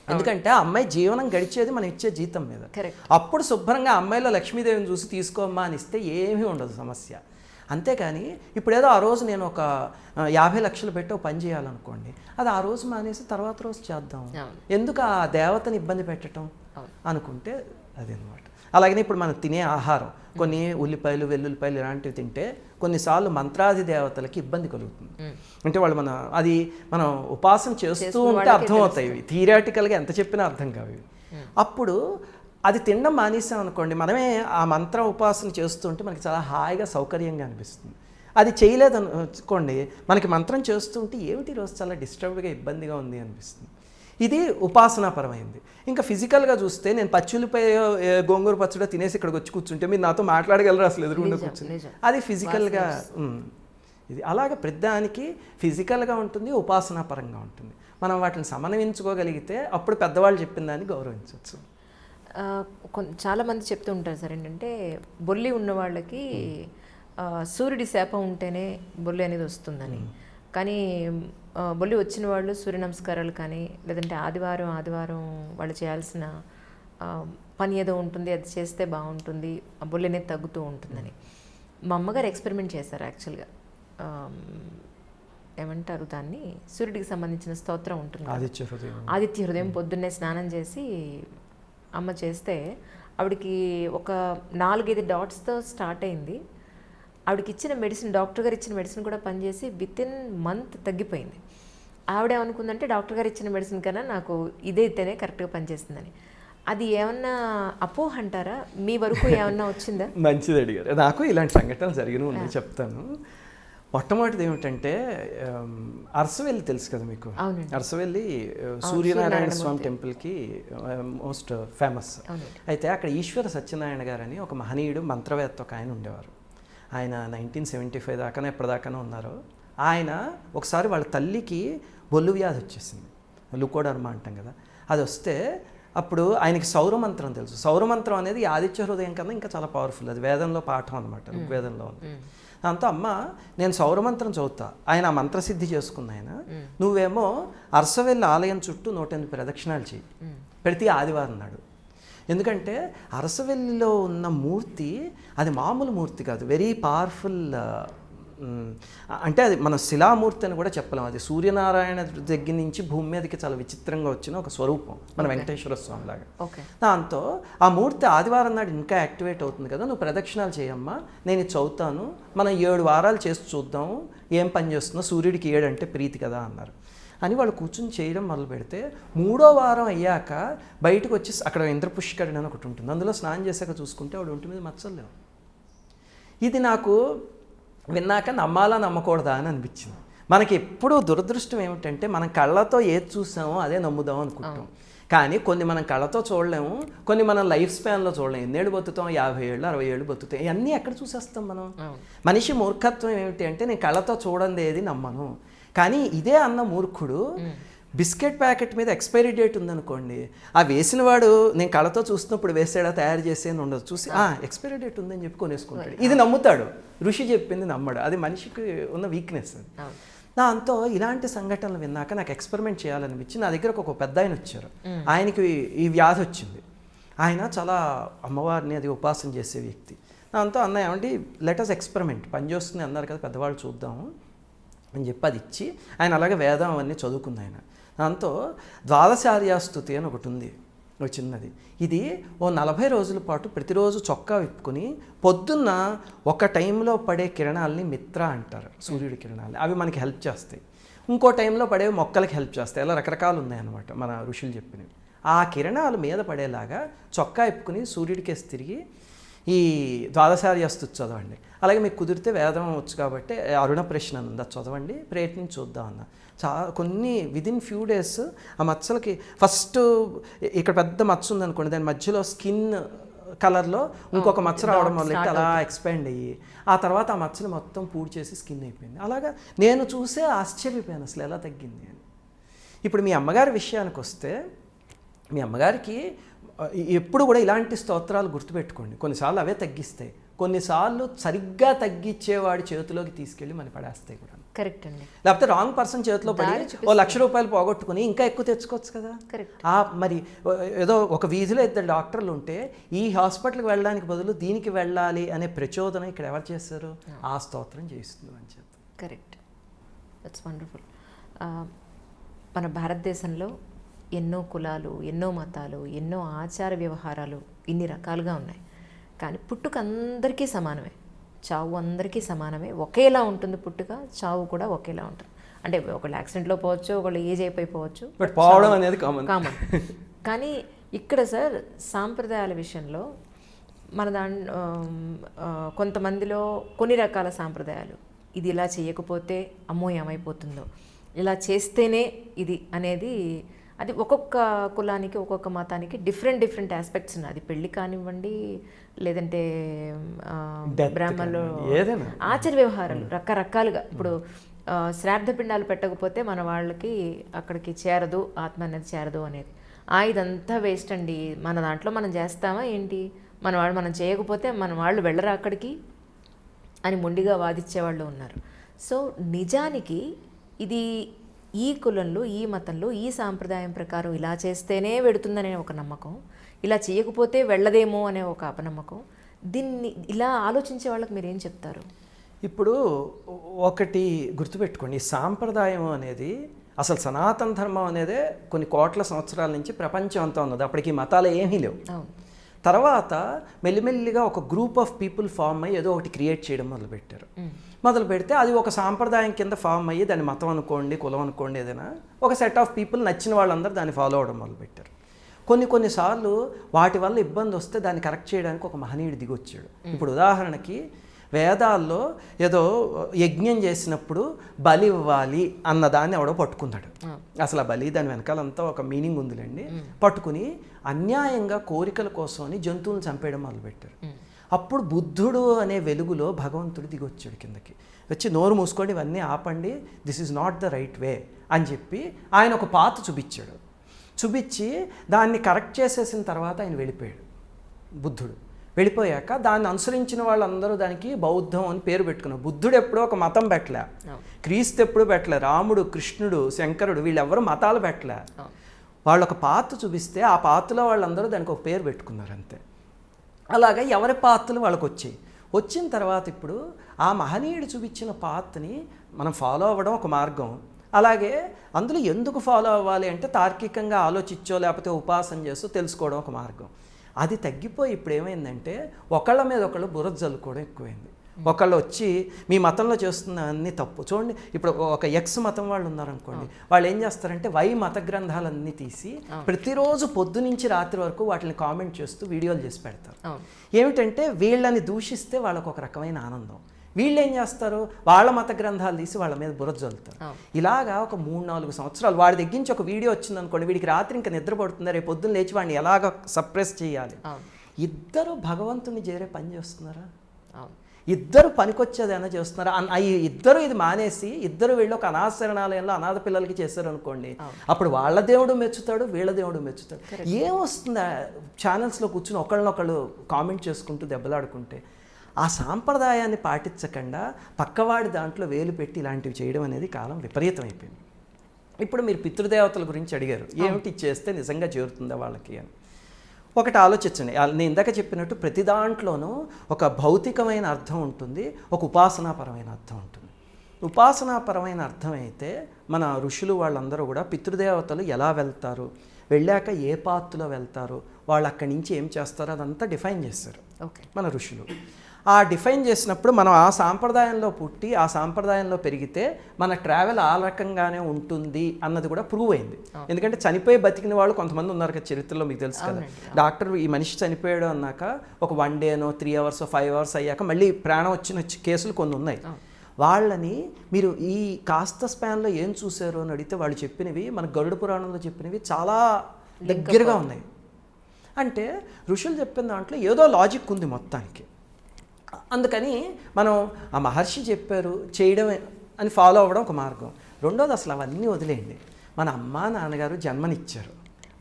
ఎందుకంటే ఆ అమ్మాయి జీవనం గడిచేది మనం ఇచ్చే జీతం మీద. అప్పుడు శుభ్రంగా అమ్మాయిలో లక్ష్మీదేవిని చూసి తీసుకోమ్మా అని ఇస్తే ఏమీ ఉండదు సమస్య. అంతేకాని ఇప్పుడేదో ఆ రోజు నేను ఒక 50 లక్షలు పెట్టి ఒక పని చేయాలనుకోండి, అది ఆ రోజు మానేసి తర్వాత రోజు చేద్దాం, ఎందుకు ఆ దేవతని ఇబ్బంది పెట్టడం అనుకుంటే అది అన్నమాట. అలాగనే ఇప్పుడు మనం తినే ఆహారం, కొన్ని ఉల్లిపాయలు వెల్లుల్లిపాయలు ఇలాంటివి తింటే కొన్నిసార్లు మంత్రాది దేవతలకి ఇబ్బంది కలుగుతుంది. అంటే వాళ్ళు మనం ఉపాసన చేస్తూ ఉంటే అర్థమవుతాయి, థియరాటికల్గా ఎంత చెప్పినా అర్థం కావు. అప్పుడు అది తినడం మానేసాం అనుకోండి, మనమే ఆ మంత్ర ఉపాసన చేస్తుంటే మనకి చాలా హాయిగా సౌకర్యంగా అనిపిస్తుంది. అది చేయలేదు అనుకోండి, మనకి మంత్రం చేస్తుంటే ఏమిటి రోజు చాలా డిస్టర్బ్డ్గా ఇబ్బందిగా ఉంది అనిపిస్తుంది. ఇది ఉపాసనాపరమైంది. ఇంకా ఫిజికల్గా చూస్తే నేను పచ్చులపై గోంగూర పచ్చడి తినేసి ఇక్కడికి వచ్చి కూర్చుంటే మీరు నాతో మాట్లాడగలరు అసలు ఎదురుగుండా కూర్చుని, అది ఫిజికల్గా ఇది. అలాగే ప్రతిదానికి ఫిజికల్గా ఉంటుంది, ఉపాసనాపరంగా ఉంటుంది. మనం వాటిని సమన్వయించుకోగలిగితే అప్పుడు పెద్దవాళ్ళు చెప్పిన దాన్ని గౌరవించవచ్చు. చాలామంది చెప్తూ ఉంటారు సార్, ఏంటంటే బొల్లి ఉన్న వాళ్ళకి సూర్యుడి శాపం ఉంటేనే బొల్లి అనేది వస్తుందని. కానీ బొల్లి వచ్చిన వాళ్ళు సూర్య నమస్కారాలు కానీ లేదంటే ఆదివారం వాళ్ళు చేయాల్సిన పని ఏదో ఉంటుంది, అది చేస్తే బాగుంటుంది, ఆ బొల్లి అనేది తగ్గుతూ ఉంటుందని. మా అమ్మగారు ఎక్స్పెరిమెంట్ చేశారు యాక్చువల్గా. ఏమంటారు దాన్ని, సూర్యుడికి సంబంధించిన స్తోత్రం ఉంటుంది, ఆదిత్య హృదయం. పొద్దున్నే స్నానం చేసి అమ్మ చేస్తే ఆవిడకి ఒక 4-5 డాట్స్తో స్టార్ట్ అయింది. ఆవిడకి ఇచ్చిన మెడిసిన్, డాక్టర్ గారు ఇచ్చిన మెడిసిన్ కూడా పనిచేసి వితిన్ మంత్ తగ్గిపోయింది. ఆవిడ ఏమనుకుందంటే డాక్టర్ గారు ఇచ్చిన మెడిసిన్ కన్నా నాకు ఇదే ఇతేనే కరెక్ట్గా పనిచేస్తుందని. అది ఏమన్నా అపోహ అంటారా? మీ వరకు ఏమన్నా వచ్చిందా? మంచిది అడిగారు. నాకు ఇలాంటి సంఘటనలు జరిగిన ఉన్నాయి, చెప్తాను. మొట్టమొదటిది ఏమిటంటే అరసవెల్లి తెలుసు కదా మీకు. అరసవెల్లి సూర్యనారాయణ స్వామి టెంపుల్కి మోస్ట్ ఫేమస్. అయితే అక్కడ ఈశ్వర సత్యనారాయణ గారు అని ఒక మహనీయుడు మంత్రవేత్త ఒక ఆయన ఉండేవారు. ఆయన 1975 దాకానే ఎప్పటిదాకానే ఉన్నారు. ఆయన ఒకసారి వాళ్ళ తల్లికి బొల్లు వ్యాధి వచ్చేసింది, లుకోడర్మా అంటాం కదా, అది వస్తే అప్పుడు ఆయనకి సౌరమంత్రం తెలుసు. సౌరమంత్రం అనేది ఆదిత్య హృదయం కన్నా ఇంకా చాలా పవర్ఫుల్, అది వేదంలో పాఠం అనమాట, ఋగ్వేదంలో ఉంది. దాంతో అమ్మ నేను సౌరమంత్రం చదువుతా, ఆయన ఆ మంత్రసిద్ధి చేసుకున్న ఆయన, నువ్వేమో అరసవెల్లి ఆలయం చుట్టూ 108 ప్రదక్షిణాలు చెయ్యి ప్రతి ఆదివారం నాడు. ఎందుకంటే అరసవెల్లిలో ఉన్న మూర్తి అది మామూలు మూర్తి కాదు, వెరీ పవర్ఫుల్. అంటే అది మనం శిలామూర్తి అని కూడా చెప్పలేం. అది సూర్యనారాయణ దగ్గర నుంచి భూమి మీదకి చాలా విచిత్రంగా వచ్చిన ఒక స్వరూపం, మన వెంకటేశ్వర స్వామి లాగా. దాంతో ఆ మూర్తి ఆదివారం నాడు ఇంకా యాక్టివేట్ అవుతుంది కదా, నువ్వు ప్రదక్షిణాలు చేయమ్మా, నేను ఇది చదువుతాను, మనం 7 వారాలు చేసి చూద్దాము ఏం పని చేస్తుందో, సూర్యుడికి 7 అంటే ప్రీతి కదా అన్నారు అని వాళ్ళు కూర్చొని చేయడం మొదలు పెడితే 3వ వారం అయ్యాక బయటకు వచ్చి అక్కడ ఇంద్రపుష్కరిణి అని ఒకటి ఉంటుంది, అందులో స్నానం చేశాక చూసుకుంటే ఆవిడ ఒంటి మీద మచ్చలు లేవు. ఇది నాకు విన్నాక నమ్మాలా నమ్మకూడదా అని అనిపించింది. మనకి ఎప్పుడూ దురదృష్టం ఏమిటంటే మనం కళ్ళతో ఏది చూసామో అదే నమ్ముదాం అనుకుంటాం. కానీ కొన్ని మనం కళ్ళతో చూడలేము, కొన్ని మనం లైఫ్ స్పాన్లో చూడలేము. ఎన్నేళ్ళు బతుకుతాం, 50 ఏళ్ళు 60 ఏళ్ళు బతుకుతాం, ఇవన్నీ ఎక్కడ చూసేస్తాం మనం. మనిషి మూర్ఖత్వం ఏమిటి అంటే నేను కళ్ళతో చూడండి ఏది నమ్మను. కానీ ఇదే అన్న మూర్ఖుడు బిస్కెట్ ప్యాకెట్ మీద ఎక్స్పైరీ డేట్ ఉందనుకోండి, ఆ వేసిన వాడు నేను కళ్ళతో చూస్తున్నప్పుడు వేసాడా తయారు చేసేది ఉండదు, చూసి ఎక్స్పైరీ డేట్ ఉందని చెప్పి కొనేసుకుంటాడు. ఇది నమ్ముతాడు, ఋషి చెప్పింది నమ్మడు. అది మనిషికి ఉన్న వీక్నెస్. దాంతో ఇలాంటి సంఘటనలు విన్నాక నాకు ఎక్స్పెరిమెంట్ చేయాలనిపించి నా దగ్గరకు ఒక పెద్ద ఆయన వచ్చారు. ఆయనకి ఈ వ్యాధి వచ్చింది. ఆయన చాలా అమ్మవారిని అది ఉపాసన చేసే వ్యక్తి. దాంతో అన్న ఏమండి లెటస్ ఎక్స్పెరిమెంట్, పనిచేస్తుంది అన్నారు కదా పెద్దవాళ్ళు, చూద్దాము అని చెప్పి అది ఇచ్చి ఆయన అలాగే వేదం అవన్నీ చదువుకుంది ఆయన. దాంతో ద్వాదశార్యాస్తుతి అని ఒకటి ఉంది, ఒక చిన్నది. ఇది ఓ 40 రోజుల పాటు ప్రతిరోజు చొక్కా విప్పుకొని పొద్దున్న ఒక టైంలో పడే కిరణాలని మిత్ర అంటారు, సూర్యుడి కిరణాలని. అవి మనకి హెల్ప్ చేస్తాయి. ఇంకో టైంలో పడే మొక్కలకి హెల్ప్ చేస్తాయి. అలా రకరకాలు ఉన్నాయన్నమాట మన ఋషులు చెప్పినవి. ఆ కిరణాలు మీద పడేలాగా చొక్కా విప్పుకొని సూర్యుడికేసి తిరిగి ఈ ద్వాదశార్యాస్తుతి చదవండి. అలాగే మీకు కుదిరితే వేదం వచ్చు కాబట్టి అరుణ ప్రశ్న ఉంది, అది చదవండి, ప్రయత్నించి చూద్దాం అన్న. కొన్ని విదిన్ ఫ్యూ డేస్ ఆ మచ్చలకి ఫస్ట్ ఇక్కడ పెద్ద మచ్చ ఉందనుకోండి, దాని మధ్యలో స్కిన్ కలర్లో ఇంకొక మచ్చ రావడం మొదలెట్టి అలా ఎక్స్పాండ్ అయ్యి ఆ తర్వాత ఆ మచ్చని మొత్తం పూడి చేసి స్కిన్ అయిపోయింది. అలాగా నేను చూసే ఆశ్చర్యపోయాను అసలు ఎలా తగ్గింది అని. ఇప్పుడు మీ అమ్మగారి విషయానికి వస్తే, మీ అమ్మగారికి ఎప్పుడు కూడా ఇలాంటి స్తోత్రాలు గుర్తుపెట్టుకోండి. కొన్నిసార్లు అవే తగ్గిస్తాయి, కొన్నిసార్లు సరిగ్గా తగ్గించేవాడి చేతిలోకి తీసుకెళ్ళి మన పడేస్తాయి కూడా. కరెక్ట్ అండి. లేకపోతే రాంగ్ పర్సన్ చేతిలో పడి ఓ ₹1,00,000 పోగొట్టుకుని ఇంకా ఎక్కువ తెచ్చుకోవచ్చు కదా. మరి ఏదో ఒక వీధిలో 2 డాక్టర్లు ఉంటే ఈ హాస్పిటల్కి వెళ్ళడానికి బదులు దీనికి వెళ్ళాలి అనే ప్రచోదనం ఇక్కడ ఎవరు చేస్తారు? ఆ స్తోత్రం చేస్తుంది అని చెప్పి. Correct, that's wonderful. మన భారతదేశంలో ఎన్నో కులాలు, ఎన్నో మతాలు, ఎన్నో ఆచార వ్యవహారాలు ఇన్ని రకాలుగా ఉన్నాయి. కానీ పుట్టుక అందరికీ సమానమే, చావు అందరికీ సమానమే. ఒకేలా ఉంటుంది పుట్టుక, చావు కూడా ఒకేలా ఉంటుంది. అంటే ఒకళ్ళు యాక్సిడెంట్లో పోవచ్చు, ఒకళ్ళు ఏజ్ అయిపోవచ్చు, బట్ పోవడం అనేది కామన్. కానీ ఇక్కడ సార్ సాంప్రదాయాల విషయంలో మన కొంతమందిలో కొన్ని రకాల సాంప్రదాయాలు, ఇది ఇలా చేయకపోతే అమ్మో ఏమైపోతుందో, ఇలా చేస్తేనే ఇది అనేది, అది ఒక్కొక్క కులానికి ఒక్కొక్క మతానికి డిఫరెంట్ ఆస్పెక్ట్స్ ఉన్నాయి. అది పెళ్ళి కానివ్వండి, లేదంటే బ్రాహ్మణులు ఆచార వ్యవహారాలు రకరకాలుగా. ఇప్పుడు శ్రాద్ధ పిండాలు పెట్టకపోతే మన వాళ్ళకి అక్కడికి చేరదు, ఆత్మ అనేది చేరదు అనేది. ఇదంతా వేస్ట్ అండి, మన దాంట్లో మనం చేస్తామా ఏంటి, మనం చేయకపోతే మన వాళ్ళు వెళ్ళరా అక్కడికి అని మొండిగా వాదించేవాళ్ళు ఉన్నారు. సో నిజానికి ఇది ఈ కులంలో, ఈ మతంలో, ఈ సాంప్రదాయం ప్రకారం ఇలా చేస్తేనే వెడుతుందనే ఒక నమ్మకం, ఇలా చేయకపోతే వెళ్ళదేమో అనే ఒక అపనమ్మకం. దీన్ని ఇలా ఆలోచించే వాళ్ళకి మీరు ఏం చెప్తారు? ఇప్పుడు ఒకటి గుర్తుపెట్టుకోండి, ఈ సాంప్రదాయం అనేది అసలు సనాతన ధర్మం అనేదే కొన్ని కోట్ల సంవత్సరాల నుంచి ప్రపంచం అంతా ఉన్నది. అప్పటికి మతాలు ఏమీ లేవు. తర్వాత మెల్లిమెల్లిగా ఒక గ్రూప్ ఆఫ్ పీపుల్ ఫామ్ అయ్యి ఏదో ఒకటి క్రియేట్ చేయడం మొదలు పెడితే అది ఒక సాంప్రదాయం కింద ఫామ్ అయ్యి, దాన్ని మతం అనుకోండి, కులం అనుకోండి, ఏదైనా ఒక సెట్ ఆఫ్ పీపుల్ నచ్చిన వాళ్ళందరూ దాన్ని ఫాలో అవ్వడం మొదలుపెట్టారు. కొన్నిసార్లు వాటి వల్ల ఇబ్బంది వస్తే దాన్ని కరెక్ట్ చేయడానికి ఒక మహనీయుడు దిగొచ్చాడు. ఇప్పుడు ఉదాహరణకి వేదాల్లో ఏదో యజ్ఞం చేసినప్పుడు బలి ఇవ్వాలి అన్నదాన్ని ఎవడో పట్టుకున్నాడు. అసలు ఆ బలి దాని వెనకాలంతా ఒక మీనింగ్ ఉందిలేండి. పట్టుకుని అన్యాయంగా కోరికల కోసం అని జంతువులను చంపేయడం మొదలుపెట్టారు. అప్పుడు బుద్ధుడు అనే వెలుగులో భగవంతుడు దిగొచ్చాడు కిందకి, వచ్చి నోరు మూసుకోండి, ఇవన్నీ ఆపండి, this is not the right way అని చెప్పి ఆయన ఒక పాత చూపించి దాన్ని కరెక్ట్ చేసేసిన తర్వాత ఆయన వెళ్ళిపోయాడు. బుద్ధుడు వెళ్ళిపోయాక దాన్ని అనుసరించిన వాళ్ళందరూ దానికి బౌద్ధం అని పేరు పెట్టుకున్నారు. బుద్ధుడు ఎప్పుడో ఒక మతం పెట్టలే, క్రీస్తు ఎప్పుడు పెట్టలే, రాముడు, కృష్ణుడు, శంకరుడు వీళ్ళెవ్వరూ మతాలు పెట్టలే. వాళ్ళు ఒక పాత్ర చూపిస్తే ఆ పాత్రలో వాళ్ళందరూ దానికి ఒక పేరు పెట్టుకున్నారు అంతే. అలాగే ఎవరి పాత్రలు వాళ్ళకి వచ్చాయి. వచ్చిన తర్వాత ఇప్పుడు ఆ మహనీయుడు చూపించిన పాత్రని మనం ఫాలో అవ్వడం ఒక మార్గం. అలాగే అందులో ఎందుకు ఫాలో అవ్వాలి అంటే తార్కికంగా ఆలోచించో లేకపోతే ఉపాసన చేస్తూ తెలుసుకోవడం ఒక మార్గం. అది తగ్గిపోయి ఇప్పుడు ఏమైందంటే ఒకళ్ళ మీద ఒకళ్ళు బురద జల్లుకోవడం ఎక్కువైంది. ఒకళ్ళు వచ్చి మీ మతంలో చేస్తున్న అన్నీ తప్పు. చూడండి, ఇప్పుడు ఒక ఎక్స్ మతం వాళ్ళు ఉన్నారనుకోండి, వాళ్ళు ఏం చేస్తారంటే మత గ్రంథాలన్నీ తీసి ప్రతిరోజు పొద్దు నుంచి రాత్రి వరకు వాటిని కామెంట్ చేస్తూ వీడియోలు చేసి పెడతారు. ఏమిటంటే వీళ్ళని దూషిస్తే వాళ్ళకు ఒక రకమైన ఆనందం. వీళ్ళు ఏం చేస్తారు, వాళ్ళ మత గ్రంథాలు తీసి వాళ్ళ మీద బురద జల్లుతారు. ఇలాగా ఒక 3-4 సంవత్సరాలు వాడి దగ్గరించి ఒక వీడియో వచ్చింది అనుకోండి, వీడికి రాత్రి ఇంకా నిద్ర పడుతుంది, రేపు పొద్దున్న లేచి వాడిని ఎలాగ సప్రెస్ చేయాలి. ఇద్దరు భగవంతుని చేరే పని చేస్తున్నారా? ఇద్దరు పనికొచ్చేదైనా చేస్తున్నారా? ఇద్దరు ఇది మానేసి ఇద్దరు వీళ్ళు ఒక అనాథ శరణాలయంలో అనాథ పిల్లలకి చేశారు అనుకోండి, అప్పుడు వాళ్ళ దేవుడు మెచ్చుతాడు, వీళ్ళ దేవుడు మెచ్చుతాడు. ఏమొస్తుంది ఛానల్స్లో కూర్చుని ఒకళ్ళనొకళ్ళు కామెంట్ చేసుకుంటూ దెబ్బలాడుకుంటే? ఆ సాంప్రదాయాన్ని పాటించకుండా పక్కవాడి దాంట్లో వేలు పెట్టి ఇలాంటివి చేయడం అనేది కాలం విపరీతం అయిపోయింది. ఇప్పుడు మీరు పితృదేవతల గురించి అడిగారు, ఏమిటి చేస్తే నిజంగా చేరుతుందా వాళ్ళకి అని. ఒకటి ఆలోచించండి. నేను ఇందాక చెప్పినట్టు ప్రతి దాంట్లోనూ ఒక భౌతికమైన అర్థం ఉంటుంది, ఒక ఉపాసనాపరమైన అర్థం ఉంటుంది. ఉపాసనాపరమైన అర్థం అయితే మన ఋషులు వాళ్ళందరూ కూడా పితృదేవతలు ఎలా వెళ్తారు, వెళ్ళాక ఏ పాత్రలో వెళ్తారు, వాళ్ళు అక్కడి నుంచి ఏం చేస్తారో అదంతా డిఫైన్ చేస్తారు మన ఋషులు. ఆ డిఫైన్ చేసినప్పుడు మనం ఆ సాంప్రదాయంలో పుట్టి ఆ సాంప్రదాయంలో పెరిగితే మన ట్రావెల్ ఆ రకంగానే ఉంటుంది అన్నది కూడా ప్రూవ్ అయింది. ఎందుకంటే చనిపోయి బతికిన వాళ్ళు కొంతమంది ఉన్నారు కదా చరిత్రలో, మీకు తెలుసు కదా. డాక్టర్ ఈ మనిషి చనిపోయాడు అన్నాక ఒక 1 డేనో 3 అవర్స్ 5 అవర్స్ అయ్యాక మళ్ళీ ప్రాణం వచ్చిన కేసులు కొన్ని ఉన్నాయి. వాళ్ళని మీరు ఈ కాస్త స్పాన్లో ఏం చూశారు అని అడిగితే వాళ్ళు చెప్పినవి మన గరుడ పురాణంలో చెప్పినవి చాలా దగ్గరగా ఉన్నాయి. అంటే ఋషులు చెప్పిన దాంట్లో ఏదో లాజిక్ ఉంది మొత్తానికి. అందుకని మనం ఆ మహర్షి చెప్పారు చేయడం అని ఫాలో అవ్వడం ఒక మార్గం. రెండోది అసలు అవన్నీ వదిలేయండి. మన అమ్మ నాన్నగారు జన్మనిచ్చారు,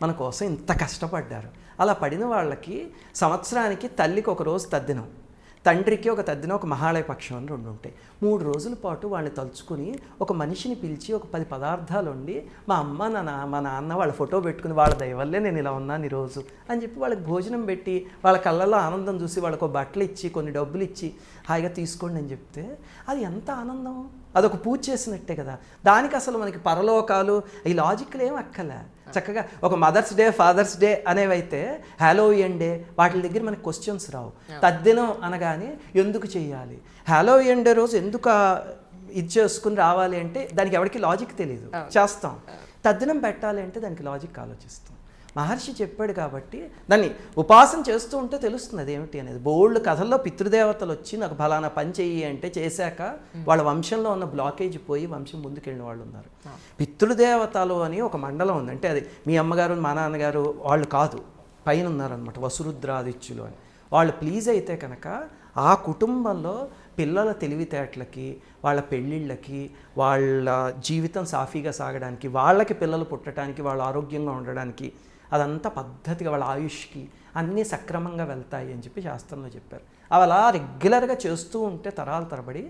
మన కోసం ఇంత కష్టపడ్డారు. అలా పడిన వాళ్ళకి సంవత్సరానికి తల్లికి ఒక రోజు తద్దినం, తండ్రికి ఒక తద్దినం, ఒక మహాళయ పక్షం అని 2 ఉంటాయి. 3 రోజుల పాటు వాళ్ళని తలుచుకుని ఒక మనిషిని పిలిచి ఒక 10 పదార్థాలు వండి మా అమ్మ మా నాన్న వాళ్ళ ఫోటో పెట్టుకుని వాళ్ళ దయ వల్లే నేను ఇలా ఉన్నాను ఈరోజు అని చెప్పి వాళ్ళకి భోజనం పెట్టి వాళ్ళ కళ్ళల్లో ఆనందం చూసి వాళ్ళకు బట్టలు ఇచ్చి కొన్ని డబ్బులు ఇచ్చి హాయిగా తీసుకోండి అని చెప్తే అది ఎంత ఆనందం. అదొక పూజ చేసినట్టే కదా. దానికి అసలు మనకి పరలోకాలు ఈ లాజిక్లు ఏం అక్కలే. చక్కగా ఒక మదర్స్ డే ఫాదర్స్ డే అనేవైతే హ్యాలోవియన్ డే వాటి దగ్గర మనకి క్వశ్చన్స్ రావు. తద్దినం అనగానే ఎందుకు చేయాలి, హ్యాలోవియన్ డే రోజు ఎందుకు ఇది చేసుకుని రావాలి అంటే దానికి ఎవరికి లాజిక్ తెలియదు, చేస్తాం. తద్దినం పెట్టాలి అంటే దానికి లాజిక్ ఆలోచిస్తాం. మహర్షి చెప్పాడు కాబట్టి దాన్ని ఉపాసన చేస్తూ ఉంటే తెలుస్తుంది అదేమిటి అనేది. బోల్డ్ కథల్లో పితృదేవతలు వచ్చి నాకు ఫలానా పని చెయ్యి అంటే చేశాక వాళ్ళ వంశంలో ఉన్న బ్లాకేజ్ పోయి వంశం ముందుకెళ్ళిన వాళ్ళు ఉన్నారు. పితృదేవతలు అని ఒక మండలం ఉంది. అంటే అది మీ అమ్మగారు మా నాన్నగారు వాళ్ళు కాదు, పైన ఉన్నారనమాట, వసురుద్రాదిత్యులు అని. వాళ్ళు ప్లీజ్ అయితే కనుక ఆ కుటుంబంలో పిల్లల తెలివితేటలకి, వాళ్ళ పెళ్ళిళ్ళకి, వాళ్ళ జీవితం సాఫీగా సాగడానికి, వాళ్ళకి పిల్లలు పుట్టడానికి, వాళ్ళు ఆరోగ్యంగా ఉండడానికి, అదంతా పద్ధతిగా వాళ్ళ ఆయుష్కి అన్నీ సక్రమంగా వెళ్తాయి అని చెప్పి శాస్త్రంలో చెప్పారు. అవి అలా రెగ్యులర్గా చేస్తూ ఉంటే తరాల తరబడి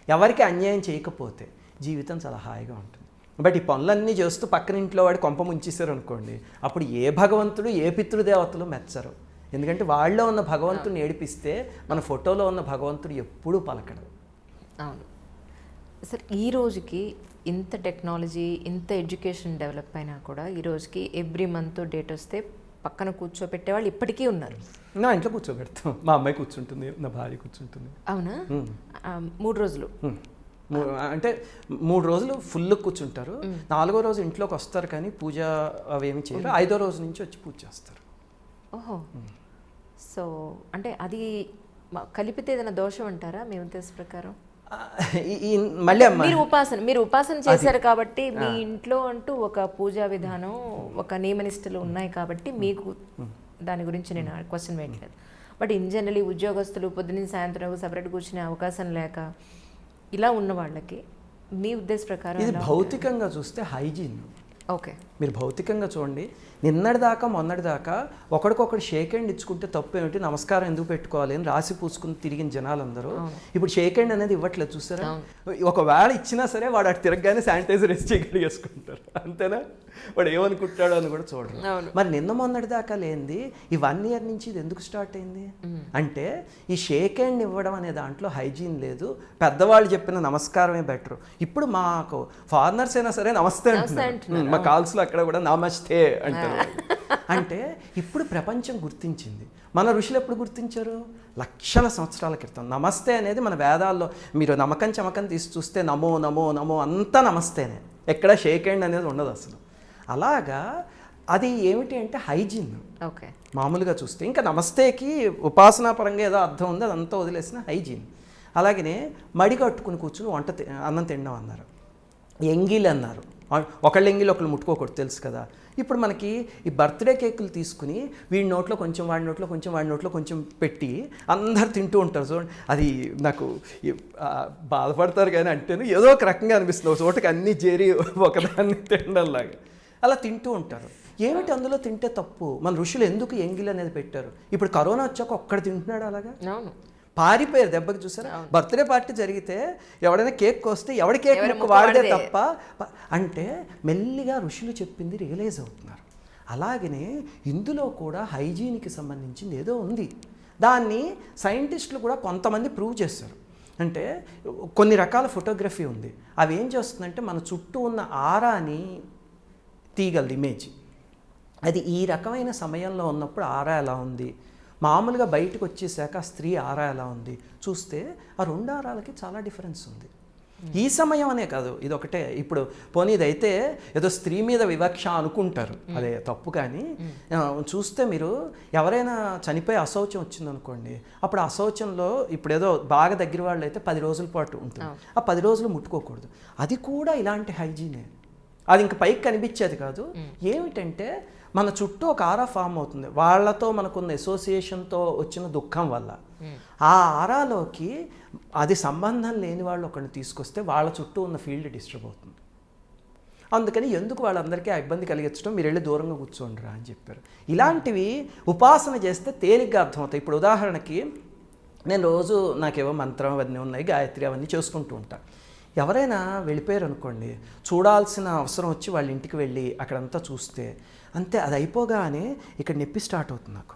ఎవరికి అన్యాయం చేయకపోతే జీవితం చాలా హాయిగా ఉంటుంది. బట్ ఈ పనులన్నీ చేస్తూ పక్కన ఇంట్లో వాడి కొంప ముంచేశారు అనుకోండి, అప్పుడు ఏ భగవంతుడు ఏ పితృదేవతలు మెచ్చరు. ఎందుకంటే వాళ్ళలో ఉన్న భగవంతుడిని ఏడిపిస్తే మన ఫోటోలో ఉన్న భగవంతుడు ఎప్పుడూ పలకడు. అవును సార్. ఈ రోజుకి ఇంత టెక్నాలజీ, ఇంత ఎడ్యుకేషన్ డెవలప్ అయినా కూడా ఈ రోజుకి ఎవ్రీ మంత్ డేట్ వస్తే పక్కన కూర్చోబెట్టే వాళ్ళు ఇప్పటికీ ఉన్నారు. నా ఇంట్లో కూర్చోబెడతాం, మా అమ్మాయి కూర్చుంటుంది, నా భార్య కూర్చుంటుంది. అవునా? 3 రోజులు అంటే 3 రోజులు ఫుల్ కూర్చుంటారు. 4వ రోజు ఇంట్లోకి వస్తారు కానీ పూజ అవేమి చేయరు. 5వ రోజు నుంచి వచ్చి పూజ చేస్తారు. ఓహో. సో అంటే అది కలిపితే ఏదైనా దోషం అంటారా మీ ఉద్దేశ ప్రకారం? మళ్ళీ మీరు ఉపాసన చేశారు కాబట్టి మీ ఇంట్లో అంటూ ఒక పూజా విధానం, ఒక నియమనిష్టలు ఉన్నాయి కాబట్టి మీకు దాని గురించి నేను క్వశ్చన్ వేయట్లేదు. బట్ ఇన్ జనరలీ ఉద్యోగస్తులు పొద్దున్న సాయంత్రం సపరేట్ కూర్చునే అవకాశం లేక ఇలా ఉన్న వాళ్ళకి మీ ఉద్దేశ ప్రకారం ఇది భౌతికంగా చూస్తే హైజీన్, ఓకే. మీరు భౌతికంగా చూడండి, నిన్నటిదాకా మొన్నటిదాకా ఒకడికొకడు షేక్ హ్యాండ్ ఇచ్చుకుంటే తప్పు ఏమిటి, నమస్కారం ఎందుకు పెట్టుకోవాలి అని రాసి పూసుకుని తిరిగిన జనాలందరూ ఇప్పుడు షేక్ హ్యాండ్ అనేది ఇవ్వట్లేదు చూసారా. ఒకవేళ ఇచ్చినా సరే వాడు అటు తిరగగానే శానిటైజర్ వేసి చేసుకుంటారు, అంతేనా. వాడు ఏమనుకుంటాడో అని కూడా చూడరు. మరి నిన్న మొన్నటిదాకా లేనిది ఈ 1 year నుంచి ఇది ఎందుకు స్టార్ట్ అయింది అంటే, ఈ షేక్ హ్యాండ్ ఇవ్వడం అనే దాంట్లో హైజీన్ లేదు, పెద్దవాళ్ళు చెప్పిన నమస్కారమే బెటర్. ఇప్పుడు మాకు ఫారినర్స్ అయినా సరే నమస్తే అంటున్నారు, మా కాల్స్లో అక్కడ కూడా నమస్తే అంటారు. అంటే ఇప్పుడు ప్రపంచం గుర్తించింది. మన ఋషులు ఎప్పుడు గుర్తించారు? లక్షల సంవత్సరాల క్రితం. నమస్తే అనేది మన వేదాల్లో మీరు నమ్మకం చమకం తీసి చూస్తే నమో నమో నమో అంతా నమస్తేనే, ఎక్కడ షేక్ హ్యాండ్ అనేది ఉండదు అసలు. అలాగా అది ఏమిటి అంటే హైజీన్. ఓకే. మామూలుగా చూస్తే ఇంకా నమస్తేకి ఉపాసనా పరంగా ఏదో అర్థం ఉంది, అదంతా వదిలేసిన హైజీన్. అలాగనే మడి కట్టుకుని కూర్చుని అన్నం తినడం అన్నారు, ఎంగిల్ అన్నారు. ఒకళ్ళు ఎంగిల్ ఒకళ్ళు ముట్టుకోకూడదు తెలుసు కదా. ఇప్పుడు మనకి ఈ బర్త్డే కేకులు తీసుకుని వీడి నోట్లో కొంచెం, వాడి నోట్లో కొంచెం, వాడి నోట్లో కొంచెం పెట్టి అందరు తింటూ ఉంటారు చూడండి. అది నాకు బాధపడతారు కానీ అంటేనే ఏదో ఒక రకంగా అనిపిస్తుంది, ఒక చోటకి అన్నీ చేరి ఒకదాన్ని తినడంలాగా అలా తింటూ ఉంటారు. ఏమిటి అందులో తింటే తప్పు? మన ఋషులు ఎందుకు ఎంగిల్ అనేది పెట్టారు? ఇప్పుడు కరోనా వచ్చాక ఒక్కడు తింటున్నాడు అలాగా? పారిపోయారు దెబ్బకి. చూసారా, బర్త్డే పార్టీ జరిగితే ఎవడైనా కేక్ కోస్తే ఎవడి కేక్ ముక్క వాడితే తప్ప, అంటే మెల్లిగా ఋషులు చెప్పింది రియలైజ్ అవుతున్నారు. అలాగనే ఇందులో కూడా హైజీన్కి సంబంధించింది ఏదో ఉంది. దాన్ని సైంటిస్టులు కూడా కొంతమంది ప్రూవ్ చేస్తారు. అంటే కొన్ని రకాల ఫోటోగ్రఫీ ఉంది, అవి ఏం చేస్తుందంటే మన చుట్టూ ఉన్న ఆరాని తీయగలదు ఇమేజ్. అది ఈ రకమైన సమయంలో ఉన్నప్పుడు ఆరా ఎలా ఉంది, మామూలుగా బయటకు వచ్చేసాక స్త్రీ ఆరా ఎలా ఉంది చూస్తే ఆ 2 ఆరాలకి చాలా డిఫరెన్స్ ఉంది. ఈ సమయం అనే కాదు, ఇది ఒకటే. ఇప్పుడు పోనీ ఇదైతే ఏదో స్త్రీ మీద వివక్ష అనుకుంటారు, అదే తప్పు. కానీ చూస్తే మీరు ఎవరైనా చనిపోయి అశౌచం వచ్చిందనుకోండి, అప్పుడు అశౌచంలో ఇప్పుడు ఏదో బాగా దగ్గర వాళ్ళు అయితే 10 రోజుల పాటు ఉంటుంది, ఆ 10 రోజులు ముట్టుకోకూడదు. అది కూడా ఇలాంటి హైజీనే. అది ఇంక పైకి కనిపించేది కాదు. ఏమిటంటే మన చుట్టూ ఒక ఆరా ఫామ్ అవుతుంది, వాళ్ళతో మనకున్న అసోసియేషన్తో వచ్చిన దుఃఖం వల్ల. ఆ ఆరాలోకి అది సంబంధం లేని వాళ్ళు ఒకరిని తీసుకొస్తే వాళ్ళ చుట్టూ ఉన్న ఫీల్డ్ డిస్టర్బ్ అవుతుంది. అందుకని ఎందుకు వాళ్ళందరికీ ఆ ఇబ్బంది కలిగించడం, మీరు వెళ్ళి దూరంగా కూర్చోండిరా అని చెప్పారు. ఇలాంటివి ఉపాసన చేస్తే తేలిగ్గా అర్థమవుతాయి. ఇప్పుడు ఉదాహరణకి నేను రోజు నాకేవో మంత్రం అవన్నీ ఉన్నాయి, గాయత్రి అవన్నీ చేసుకుంటూ ఉంటాను. ఎవరైనా వెళ్ళిపోయారు అనుకోండి, చూడాల్సిన అవసరం వచ్చి వాళ్ళ ఇంటికి వెళ్ళి అక్కడంతా చూస్తే అంతే, అది అయిపోగానే ఇక్కడ నొప్పి స్టార్ట్ అవుతుంది. నాకు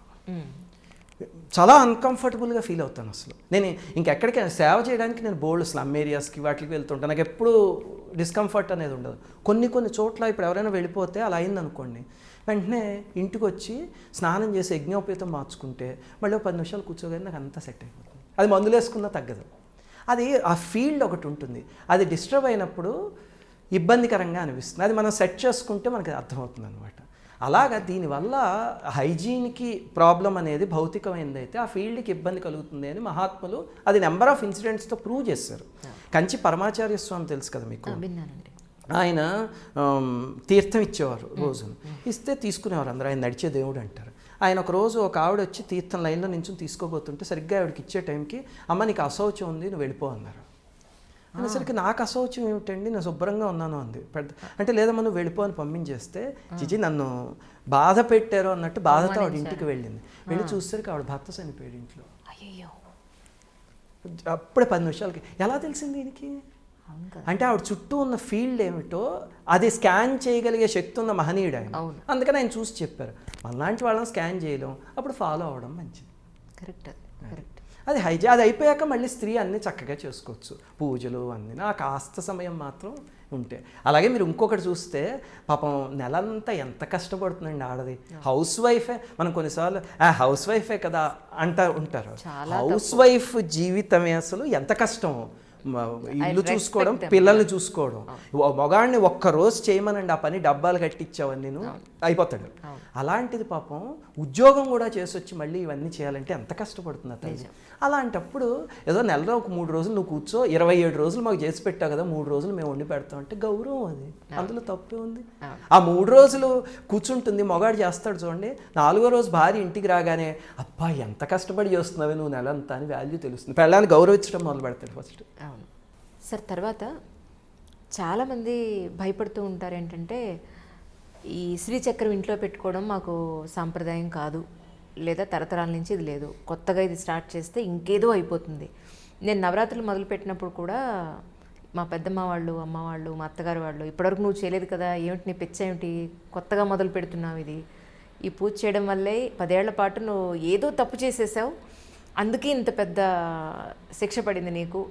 చాలా అన్కంఫర్టబుల్గా ఫీల్ అవుతాను అసలు. నేను ఇంకెక్కడికైనా సేవ చేయడానికి నేను బోల్డ్ స్లమ్ ఏరియాస్కి వాటికి వెళ్తుంటాను, నాకు ఎప్పుడు డిస్కంఫర్ట్ అనేది ఉండదు. కొన్ని చోట్ల ఇప్పుడు ఎవరైనా వెళ్ళిపోతే అలా అయిందనుకోండి, వెంటనే ఇంటికి వచ్చి స్నానం చేసి యజ్ఞోపేతం మార్చుకుంటే మళ్ళీ 10 నిమిషాలు కూర్చోగానే నాకు అంతా సెట్ అయిపోతుంది. అది మందులు వేసుకున్నా తగ్గదు. అది ఆ ఫీల్డ్ ఒకటి ఉంటుంది, అది డిస్టర్బ్ అయినప్పుడు ఇబ్బందికరంగా అనిపిస్తుంది. అది మనం సెట్ చేసుకుంటే మనకి అర్థమవుతుంది అనమాట. అలాగా దీనివల్ల హైజీన్కి ప్రాబ్లం అనేది భౌతికమైనది అయితే ఆ ఫీల్డ్కి ఇబ్బంది కలుగుతుంది అని మహాత్ములు అది నెంబర్ ఆఫ్ ఇన్సిడెంట్స్తో ప్రూవ్ చేశారు. కంచి పరమాచార్య స్వామి తెలుసు కదా మీకు, ఆయన తీర్థం ఇచ్చేవారు రోజును, ఇస్తే తీసుకునేవారు అందరూ. ఆయన నడిచే దేవుడు అంటారు. ఆయన ఒక రోజు ఒక ఆవిడ వచ్చి తీర్థం లైన్లో నుంచి తీసుకోబోతుంటే సరిగ్గా ఆవిడకి ఇచ్చే టైంకి, అమ్మ నీకు అశౌచం ఉంది నువ్వు వెళ్ళిపో అన్నారు. అనేసరికి నాకు అశౌచం ఏమిటండి, నేను శుభ్రంగా ఉన్నాను అంది. అంటే లేదమ్మా నువ్వు వెళ్ళిపో అని పంపించేస్తే, చిచి నన్ను బాధ పెట్టారు అన్నట్టు బాధతో ఆవిడ ఇంటికి వెళ్ళింది. వెళ్ళి చూసేసరికి ఆవిడ భర్త చనిపోయాడు ఇంట్లో. అప్పుడే 10 నిమిషాలకి. ఎలా తెలిసింది దీనికి అంటే ఆవిడ చుట్టూ ఉన్న ఫీల్డ్ ఏమిటో అది స్కాన్ చేయగలిగే శక్తి ఉన్న మహనీయుడు ఆయన. అందుకని ఆయన చూసి చెప్పారు, మనలాంటి వాళ్ళని స్కాన్ చేయలేం, అప్పుడు ఫాలో అవ్వడం మంచిది. కరెక్ట్. అది అది అయిపోయాక మళ్ళీ స్త్రీ అన్నీ చక్కగా చేసుకోవచ్చు, పూజలు అన్నీ. ఆ కాస్త సమయం మాత్రం ఉంటే. అలాగే మీరు ఇంకొకటి చూస్తే పాపం నెలంతా ఎంత కష్టపడుతుందండి ఆడది. హౌస్ వైఫే, మనం కొన్నిసార్లు హౌస్ వైఫే కదా అంటూ ఉంటారు. హౌస్ వైఫ్ జీవితమే అసలు ఎంత కష్టమో. ఇల్లు చూసుకోవడం, పిల్లల్ని చూసుకోవడం. మగాడిని ఒక్కరోజు చేయమనండి ఆ పని, డబ్బాలు కట్టించావని నేను అయిపోతాడు. అలాంటిది పాపం ఉద్యోగం కూడా చేసి వచ్చి మళ్ళీ ఇవన్నీ చేయాలంటే ఎంత కష్టపడుతుంది అతను. అలాంటప్పుడు ఏదో నెలలో ఒక 3 రోజులు నువ్వు కూర్చో, 27 రోజులు మాకు చేసి పెట్టావు కదా, 3 రోజులు మేము వండి పెడతాం అంటే గౌరవం. అది అందులో తప్పే ఉంది. ఆ 3 రోజులు కూర్చుంటుంది, మగాడు చేస్తాడు చూడండి. 4వ రోజు భార్య ఇంటికి రాగానే అబ్బా ఎంత కష్టపడి చేస్తున్నావే నువ్వు నెలంతా అని వాల్యూ తెలుస్తుంది. పెళ్ళాన్ని గౌరవించడం మొదలు పెడతాడు ఫస్ట్. సార్ తర్వాత చాలామంది భయపడుతూ ఉంటారు ఏంటంటే, ఈ శ్రీచక్రం ఇంట్లో పెట్టుకోవడం మాకు సాంప్రదాయం కాదు, లేదా తరతరాల నుంచి ఇది లేదు, కొత్తగా ఇది స్టార్ట్ చేస్తే ఇంకేదో అయిపోతుంది. నేను నవరాత్రులు మొదలుపెట్టినప్పుడు కూడా మా పెద్దమ్మ వాళ్ళు, అమ్మ వాళ్ళు, మా అత్తగారు వాళ్ళు, ఇప్పటివరకు నువ్వు చేయలేదు కదా, ఏమిటి నీ పిచ్చ ఏమిటి, కొత్తగా మొదలు పెడుతున్నావు ఇది, ఈ పూజ చేయడం వల్లే 10 ఏళ్ల పాటు నువ్వు ఏదో తప్పు చేసేసావు, అందుకే ఇంత పెద్ద శిక్ష పడింది నీకు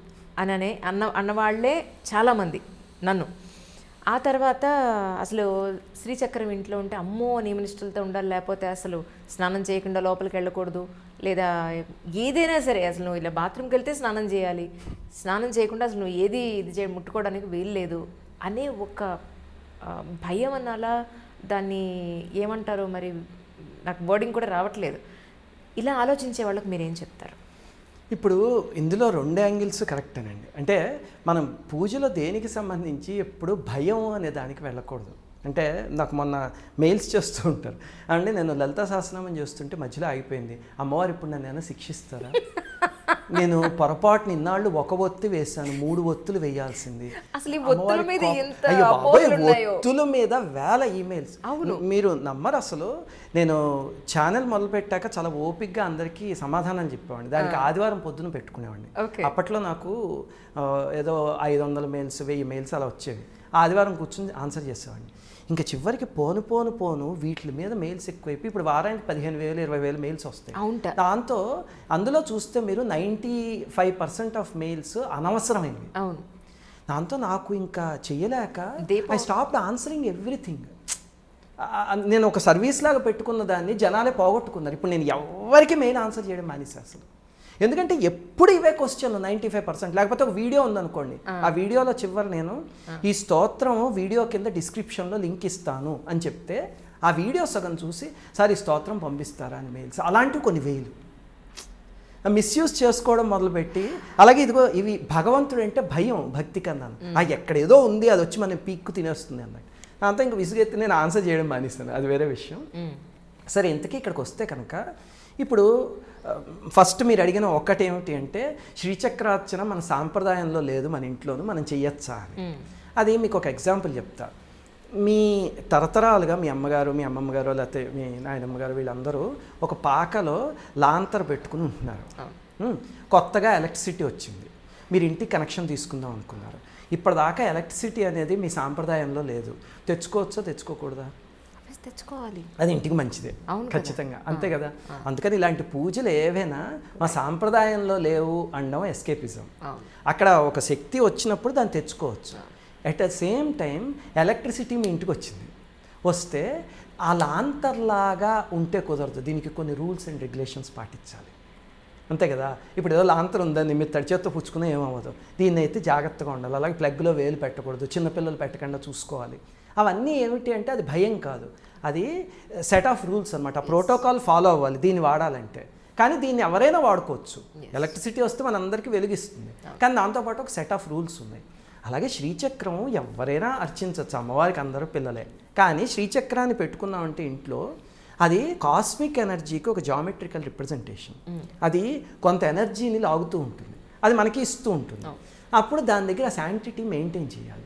అననే అన్నవాళ్లే చాలామంది నన్ను. ఆ తర్వాత అసలు శ్రీచక్రం ఇంట్లో ఉంటే అమ్మో నియమనిష్టలతో ఉండాలి, లేకపోతే అసలు స్నానం చేయకుండా లోపలికి వెళ్ళకూడదు, లేదా ఏదైనా సరే అసలు నువ్వు ఇలా బాత్రూమ్కి వెళ్తే స్నానం చేయాలి, స్నానం చేయకుండా అసలు నువ్వు ఏది ముట్టుకోవడానికి వీల్లేదు అనే ఒక భయం అనాలా, దాన్ని ఏమంటారో మరి నాకు వర్డింగ్ కూడా రావట్లేదు. ఇలా ఆలోచించే వాళ్ళకి మీరేం చెప్తారు? ఇప్పుడు ఇందులో 2 యాంగిల్స్ కరెక్టేనండి. అంటే మనం పూజలో దేనికి సంబంధించి ఎప్పుడు భయం అనే దానికి వెళ్ళకూడదు. అంటే నాకు మొన్న మెయిల్స్ చేస్తూ ఉంటారు, అంటే నేను లలితా సహస్రనామం చేస్తుంటే మధ్యలో ఆగిపోయింది, అమ్మవారు ఇప్పుడు నన్ను ఏమైనా శిక్షిస్తారా, నేను పొరపాటున ఇన్నాళ్ళు 1 ఒత్తి వేశాను, 3 ఒత్తులు వేయాల్సింది. అసలు ఒత్తుల మీద వేల ఈమెయిల్స్, మీరు నమ్మరు. అసలు నేను ఛానల్ మొదలుపెట్టాక చాలా ఓపిక్గా అందరికీ సమాధానం చెప్పేవాడిని, దానికి ఆదివారం పొద్దున పెట్టుకునేవాడిని. అప్పట్లో నాకు ఏదో 500 మెయిల్స్ 1000 మెయిల్స్ అలా వచ్చేవి, ఆదివారం కూర్చొని ఆన్సర్ చేసేవాడిని. ఇంకా చివరికి పోను వీటి మీద మెయిల్స్ ఎక్కువైపోయి ఇప్పుడు వారానికి 15,000 20,000 మెయిల్స్ వస్తాయి. దాంతో అందులో చూస్తే మీరు 95% ఆఫ్ మెయిల్స్ అనవసరమైనవి. దాంతో నాకు ఇంకా చెయ్యలేక ఐ స్టాప్డ్ ఆన్సరింగ్ ఎవ్రీథింగ్. నేను ఒక సర్వీస్ లాగా పెట్టుకున్న దాన్ని జనాలే పోగొట్టుకున్నారు. ఇప్పుడు నేను ఎవరికి మెయిల్ ఆన్సర్ చేయడం మానేసి అసలు, ఎందుకంటే ఎప్పుడు ఇవే క్వశ్చన్లు 95%. లేకపోతే ఒక వీడియో ఉందనుకోండి, ఆ వీడియోలో చివరి నేను ఈ స్తోత్రం వీడియో కింద డిస్క్రిప్షన్లో లింక్ ఇస్తాను అని చెప్తే ఆ వీడియో సగం చూసి సార్ ఈ స్తోత్రం పంపిస్తారా అని మెయిల్స్, అలాంటివి కొన్ని వేలు మిస్యూజ్ చేసుకోవడం మొదలుపెట్టి. అలాగే ఇదిగో ఇవి భగవంతుడు అంటే భయం, భక్తి కన్నాను, ఎక్కడ ఏదో ఉంది అది వచ్చి మనం పీక్కు తినేస్తుంది అన్నట్టు. అంతా ఇంకా విసుగెత్తి నేను ఆన్సర్ చేయడం మానేస్తాను, అది వేరే విషయం. సరే, ఇంతకీ ఇక్కడికి వస్తే కనుక ఇప్పుడు ఫస్ట్ మీరు అడిగిన ఒక్కటేమిటి అంటే శ్రీచక్రార్చన మన సాంప్రదాయంలో లేదు, మన ఇంట్లోనూ మనం చెయ్యొచ్చా అని. అది మీకు ఒక ఎగ్జాంపుల్ చెప్తా. మీ తరతరాలుగా మీ అమ్మగారు, మీ అమ్మమ్మ గారు, లేకపోతే మీ నాయనమ్మ గారు వీళ్ళందరూ ఒక పాకలో లాంతర్ పెట్టుకుని ఉంటున్నారు. కొత్తగా ఎలక్ట్రిసిటీ వచ్చింది, మీరు ఇంటికి కనెక్షన్ తీసుకుందాం అనుకున్నారు. ఇప్పటిదాకా ఎలక్ట్రిసిటీ అనేది మీ సాంప్రదాయంలో లేదు, తెచ్చుకోవచ్చా తెచ్చుకోకూడదా? తెచ్చుకోవాలి, అది ఇంటికి మంచిదే ఖచ్చితంగా, అంతే కదా. అందుకని ఇలాంటి పూజలు ఏవైనా మా సాంప్రదాయంలో లేవు అనడం ఎస్కేపిజం. అక్కడ ఒక శక్తి వచ్చినప్పుడు దాన్ని తెచ్చుకోవచ్చు. At the same time electricity మీ ఇంటికి వచ్చింది, వస్తే ఆ లాంతర్లాగా ఉంటే కుదరదు, దీనికి కొన్ని రూల్స్ అండ్ రెగ్యులేషన్స్ పాటించాలి, అంతే కదా. ఇప్పుడు ఏదో లాంతర్ ఉందని మీరు తడి చేత్తో పుచ్చుకునే ఏమవ్వదు, దీన్ని అయితే జాగ్రత్తగా ఉండాలి. అలాగే ప్లగ్లో వేలు పెట్టకూడదు, చిన్నపిల్లలు పెట్టకుండా చూసుకోవాలి. అవన్నీ ఏమిటి అంటే అది భయం కాదు, అది సెట్ ఆఫ్ రూల్స్ అనమాట. ప్రోటోకాల్ ఫాలో అవ్వాలి దీన్ని వాడాలంటే. కానీ దీన్ని ఎవరైనా వాడుకోవచ్చు, ఎలక్ట్రిసిటీ వస్తే మనందరికీ వెలిగిస్తుంది, కానీ దాంతోపాటు ఒక సెట్ ఆఫ్ రూల్స్ ఉన్నాయి. అలాగే శ్రీచక్రం ఎవరైనా అర్చించవచ్చు, అమ్మవారికి అందరూ పిల్లలే. కానీ శ్రీచక్రాన్ని పెట్టుకున్నామంటే ఇంట్లో అది కాస్మిక్ ఎనర్జీకి ఒక జామెట్రికల్ రిప్రజెంటేషన్. అది కొంత ఎనర్జీని లాగుతూ ఉంటుంది, అది మనకి ఇస్తూ ఉంటుంది. అప్పుడు దాని దగ్గర శాంటిటీ మెయింటైన్ చేయాలి,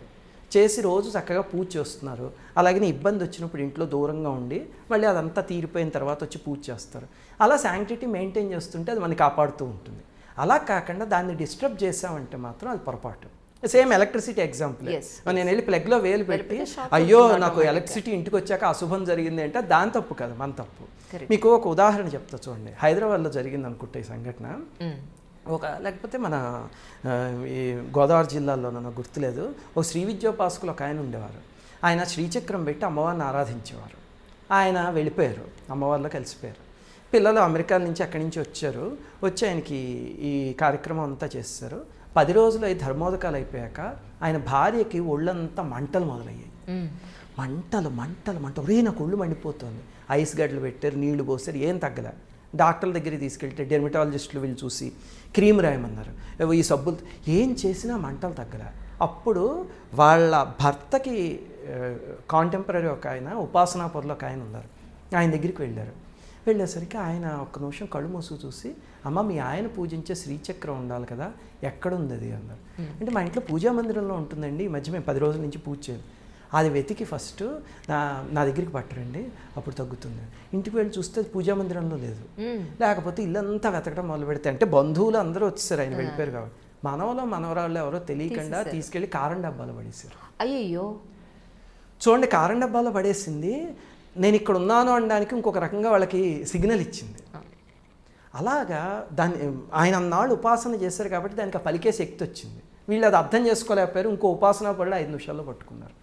చేసి రోజు చక్కగా పూజ చేస్తున్నారు. అలాగే ఇబ్బంది వచ్చినప్పుడు ఇంట్లో దూరంగా ఉండి మళ్ళీ అదంతా తీరిపోయిన తర్వాత వచ్చి పూజ చేస్తారు. అలా శాంక్టిటీ మెయింటైన్ చేస్తుంటే అది మనకి కాపాడుతూ ఉంటుంది. అలా కాకుండా దాన్ని డిస్టర్బ్ చేసామంటే మాత్రం అది పొరపాటు. సేమ్ ఎలక్ట్రిసిటీ ఎగ్జాంపుల్, నేను వెళ్ళి ప్లగ్లో వేలు పెట్టి అయ్యో నాకు ఎలక్ట్రిసిటీ ఇంటికి వచ్చాక అశుభం జరిగింది అంటే దాని తప్పు కాదు, మన తప్పు. మీకు ఒక ఉదాహరణ చెప్తా చూడండి. హైదరాబాద్లో జరిగింది అనుకుంటే ఈ సంఘటన. లేకపోతే మన ఈ గోదావరి జిల్లాలో నాకు గుర్తులేదు, ఒక శ్రీ విద్యోపాసకులు ఒక ఆయన ఉండేవారు. ఆయన శ్రీచక్రం పెట్టి అమ్మవారిని ఆరాధించేవారు. ఆయన వెళ్ళిపోయారు, అమ్మవారిలో కలిసిపోయారు. పిల్లలు అమెరికా నుంచి అక్కడి నుంచి వచ్చారు, వచ్చి ఆయనకి ఈ కార్యక్రమం అంతా చేస్తారు. 10 రోజులు అయి ధర్మోదకాలు అయిపోయాక ఆయన భార్యకి ఒళ్ళంతా మంటలు మొదలయ్యాయి. మంటలు మంటలు మంట, ఒరే నాకు ఒళ్ళు మండిపోతుంది. ఐస్ గడ్డలు పెట్టారు, నీళ్లు పోసారు, ఏం తగ్గలే. డాక్టర్ల దగ్గరికి తీసుకెళ్తే డెర్మటాలజిస్టులు వీళ్ళు చూసి క్రీమ్ రాయమన్నారు, ఈ సబ్బులు ఏం చేసినా మంటలు తగ్గలే. అప్పుడు వాళ్ళ భర్తకి కాంటెంపరీ ఒక ఆయన ఉపాసనాపురంలో ఒక ఆయన ఉన్నారు, ఆయన దగ్గరికి వెళ్ళేసరికి ఆయన ఒక్క నిమిషం కళ్ళు మూసుకు చూసి, అమ్మ మీ ఆయన పూజించే శ్రీచక్రం ఉండాలి కదా, ఎక్కడుంది అది అన్నారు. అంటే మా ఇంట్లో పూజా మందిరంలో ఉంటుందండి, ఈ మధ్య మేము 10 రోజుల నుంచి పూజ చేయాలి. అది వెతికి ఫస్ట్ నా దగ్గరికి పట్టరండి, అప్పుడు తగ్గుతుంది. ఇంటికి వెళ్ళి చూస్తే పూజా మందిరంలో లేదు. లేకపోతే ఇల్లంతా వెతకడం మొదలు పెడితే, అంటే బంధువులు అందరూ వచ్చేసారు, ఆయన వెళ్ళిపోయారు కాబట్టి మనవరాళ్ళు ఎవరో తెలియకుండా తీసుకెళ్ళి కారం డబ్బాలో పడేసారు. అయ్యయ్యో, చూడండి, కారం డబ్బాలో పడేసింది నేను ఇక్కడ ఉన్నాను అనడానికి ఇంకొక రకంగా వాళ్ళకి సిగ్నల్ ఇచ్చింది. అలాగా దాన్ని ఆయన అన్నాళ్ళు ఉపాసన చేశారు కాబట్టి దానికి ఆ పలికే శక్తి వచ్చింది. వీళ్ళు అది అర్థం చేసుకోలేకపోయారు, ఇంకో ఉపాసన పడి 5 నిమిషాల్లో పట్టుకున్నారు.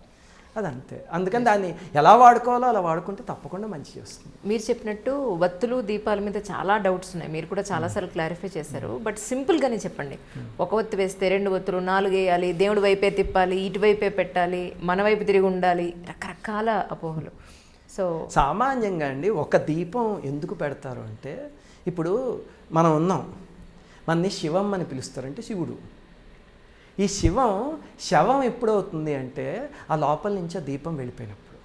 అదంతే. అందుకని దాన్ని ఎలా వాడుకోవాలో అలా వాడుకుంటే తప్పకుండా మంచి వస్తుంది. మీరు చెప్పినట్టు వత్తులు దీపాల మీద చాలా డౌట్స్ ఉన్నాయి, మీరు కూడా చాలాసార్లు క్లారిఫై చేశారు. బట్ సింపుల్గానే చెప్పండి. ఒక వత్తు వేస్తే 2 వత్తులు 4 వేయాలి, దేవుడి వైపే తిప్పాలి, ఇటువైపే పెట్టాలి, మన వైపు తిరిగి ఉండాలి, రకరకాల అపోహలు. సో సామాన్యంగా అండి ఒక దీపం ఎందుకు పెడతారు అంటే, ఇప్పుడు మనం ఉన్నాం, మనని శివం అని పిలుస్తారంటే శివుడు. ఈ శవం ఎప్పుడవుతుంది అంటే ఆ లోపల నుంచి ఆ దీపం వెళ్ళిపోయినప్పుడు.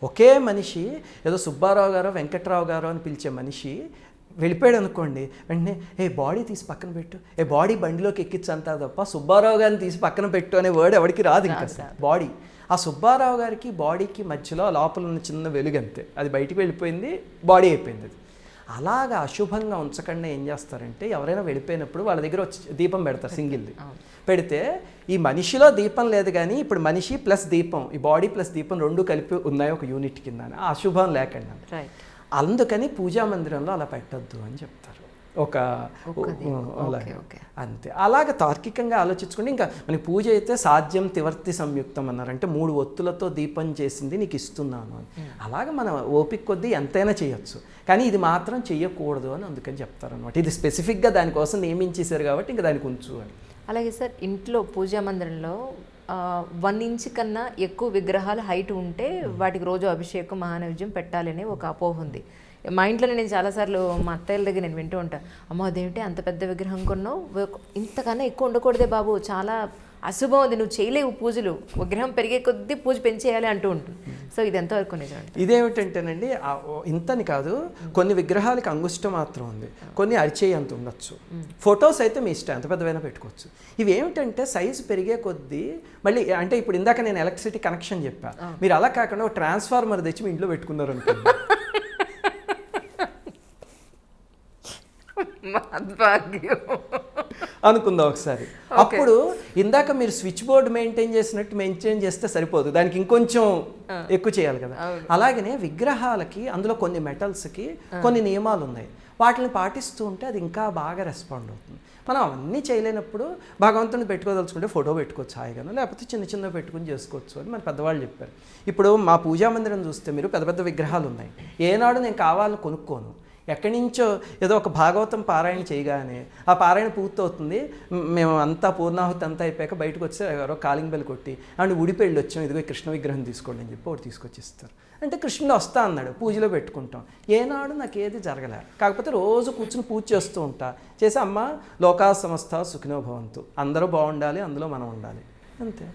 ఒకే మనిషి, ఏదో సుబ్బారావు గారో వెంకట్రావు గారో అని పిలిచే మనిషి వెళ్ళిపోయాడు అనుకోండి, వెంటనే బాడీ తీసి పక్కన పెట్టు, బాడీ బండిలోకి ఎక్కించంటారు తప్ప సుబ్బారావు గారిని తీసి పక్కన పెట్టు అనే వర్డ్ ఎవరికి రాదు. ఇంకా బాడీ, ఆ సుబ్బారావు గారికి బాడీకి మధ్యలో లోపల ఉన్న చిన్న వెలుగు అంతే, అది బయటికి వెళ్ళిపోయింది, బాడీ అయిపోయింది. అది అలాగా అశుభంగా ఉంచకుండా ఏం చేస్తారంటే, ఎవరైనా వెళ్ళిపోయినప్పుడు వాళ్ళ దగ్గర వచ్చి దీపం పెడతారు, సింగిల్ది పెడితే ఈ మనిషిలో దీపం లేదు కానీ ఇప్పుడు మనిషి ప్లస్ దీపం, ఈ బాడీ ప్లస్ దీపం 2 కలిపి ఉన్నాయి ఒక యూనిట్ కింద, ఆ అశుభం లేకుండా. అందుకని పూజా మందిరంలో అలా పెట్టద్దు అని చెప్తారు. అంతే. అలాగ తార్కికంగా ఆలోచించుకుంటే ఇంకా మనకి పూజ అయితే సాధ్యం తివర్తి సంయుక్తం అన్నారు, అంటే 3 ఒత్తులతో దీపం చేసింది నీకు ఇస్తున్నాను అని. అలాగే మన ఓపిక కొద్దీ ఎంతైనా చేయొచ్చు, కానీ ఇది మాత్రం చెయ్యకూడదు అని అందుకని చెప్తారు అనమాట. ఇది స్పెసిఫిక్గా దానికోసం నియమించేశారు కాబట్టి ఇంకా దానికి ఉంచు అని. అలాగే సార్, ఇంట్లో పూజా మందిరంలో 1 ఇంచ్ కన్నా ఎక్కువ విగ్రహాలు హైట్ ఉంటే వాటికి రోజు అభిషేకం మహానైవేద్యం పెట్టాలని ఒక అపోహ ఉంది. మా ఇంట్లో నేను చాలాసార్లు మా అత్తయ్యల దగ్గర నేను వింటూ ఉంటాను, అమ్మ అదేమిటి అంత పెద్ద విగ్రహం కొన్నావు, ఇంతకన్నా ఎక్కువ ఉండకూడదే బాబు, చాలా అశుభం, అది నువ్వు చేయలేవు పూజలు, విగ్రహం పెరిగే కొద్దీ పూజ పెంచేయాలి అంటూ ఉంటుంది. సో ఇది ఎంతవరకు నిజం? ఇదేమిటంటేనండి, ఇంతని కాదు, కొన్ని విగ్రహాలకి అంగుష్టం మాత్రం ఉంది, కొన్ని అరిచేయి అంత ఉండొచ్చు. ఫొటోస్ అయితే మీ ఇష్టం, ఎంత పెద్దవైనా పెట్టుకోవచ్చు. ఇవి ఏమిటంటే సైజు పెరిగే కొద్దీ మళ్ళీ, అంటే ఇప్పుడు ఇందాక నేను ఎలక్ట్రిసిటీ కనెక్షన్ చెప్పా, మీరు అలా కాకుండా ఒక ట్రాన్స్ఫార్మర్ తెచ్చి మీ ఇంట్లో పెట్టుకున్నారు అనుకోండి, అనుకుందాం ఒకసారి. అప్పుడు ఇందాక మీరు స్విచ్ బోర్డు మెయింటైన్ చేస్తే సరిపోదు, దానికి ఇంకొంచెం ఎక్కువ చేయాలి కదా. అలాగనే విగ్రహాలకి అందులో కొన్ని మెటల్స్కి కొన్ని నియమాలు ఉన్నాయి, వాటిని పాటిస్తూ ఉంటే అది ఇంకా బాగా రెస్పాండ్ అవుతుంది. మనం అవన్నీ చేయలేనప్పుడు భగవంతుని పెట్టుకోదలుచుకుంటే ఫోటో పెట్టుకోవచ్చు హాయిగాను, లేకపోతే చిన్న పెట్టుకుని చేసుకోవచ్చు అని మన పెద్దవాళ్ళు చెప్పారు. ఇప్పుడు మా పూజా మందిరం చూస్తే మీరు పెద్ద పెద్ద విగ్రహాలు ఉన్నాయి, ఏనాడు నేను కావాలని కొనుక్కోను, ఎక్కడి నుంచో ఏదో ఒక భాగవతం పారాయణ చేయగానే ఆ పారాయణ పూర్తవుతుంది, మేము అంతా పూర్ణాహుతి అంతా అయిపోయాక బయటకు వచ్చి ఎవరో కాలింగ్ బెల్ కొట్టి అండ్ ఉడిపెళ్ళి వచ్చాం, ఇదిగో కృష్ణ విగ్రహం తీసుకోండి అని చెప్పి ఒకటి తీసుకొచ్చిస్తారు. అంటే కృష్ణుడు వస్తా అన్నాడు, పూజలో పెట్టుకుంటాం. ఏనాడు నాకు ఏది జరగలే, కాకపోతే రోజు కూర్చుని పూజ చేస్తూ ఉంటా, చేసి అమ్మ లోకా సమస్త సుఖినో భవంతు, అందరూ బాగుండాలి, అందులో మనం ఉండాలి, అంతే.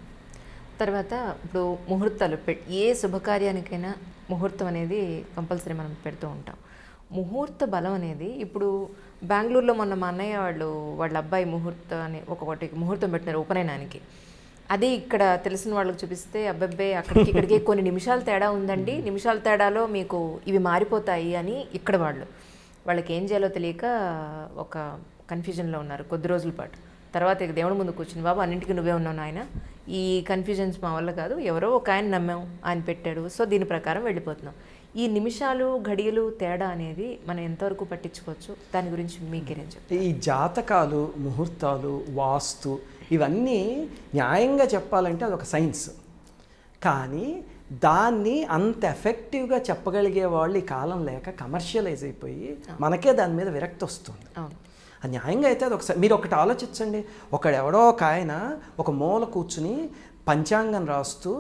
తర్వాత ఇప్పుడు ముహూర్తాలు ఏ శుభకార్యానికైనా ముహూర్తం అనేది కంపల్సరీ మనం పెడుతూ ఉంటాం. ముహూర్త బలం అనేది ఇప్పుడు బెంగళూరులో మొన్న మా అన్నయ్య వాళ్ళ అబ్బాయి ఒకటి ముహూర్తం పెట్టినారు ఉపనయనానికి. అది ఇక్కడ తెలిసిన వాళ్ళకి చూపిస్తే అబ్బాయి అక్కడికి ఇక్కడికి కొన్ని నిమిషాలు తేడా ఉందండి, నిమిషాల తేడాలో మీకు ఇవి మారిపోతాయి అని ఇక్కడ వాళ్ళకి ఏం చేయాలో తెలియక ఒక కన్ఫ్యూజన్లో ఉన్నారు కొద్ది రోజుల పాటు. తర్వాత ఇక దేవుడి ముందు కూర్చుని, బాబు అన్నింటికి నువ్వే ఉన్నావు నాయన, ఈ కన్ఫ్యూజన్స్ మా వల్ల కాదు, ఎవరో ఒక ఆయన నమ్మాం, ఆయన పెట్టాడు, సో దీని ప్రకారం వెళ్ళిపోతున్నాం. ఈ నిమిషాలు ఘడియలు తేడా అనేది మనం ఎంతవరకు పట్టించుకోవచ్చు, దాని గురించి మీకేం చెప్తారు? ఈ జాతకాలు, ముహూర్తాలు, వాస్తు ఇవన్నీ న్యాయంగా చెప్పాలంటే అదొక సైన్స్, కానీ దాన్ని అంత ఎఫెక్టివ్గా చెప్పగలిగే వాళ్ళు ఈ కాలం లేక కమర్షియలైజ్ అయిపోయి మనకే దాని మీద విరక్తి వస్తుంది. అది న్యాయంగా అయితే అది ఒకసారి మీరు ఒకటి ఆలోచించండి, ఎవడో ఒక ఆయన ఒక మూల కూర్చుని పంచాంగం రాస్తూ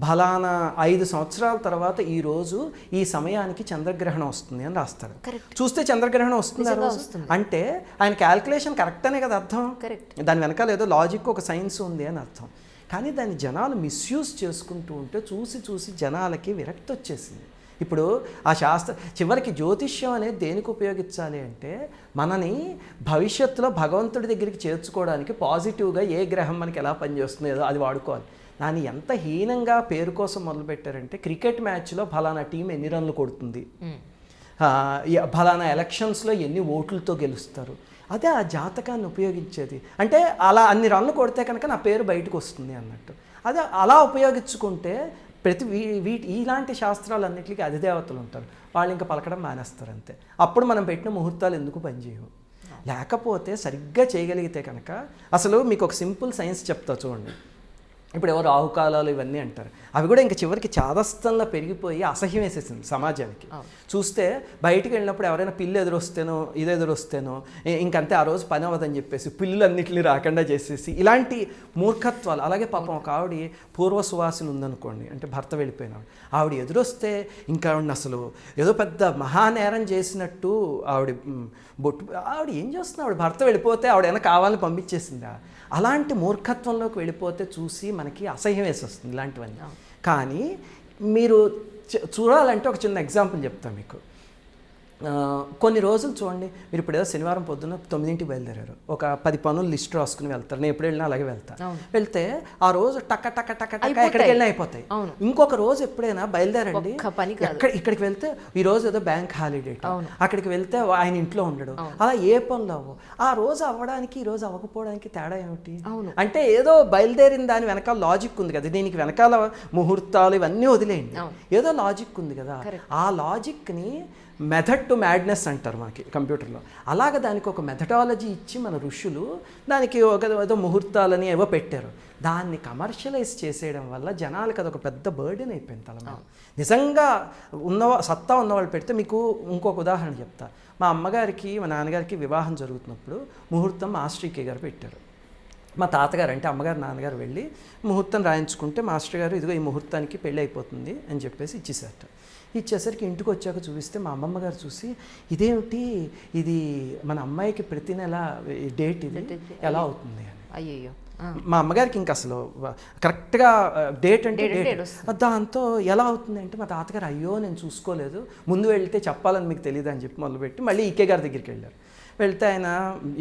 బలానా 5 సంవత్సరాల తర్వాత ఈరోజు ఈ సమయానికి చంద్రగ్రహణం వస్తుంది అని రాస్తాడు. చూస్తే చంద్రగ్రహణం వస్తుంది అంటే ఆయన క్యాల్కులేషన్ కరెక్ట్ అనే కదా అర్థం, దాని వెనకాల ఏదో లాజిక్ ఒక సైన్స్ ఉంది అని అర్థం. కానీ దాన్ని జనాలు మిస్యూజ్ చేసుకుంటూ ఉంటే చూసి జనాలకి విరక్తి వచ్చేసింది. ఇప్పుడు ఆ చివరికి జ్యోతిష్యం అనేది దేనికి ఉపయోగించాలి అంటే మనని భవిష్యత్తులో భగవంతుడి దగ్గరికి చేర్చుకోవడానికి పాజిటివ్గా ఏ గ్రహం మనకి ఎలా పనిచేస్తుందో అది వాడుకోవాలి. దాన్ని ఎంత హీనంగా పేరు కోసం మొదలుపెట్టారంటే క్రికెట్ మ్యాచ్లో ఫలానా టీం ఎన్ని రన్లు కొడుతుంది, ఫలానా ఎలక్షన్స్లో ఎన్ని ఓట్లతో గెలుస్తారు, అదే ఆ జాతకాన్ని ఉపయోగించేది. అంటే అలా అన్ని రన్లు కొడితే కనుక నా పేరు బయటకు వస్తుంది అన్నట్టు. అదే అలా ఉపయోగించుకుంటే ప్రతి ఇలాంటి శాస్త్రాలన్నింటికి అధిదేవతలు ఉంటారు, వాళ్ళు ఇంకా పలకడం మానేస్తారు అంతే. అప్పుడు మనం పెట్టిన ముహూర్తాలు ఎందుకు పనిచేయవు. లేకపోతే సరిగ్గా చేయగలిగితే కనుక, అసలు మీకు ఒక సింపుల్ సైన్స్ చెప్తా చూడండి. ఇప్పుడు ఎవరు రాహుకాలాలు ఇవన్నీ అంటారు, అవి కూడా ఇంకా చివరికి చాదస్తంలో పెరిగిపోయి అసహ్యం వేసేసింది సమాజానికి. చూస్తే బయటికి వెళ్ళినప్పుడు ఎవరైనా పిల్లి ఎదురొస్తేనో ఇది ఎదురొస్తేనో ఇంకంతే, ఆ రోజు పని అవ్వదని చెప్పేసి పిల్లులన్నింటినీ రాకుండా చేసేసి ఇలాంటి మూర్ఖత్వాలు. అలాగే పాపం ఒక ఆవిడ పూర్వ సువాసన ఉందనుకోండి, అంటే భర్త వెళ్ళిపోయిన ఆవిడ ఎదురొస్తే ఇంకా ఆవిడని అసలు ఏదో పెద్ద మహానేరం చేసినట్టు ఆవిడ ఏం చేస్తుంది, ఆవిడ భర్త వెళ్ళిపోతే ఆవిడ ఏమైనా కావాలని పంపించేసిందా, అలాంటి మూర్ఖత్వంలోకి వెళ్ళిపోతే చూసి మనకి అసహ్యం వేసి వస్తుంది ఇలాంటివన్నీ. కానీ మీరు చూడాలంటే ఒక చిన్న ఎగ్జాంపుల్ చెప్తాను మీకు. కొన్ని రోజులు చూడండి, మీరు ఇప్పుడు ఏదో శనివారం పొద్దున్న 9ంటికి బయలుదేరారు, ఒక 10 పనులు లిస్ట్ రాసుకుని వెళ్తారు. నేను ఎప్పుడు వెళ్ళినా అలాగే వెళ్తే ఆ రోజు టక్క టక్క టక్క టక్క ఎక్కడికి వెళ్ళినా అయిపోతాయి. ఇంకొక రోజు ఎప్పుడైనా బయలుదేరండి, ఇక్కడికి వెళ్తే ఈ రోజు ఏదో బ్యాంక్ హాలిడే, అక్కడికి వెళ్తే ఆయన ఇంట్లో ఉండడు, అలా ఏ పనులు అవ్వవు. ఆ రోజు అవ్వడానికి ఈ రోజు అవ్వకపోవడానికి తేడా ఏమిటి అంటే, ఏదో బయలుదేరిన దాని వెనకాల లాజిక్ ఉంది కదా, దీనికి వెనకాల ముహూర్తాలు ఇవన్నీ వదిలేయండి, ఏదో లాజిక్ ఉంది కదా. ఆ లాజిక్ని మెథడ్ టు మ్యాడ్నెస్ అంటారు మనకి కంప్యూటర్లో. అలాగ దానికి ఒక మెథడాలజీ ఇచ్చి మన ఋషులు దానికి ఏదో ముహూర్తాలని ఏవో పెట్టారు. దాన్ని కమర్షియలైజ్ చేసేయడం వల్ల జనాలకి అదొక పెద్ద బర్డెన్ అయిపోయింది తల మీద. నిజంగా సత్తా ఉన్నవాళ్ళు పెడితే, మీకు ఇంకొక ఉదాహరణ చెప్తా. మా అమ్మగారికి మా నాన్నగారికి వివాహం జరుగుతున్నప్పుడు ముహూర్తం మాస్టర్ ఈకే గారు పెట్టారు. మా తాతగారు అంటే అమ్మగారు నాన్నగారు వెళ్ళి ముహూర్తం రాయించుకుంటే మాస్టర్ గారు ఇదిగో ఈ ముహూర్తానికి పెళ్ళి అయిపోతుంది అని చెప్పేసి ఇచ్చేసారట. ఇచ్చేసరికి ఇంటికి వచ్చాక చూపిస్తే మా అమ్మమ్మ గారు చూసి, ఇదేమిటి ఇది మన అమ్మాయికి ప్రతి నెల డేట్ ఇది ఎలా అవుతుంది అని. అయ్యో, మా అమ్మగారికి ఇంకా అసలు కరెక్ట్గా డేట్ అంటే డేట్, దాంతో ఎలా అవుతుంది అంటే మా తాతగారు అయ్యో నేను చూసుకోలేదు, ముందు వెళ్తే చెప్పాలని మీకు తెలియదు అని చెప్పి మొదలుపెట్టి మళ్ళీ ఈకే గారి దగ్గరికి వెళ్ళారు. వెళ్తే ఆయన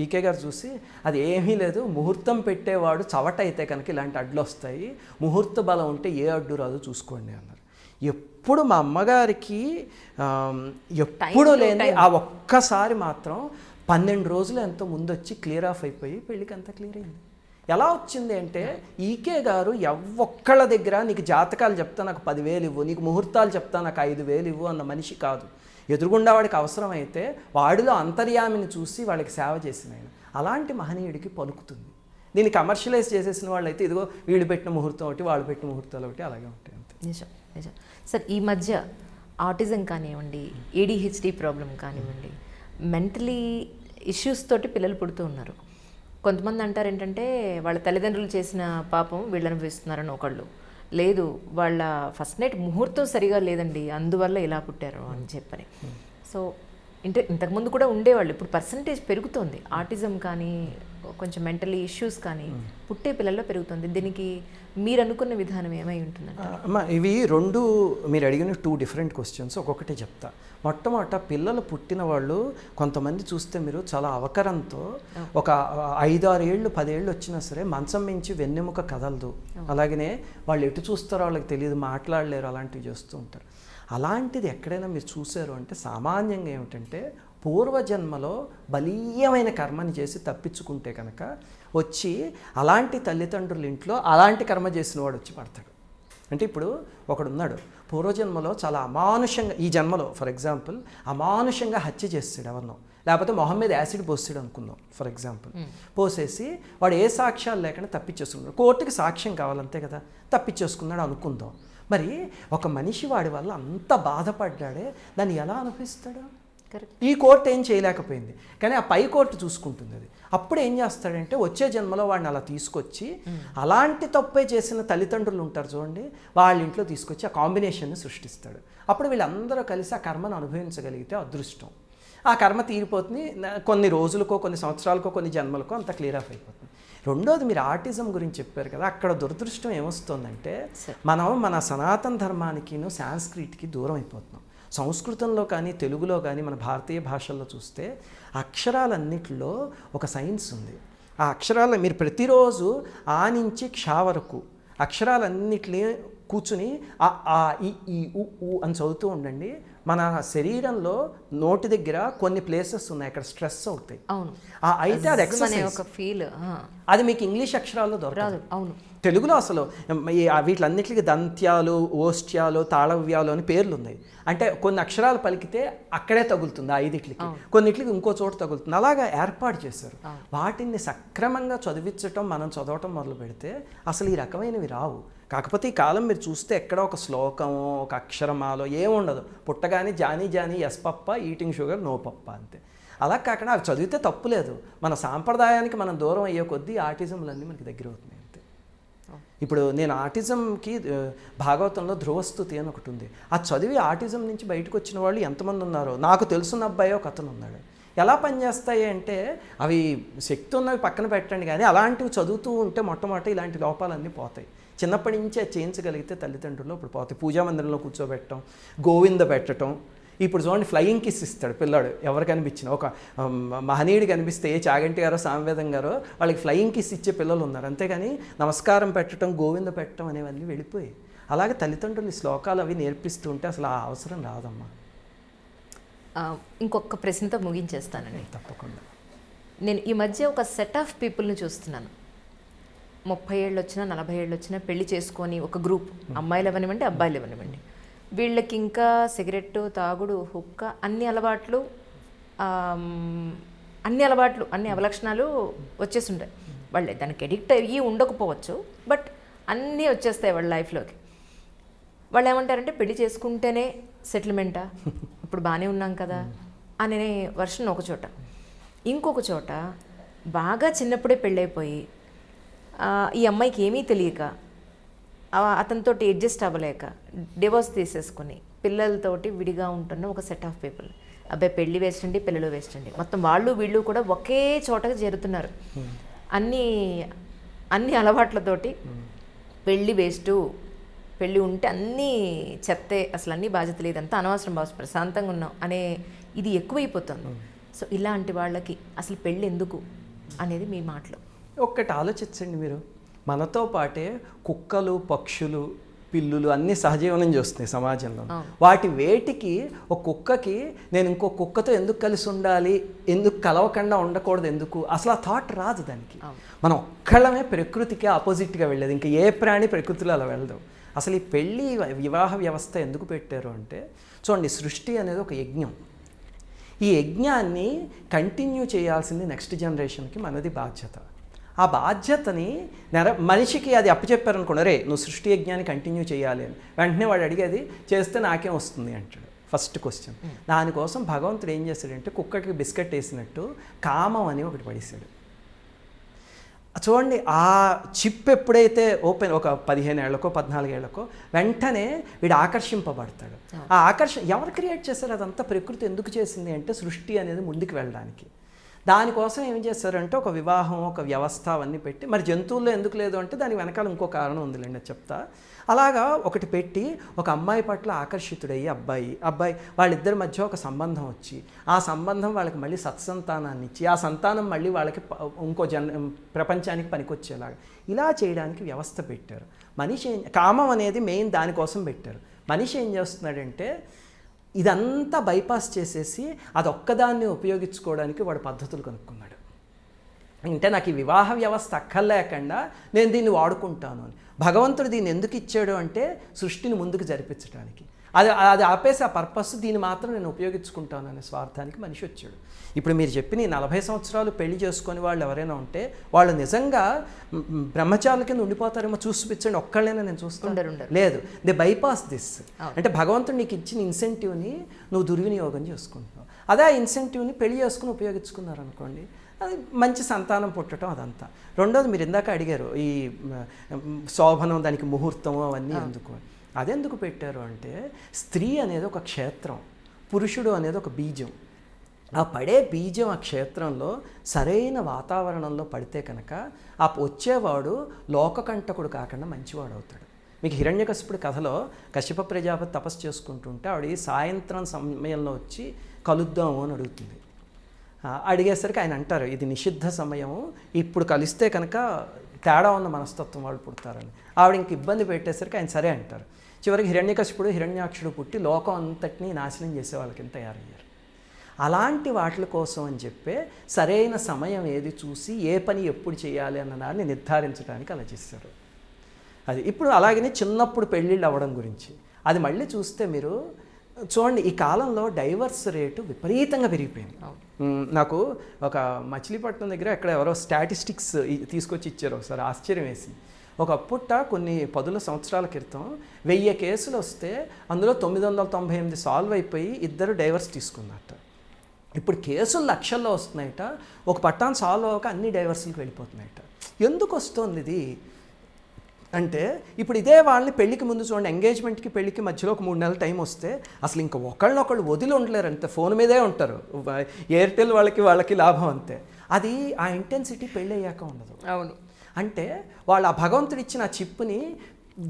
ఈకే గారు చూసి, అది ఏమీ లేదు, ముహూర్తం పెట్టేవాడు చవట అయితే కనుక ఇలాంటి అడ్లు వస్తాయి, ముహూర్త బలం ఉంటే ఏ అడ్డు రాదు చూసుకోండి అన్నారు. ఎప్పుడు మా అమ్మగారికి ఎప్పుడు లేని ఆ ఒక్కసారి మాత్రం 12 రోజులు ఎంతో ముందు వచ్చి క్లియర్ ఆఫ్ అయిపోయి పెళ్ళికి అంతా క్లియర్ అయింది. ఎలా వచ్చింది అంటే, ఈకే గారు ఒక్కళ్ళ దగ్గర నీకు జాతకాలు చెప్తా నాకు 10,000 ఇవ్వు, నీకు ముహూర్తాలు చెప్తా నాకు 5,000 ఇవ్వు అన్న మనిషి కాదు. ఎదురుగుండా వాడికి అవసరమైతే వాడిలో అంతర్యామిని చూసి వాళ్ళకి సేవ చేసిన ఆయన. అలాంటి మహనీయుడికి పలుకుతుంది. దీన్ని కమర్షియలైజ్ చేసేసిన వాళ్ళు అయితే ఇదిగో వీళ్ళు పెట్టిన ముహూర్తం ఒకటి, వాళ్ళు పెట్టిన ముహూర్తాలు ఒకటి, అలాగే ఉంటాయి అంతే. నిజం నిజం సార్. ఈ మధ్య ఆటిజం కానివ్వండి, ADHD ప్రాబ్లం కానివ్వండి, మెంటలీ ఇష్యూస్ తోటి పిల్లలు పుడుతూ ఉన్నారు. కొంతమంది అంటారు ఏంటంటే, వాళ్ళ తల్లిదండ్రులు చేసిన పాపం వీళ్ళు అనుభవిస్తున్నారని ఒకళ్ళు, లేదు వాళ్ళ ఫస్ట్ నైట్ ముహూర్తం సరిగా లేదండి అందువల్ల ఇలా పుట్టారు అని చెప్పని. సో ఇంతకుముందు కూడా ఉండేవాళ్ళు, ఇప్పుడు పర్సంటేజ్ పెరుగుతుంది. ఆటిజం కానీ కొంచెం మెంటలీ ఇష్యూస్ కానీ పుట్టే పిల్లల్లో పెరుగుతుంది. దీనికి మీరు అనుకున్న విధానం ఏమై ఉంటుందంటే? అమ్మా, ఇవి రెండు మీరు అడిగిన 2 డిఫరెంట్ క్వశ్చన్స్. ఒక్కొక్కటి చెప్తా. మొట్టమొదట పిల్లలు పుట్టిన వాళ్ళు కొంతమంది చూస్తే మీరు చాలా అవకరంతో ఒక 5-6 ఏళ్ళు 10 ఏళ్ళు వచ్చినా సరే మంచం మించి వెన్నెముక కదలదు, అలాగనే వాళ్ళు ఎటు చూస్తారో వాళ్ళకి తెలియదు, మాట్లాడలేరు, అలాంటివి చేస్తూ ఉంటారు. అలాంటిది ఎక్కడైనా మీరు చూశారు అంటే సామాన్యంగా ఏమిటంటే, పూర్వజన్మలో బలీయమైన కర్మని చేసి తప్పించుకుంటే కనుక వచ్చి అలాంటి తల్లిదండ్రుల ఇంట్లో అలాంటి కర్మ చేసిన వాడు వచ్చి పడతాడు. అంటే ఇప్పుడు ఒకడున్నాడు, పూర్వజన్మలో చాలా అమానుషంగా, ఈ జన్మలో ఫర్ ఎగ్జాంపుల్ అమానుషంగా హత్య చేస్తాడు ఎవరినో, లేకపోతే మొహం మీద యాసిడ్ పోస్తాడు అనుకుందాం ఫర్ ఎగ్జాంపుల్. పోసేసి వాడు ఏ సాక్ష్యాలు లేకుండా తప్పించేసుకున్నాడు. కోర్టుకి సాక్ష్యం కావాలంతే కదా, తప్పించేసుకున్నాడు అనుకుందాం. మరి ఒక మనిషి వాడి వల్ల అంత బాధపడ్డాడే, దాన్ని ఎలా అనుభవిస్తాడు? ఈ కోర్టు ఏం చేయలేకపోయింది, కానీ ఆ పై కోర్టు చూసుకుంటుంది అది. అప్పుడు ఏం చేస్తాడంటే, వచ్చే జన్మలో వాడిని అలా తీసుకొచ్చి అలాంటి తప్పే చేసిన తల్లిదండ్రులు ఉంటారు చూడండి, వాళ్ళ ఇంట్లో తీసుకొచ్చి ఆ కాంబినేషన్ని సృష్టిస్తాడు. అప్పుడు వీళ్ళందరూ కలిసి ఆ కర్మను అనుభవించగలిగితే అదృష్టం. ఆ కర్మ తీరిపోతుంది, కొన్ని రోజులకో కొన్ని సంవత్సరాలకో కొన్ని జన్మలకో అంత క్లియర్ ఆఫ్ అయిపోతుంది. రెండోది, మీరు ఆటిజం గురించి చెప్పారు కదా, అక్కడ దురదృష్టం ఏమొస్తుందంటే, మనం మన సనాతన ధర్మానికి సాంస్క్రిట్కి దూరం అయిపోతున్నాం. సంస్కృతంలో కానీ తెలుగులో కానీ మన భారతీయ భాషల్లో చూస్తే అక్షరాలన్నిటిలో ఒక సైన్స్ ఉంది. ఆ అక్షరాలు మీరు ప్రతిరోజు ఆ నుంచి క్ష వరకు అక్షరాలన్నిటినీ కూర్చుని ఆ ఆ ఈ ఉ అని చదువుతూ ఉండండి. మన శరీరంలో నోటి దగ్గర కొన్ని ప్లేసెస్ ఉన్నాయి, అక్కడ స్ట్రెస్ అవుతాయి. అవును, అయితే అది ఎక్సర్సైజ్. ఒక ఫీల్ అది మీకు ఇంగ్లీష్ అక్షరాల్లో దొరకదు. అవును, తెలుగులో అసలు వీటిలన్నిటికీ దంత్యాలు, ఓష్ట్యాలు, తాళవ్యాలు అని పేర్లు ఉన్నాయి. అంటే కొన్ని అక్షరాలు పలికితే అక్కడే తగులుతుంది, ఆ ఐదిట్లకి, కొన్నిట్లకి ఇంకో చోట తగులుతుంది. అలాగా ఏర్పాటు చేశారు. వాటిని సక్రమంగా చదివించటం, మనం చదవటం మొదలు పెడితే అసలు ఈ రకమైనవి రావు. కాకపోతే ఈ కాలం మీరు చూస్తే ఎక్కడ ఒక శ్లోకమో ఒక అక్షరమాలో ఏముండదు. పుట్టగానే Johnny Johnny yes papa, eating sugar no papa అంతే. అలా కాకుండా అవి చదివితే తప్పులేదు. మన సాంప్రదాయానికి మనం దూరం అయ్యే కొద్దీ ఆటిజంలన్నీ మనకి దగ్గర అవుతున్నాయి అంతే. ఇప్పుడు నేను ఆటిజంకి భాగవతంలో ధ్రువస్తుతి అని ఒకటి ఉంది. ఆ చదివి ఆటిజం నుంచి బయటకు వచ్చిన వాళ్ళు ఎంతమంది ఉన్నారో నాకు తెలుసున్న అబ్బాయి ఒక అతను ఉన్నాడు. ఎలా పనిచేస్తాయి అంటే అవి శక్తి ఉన్నవి పక్కన పెట్టండి, కానీ అలాంటివి చదువుతూ ఉంటే మొట్టమొదటి ఇలాంటి లోపాలన్నీ పోతాయి. చిన్నప్పటి నుంచి అది చేయించగలిగితే తల్లిదండ్రులు ఇప్పుడు పోతాయి. పూజా మందిరంలో కూర్చోబెట్టడం, గోవింద పెట్టడం. ఇప్పుడు చూడండి, ఫ్లయింగ్ కిస్ ఇస్తాడు పిల్లాడు ఎవరు కనిపించిన. ఒక మహనీయుడు కనిపిస్తే చాగంటి గారో సామవేదం గారో వాళ్ళకి ఫ్లయింగ్ కిస్ ఇచ్చే పిల్లలు ఉన్నారు. అంతేగాని నమస్కారం పెట్టడం, గోవింద పెట్టడం అనేవన్నీ వెళ్ళిపోయాయి. అలాగే తల్లిదండ్రులు ఈ శ్లోకాలు అవి నేర్పిస్తూ ఉంటే అసలు ఆ అవసరం రాదమ్మా. ఇంకొక ప్రశ్నతో ముగించేస్తానండి. తప్పకుండా. నేను ఈ మధ్య ఒక సెట్ ఆఫ్ పీపుల్ని చూస్తున్నాను. 30 ఏళ్ళు వచ్చినా 40 ఏళ్ళు వచ్చినా పెళ్లి చేసుకొని ఒక గ్రూప్, అమ్మాయిలు ఇవ్వనివ్వండి అబ్బాయిలు ఇవ్వనివ్వండి, వీళ్ళకి ఇంకా సిగరెట్, తాగుడు, హుక్క, అన్ని అలవాట్లు అన్ని అవలక్షణాలు వచ్చేసి ఉంటాయి. వాళ్ళే దానికి ఎడిక్ట్ అయ్యి ఉండకపోవచ్చు, బట్ అన్నీ వచ్చేస్తాయి వాళ్ళ లైఫ్లోకి. వాళ్ళు ఏమంటారంటే పెళ్లి చేసుకుంటేనే సెటిల్మెంటా, ఇప్పుడు బాగానే ఉన్నాం కదా అనే వర్షన్ ఒక చోట. ఇంకొక చోట బాగా చిన్నప్పుడే పెళ్ళైపోయి ఈ అమ్మాయికి ఏమీ తెలియక అతనితో అడ్జస్ట్ అవ్వలేక డివోర్స్ తీసేసుకుని పిల్లలతోటి విడిగా ఉంటున్న ఒక సెట్ ఆఫ్ పీపుల్. అబ్బాయి పెళ్ళి వేస్ట్ అండి, పిల్లలు వేస్ట్ అండి, మొత్తం వాళ్ళు వీళ్ళు కూడా ఒకే చోటకి చేరుతున్నారు. అన్ని అలవాట్లతోటి పెళ్ళి వేస్టు, పెళ్ళి ఉంటే అన్నీ చెత్తే, అసలు అన్నీ బాధ్యతలు, ఇదంతా అనవసరం బాస్, ప్రశాంతంగా ఉన్నాం అనే ఇది ఎక్కువైపోతుంది. సో ఇలాంటి వాళ్ళకి అసలు పెళ్ళి ఎందుకు అనేది మీ మాటలో. ఒక్కటి ఆలోచించండి మీరు, మనతో పాటే కుక్కలు, పక్షులు, పిల్లులు అన్నీ సహజీవనం చేస్తున్నాయి సమాజంలో. వాటి వేటికి ఒక కుక్కకి నేను ఇంకో కుక్కతో ఎందుకు కలిసి ఉండాలి, ఎందుకు కలవకుండా ఉండకూడదు, ఎందుకు అసలు ఆ థాట్ రాదు దానికి. మనం ఒక్కళ్ళమే ప్రకృతికి ఆపోజిట్గా వెళ్ళేది, ఇంకా ఏ ప్రాణి ప్రకృతిలో అలా వెళ్ళదు. అసలు ఈ పెళ్ళి వివాహ వ్యవస్థ ఎందుకు పెట్టారు అంటే, చూడండి, సృష్టి అనేది ఒక యజ్ఞం. ఈ యజ్ఞాన్ని కంటిన్యూ చేయాల్సింది నెక్స్ట్ జనరేషన్కి మనది బాధ్యత. ఆ బాధ్యతని మనిషికి అది అప్పచెప్పారనుకోండి, రే నువ్వు సృష్టి యజ్ఞాన్ని కంటిన్యూ చేయాలి అని, వెంటనే వాడు అడిగేది చేస్తే నాకేం వస్తుంది అంటాడు. First question. దానికోసం భగవంతుడు ఏం చేశాడంటే కుక్కకి బిస్కెట్ వేసినట్టు కామం అని ఒకటి పడేశాడు. చూడండి, ఆ చిప్ ఎప్పుడైతే ఓపెన్, ఒక 15 ఏళ్లకో 14 ఏళ్లకో వెంటనే వీడు ఆకర్షింపబడతాడు. ఆ ఎవరు క్రియేట్ చేశారు? అదంతా ప్రకృతి ఎందుకు చేసింది అంటే సృష్టి అనేది ముందుకు వెళ్ళడానికి. దానికోసం ఏం చేస్తారంటే ఒక వివాహం, ఒక వ్యవస్థ అవన్నీ పెట్టి, మరి జంతువుల్లో ఎందుకు లేదు అంటే దానికి వెనకాల ఇంకో కారణం ఉందిలేండి, చెప్తా. అలాగా ఒకటి పెట్టి ఒక అమ్మాయి పట్ల ఆకర్షితుడయ్యి అబ్బాయి వాళ్ళిద్దరి మధ్య ఒక సంబంధం వచ్చి, ఆ సంబంధం వాళ్ళకి మళ్ళీ సత్సంతానాన్ని ఇచ్చి, ఆ సంతానం మళ్ళీ వాళ్ళకి ఇంకో ప్రపంచానికి పనికొచ్చేలాగా ఇలా చేయడానికి వ్యవస్థ పెట్టారు. మనిషి కామం అనేది మెయిన్ దానికోసం పెట్టారు. మనిషి ఏం చేస్తున్నాడంటే ఇదంతా బైపాస్ చేసేసి అదొక్కదాన్ని ఉపయోగించుకోవడానికి వాడు పద్ధతులు కనుక్కున్నాడు. అంటే నాకు ఈ వివాహ వ్యవస్థ అక్కర్లేకుండా నేను దీన్ని వాడుకుంటాను అని. భగవంతుడు దీన్ని ఎందుకు ఇచ్చాడు అంటే సృష్టిని ముందుకు జరిపించడానికి. అది ఆపేసి ఆ పర్పస్ దీన్ని మాత్రం నేను ఉపయోగించుకుంటాను అనే స్వార్థానికి మనిషి వచ్చాడు. ఇప్పుడు మీరు చెప్పిన 40 సంవత్సరాలు పెళ్లి చేసుకొని వాళ్ళు ఎవరైనా ఉంటే వాళ్ళు నిజంగా బ్రహ్మచారుల కింద ఉండిపోతారేమో. చూపించండి, ఒక్కళ్ళైనా నేను చూస్తాను లేదు. They bypass this. అంటే భగవంతుడు నీకు ఇచ్చిన ఇన్సెంటివ్ని నువ్వు దుర్వినియోగం చేసుకుంటున్నావు. అదే ఆ ఇన్సెంటివ్ని పెళ్లి చేసుకుని ఉపయోగించుకున్నారనుకోండి, అది మంచి సంతానం పుట్టడం అదంతా. రెండోది మీరు ఇందాక అడిగారు ఈ శోభనం, దానికి ముహూర్తం అవన్నీ ఎందుకు. అదెందుకు పెట్టారు అంటే స్త్రీ అనేది ఒక క్షేత్రం, పురుషుడు అనేది ఒక బీజం. ఆ పడే బీజం ఆ క్షేత్రంలో సరైన వాతావరణంలో పడితే కనుక ఆ వచ్చేవాడు లోకకంటకుడు కాకుండా మంచివాడు అవుతాడు. మీకు హిరణ్యకశిపుడి కథలో కశ్యప ప్రజాపతి తపస్సు చేసుకుంటుంటే ఆవిడ సాయంత్రం సమయంలో వచ్చి కలుద్దాము అని అడుగుతుంది. అడిగేసరికి ఆయన అంటారు, ఇది నిషిద్ధ సమయం, ఇప్పుడు కలిస్తే కనుక తేడా ఉన్న మనస్తత్వం వాళ్ళు పుడతారని. ఆవిడ ఇంక ఇబ్బంది పెట్టేసరికి ఆయన సరే అంటారు. చివరికి హిరణ్యకశిపుడు హిరణ్యాక్షుడు పుట్టి లోకం అంతటినీ నాశనం చేసే వాళ్ళకి తయారయ్యారు. అలాంటి వాటి కోసం అని చెప్పే సరైన సమయం ఏది చూసి ఏ పని ఎప్పుడు చేయాలి అన్న దాన్ని నిర్ధారించడానికి అలా చేశారు. అది ఇప్పుడు అలాగనే చిన్నప్పుడు పెళ్ళిళ్ళు అవ్వడం గురించి అది మళ్ళీ చూస్తే మీరు చూడండి, ఈ కాలంలో డైవర్స్ రేటు విపరీతంగా పెరిగిపోయింది. నాకు ఒక మచిలీపట్నం దగ్గర ఎక్కడ ఎవరో స్టాటిస్టిక్స్ తీసుకొచ్చి ఇచ్చారు ఒకసారి, ఆశ్చర్యం వేసింది. ఒకప్పుట కొన్ని 10 సంవత్సరాల క్రితం 1000 కేసులు వస్తే అందులో 998 సాల్వ్ అయిపోయి 2 డైవర్స్ తీసుకున్నట్ట. ఇప్పుడు కేసులు లక్షల్లో వస్తున్నాయట, ఒక పట్టాన్ని సాల్వ్ అవ్వక అన్ని డైవర్సులకు వెళ్ళిపోతున్నాయట. ఎందుకు వస్తుంది ఇది అంటే, ఇప్పుడు ఇదే వాళ్ళని పెళ్ళికి ముందు చూడండి, ఎంగేజ్మెంట్కి పెళ్ళికి మధ్యలో ఒక 3 నెలల టైం వస్తే అసలు ఇంకా ఒకళ్ళనొకళ్ళు వదిలి ఉండలేరు, అంతే ఫోన్ మీదే ఉంటారు. ఎయిర్టెల్ వాళ్ళకి లాభం అంతే. అది ఆ ఇంటెన్సిటీ పెళ్ళి అయ్యాక ఉండదు. అవును. అంటే వాళ్ళు ఆ భగవంతుడు ఇచ్చిన ఆ చిప్పుని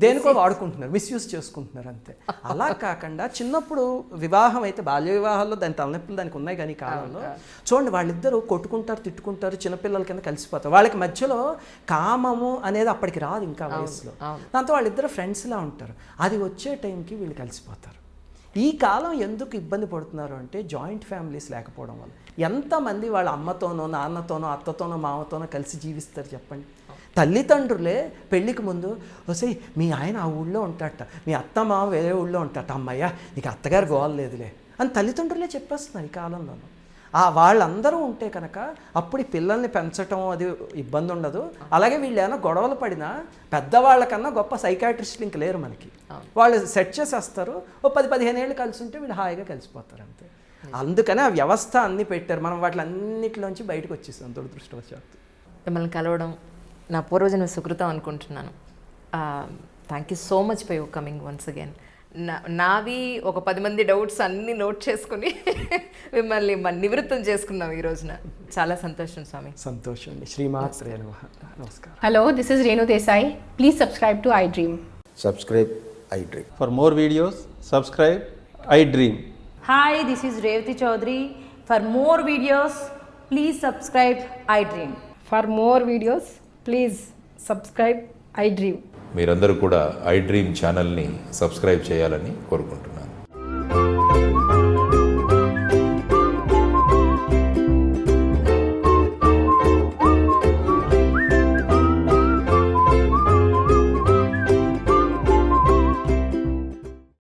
దేనికో వాడుకుంటున్నారు, మిస్యూజ్ చేసుకుంటున్నారు అంతే. అలా కాకుండా చిన్నప్పుడు వివాహం అయితే బాల్య వివాహాల్లో దాని తలనొప్పులు దానికి ఉన్నాయి, కానీ కాలంలో చూడండి వాళ్ళిద్దరూ కొట్టుకుంటారు, తిట్టుకుంటారు, చిన్నపిల్లల కింద కలిసిపోతారు. వాళ్ళకి మధ్యలో కామము అనేది అప్పటికి రాదు ఇంకా వయసులో. దాంతో వాళ్ళిద్దరు ఫ్రెండ్స్లా ఉంటారు. అది వచ్చే టైంకి వీళ్ళు కలిసిపోతారు. ఈ కాలం ఎందుకు ఇబ్బంది పడుతున్నారు అంటే జాయింట్ ఫ్యామిలీస్ లేకపోవడం వల్ల. ఎంతమంది వాళ్ళ అమ్మతోనో నాన్నతోనో అత్తతోనో మామతోనో కలిసి జీవిస్తారు చెప్పండి. తల్లిదండ్రులే పెళ్ళికి ముందు వస్తే మీ ఆయన ఆ ఊళ్ళో ఉంటాడట, మీ అత్త మామ వేరే ఊళ్ళో ఉంటాడట, అమ్మయ్య నీకు అత్తగారు గోవలేదులే అని తల్లిదండ్రులే చెప్పేస్తున్నారు ఈ కాలంలోనూ. వాళ్ళందరూ ఉంటే కనుక అప్పుడు ఈ పిల్లల్ని పెంచడం అది ఇబ్బంది ఉండదు. అలాగే వీళ్ళు ఏమైనా గొడవలు పడినా పెద్దవాళ్ళకన్నా గొప్ప సైకాట్రిస్టులు ఇంక లేరు మనకి. వాళ్ళు సెట్ చేసేస్తారు, ఓ 10-15 ఏళ్ళు కలిసి ఉంటే వీళ్ళు హాయిగా కలిసిపోతారు అంతే. అందుకనే ఆ వ్యవస్థ అన్నీ పెట్టారు. మనం వాటి అన్నిటిలోంచి బయటకు వచ్చేసాం దురదృష్టవశాత్తు. మిమ్మల్ని కలవడం నా పూర్వజన్మ సుకృతం అనుకుంటున్నాను. Thank you so much for your coming once again. నావి ఒక 10 మంది డౌట్స్ అన్నీ నోట్ చేసుకుని మిమ్మల్ని నివృత్తం చేసుకున్నాం ఈ రోజున. చాలా సంతోషం స్వామి. సంతోషం అండి. శ్రీమాత్రే నమః. నమస్కారం. Hello, this is Renu Desai. Please subscribe to iDream. Subscribe iDream. For more videos, subscribe iDream. Hi, this is Revati Chaudhary. For more videos, please subscribe iDream. For more videos, please subscribe iDream. మీరందరూ కూడా iDream ఛానల్ని సబ్స్క్రైబ్ చేయాలని కోరుకుంటున్నాను.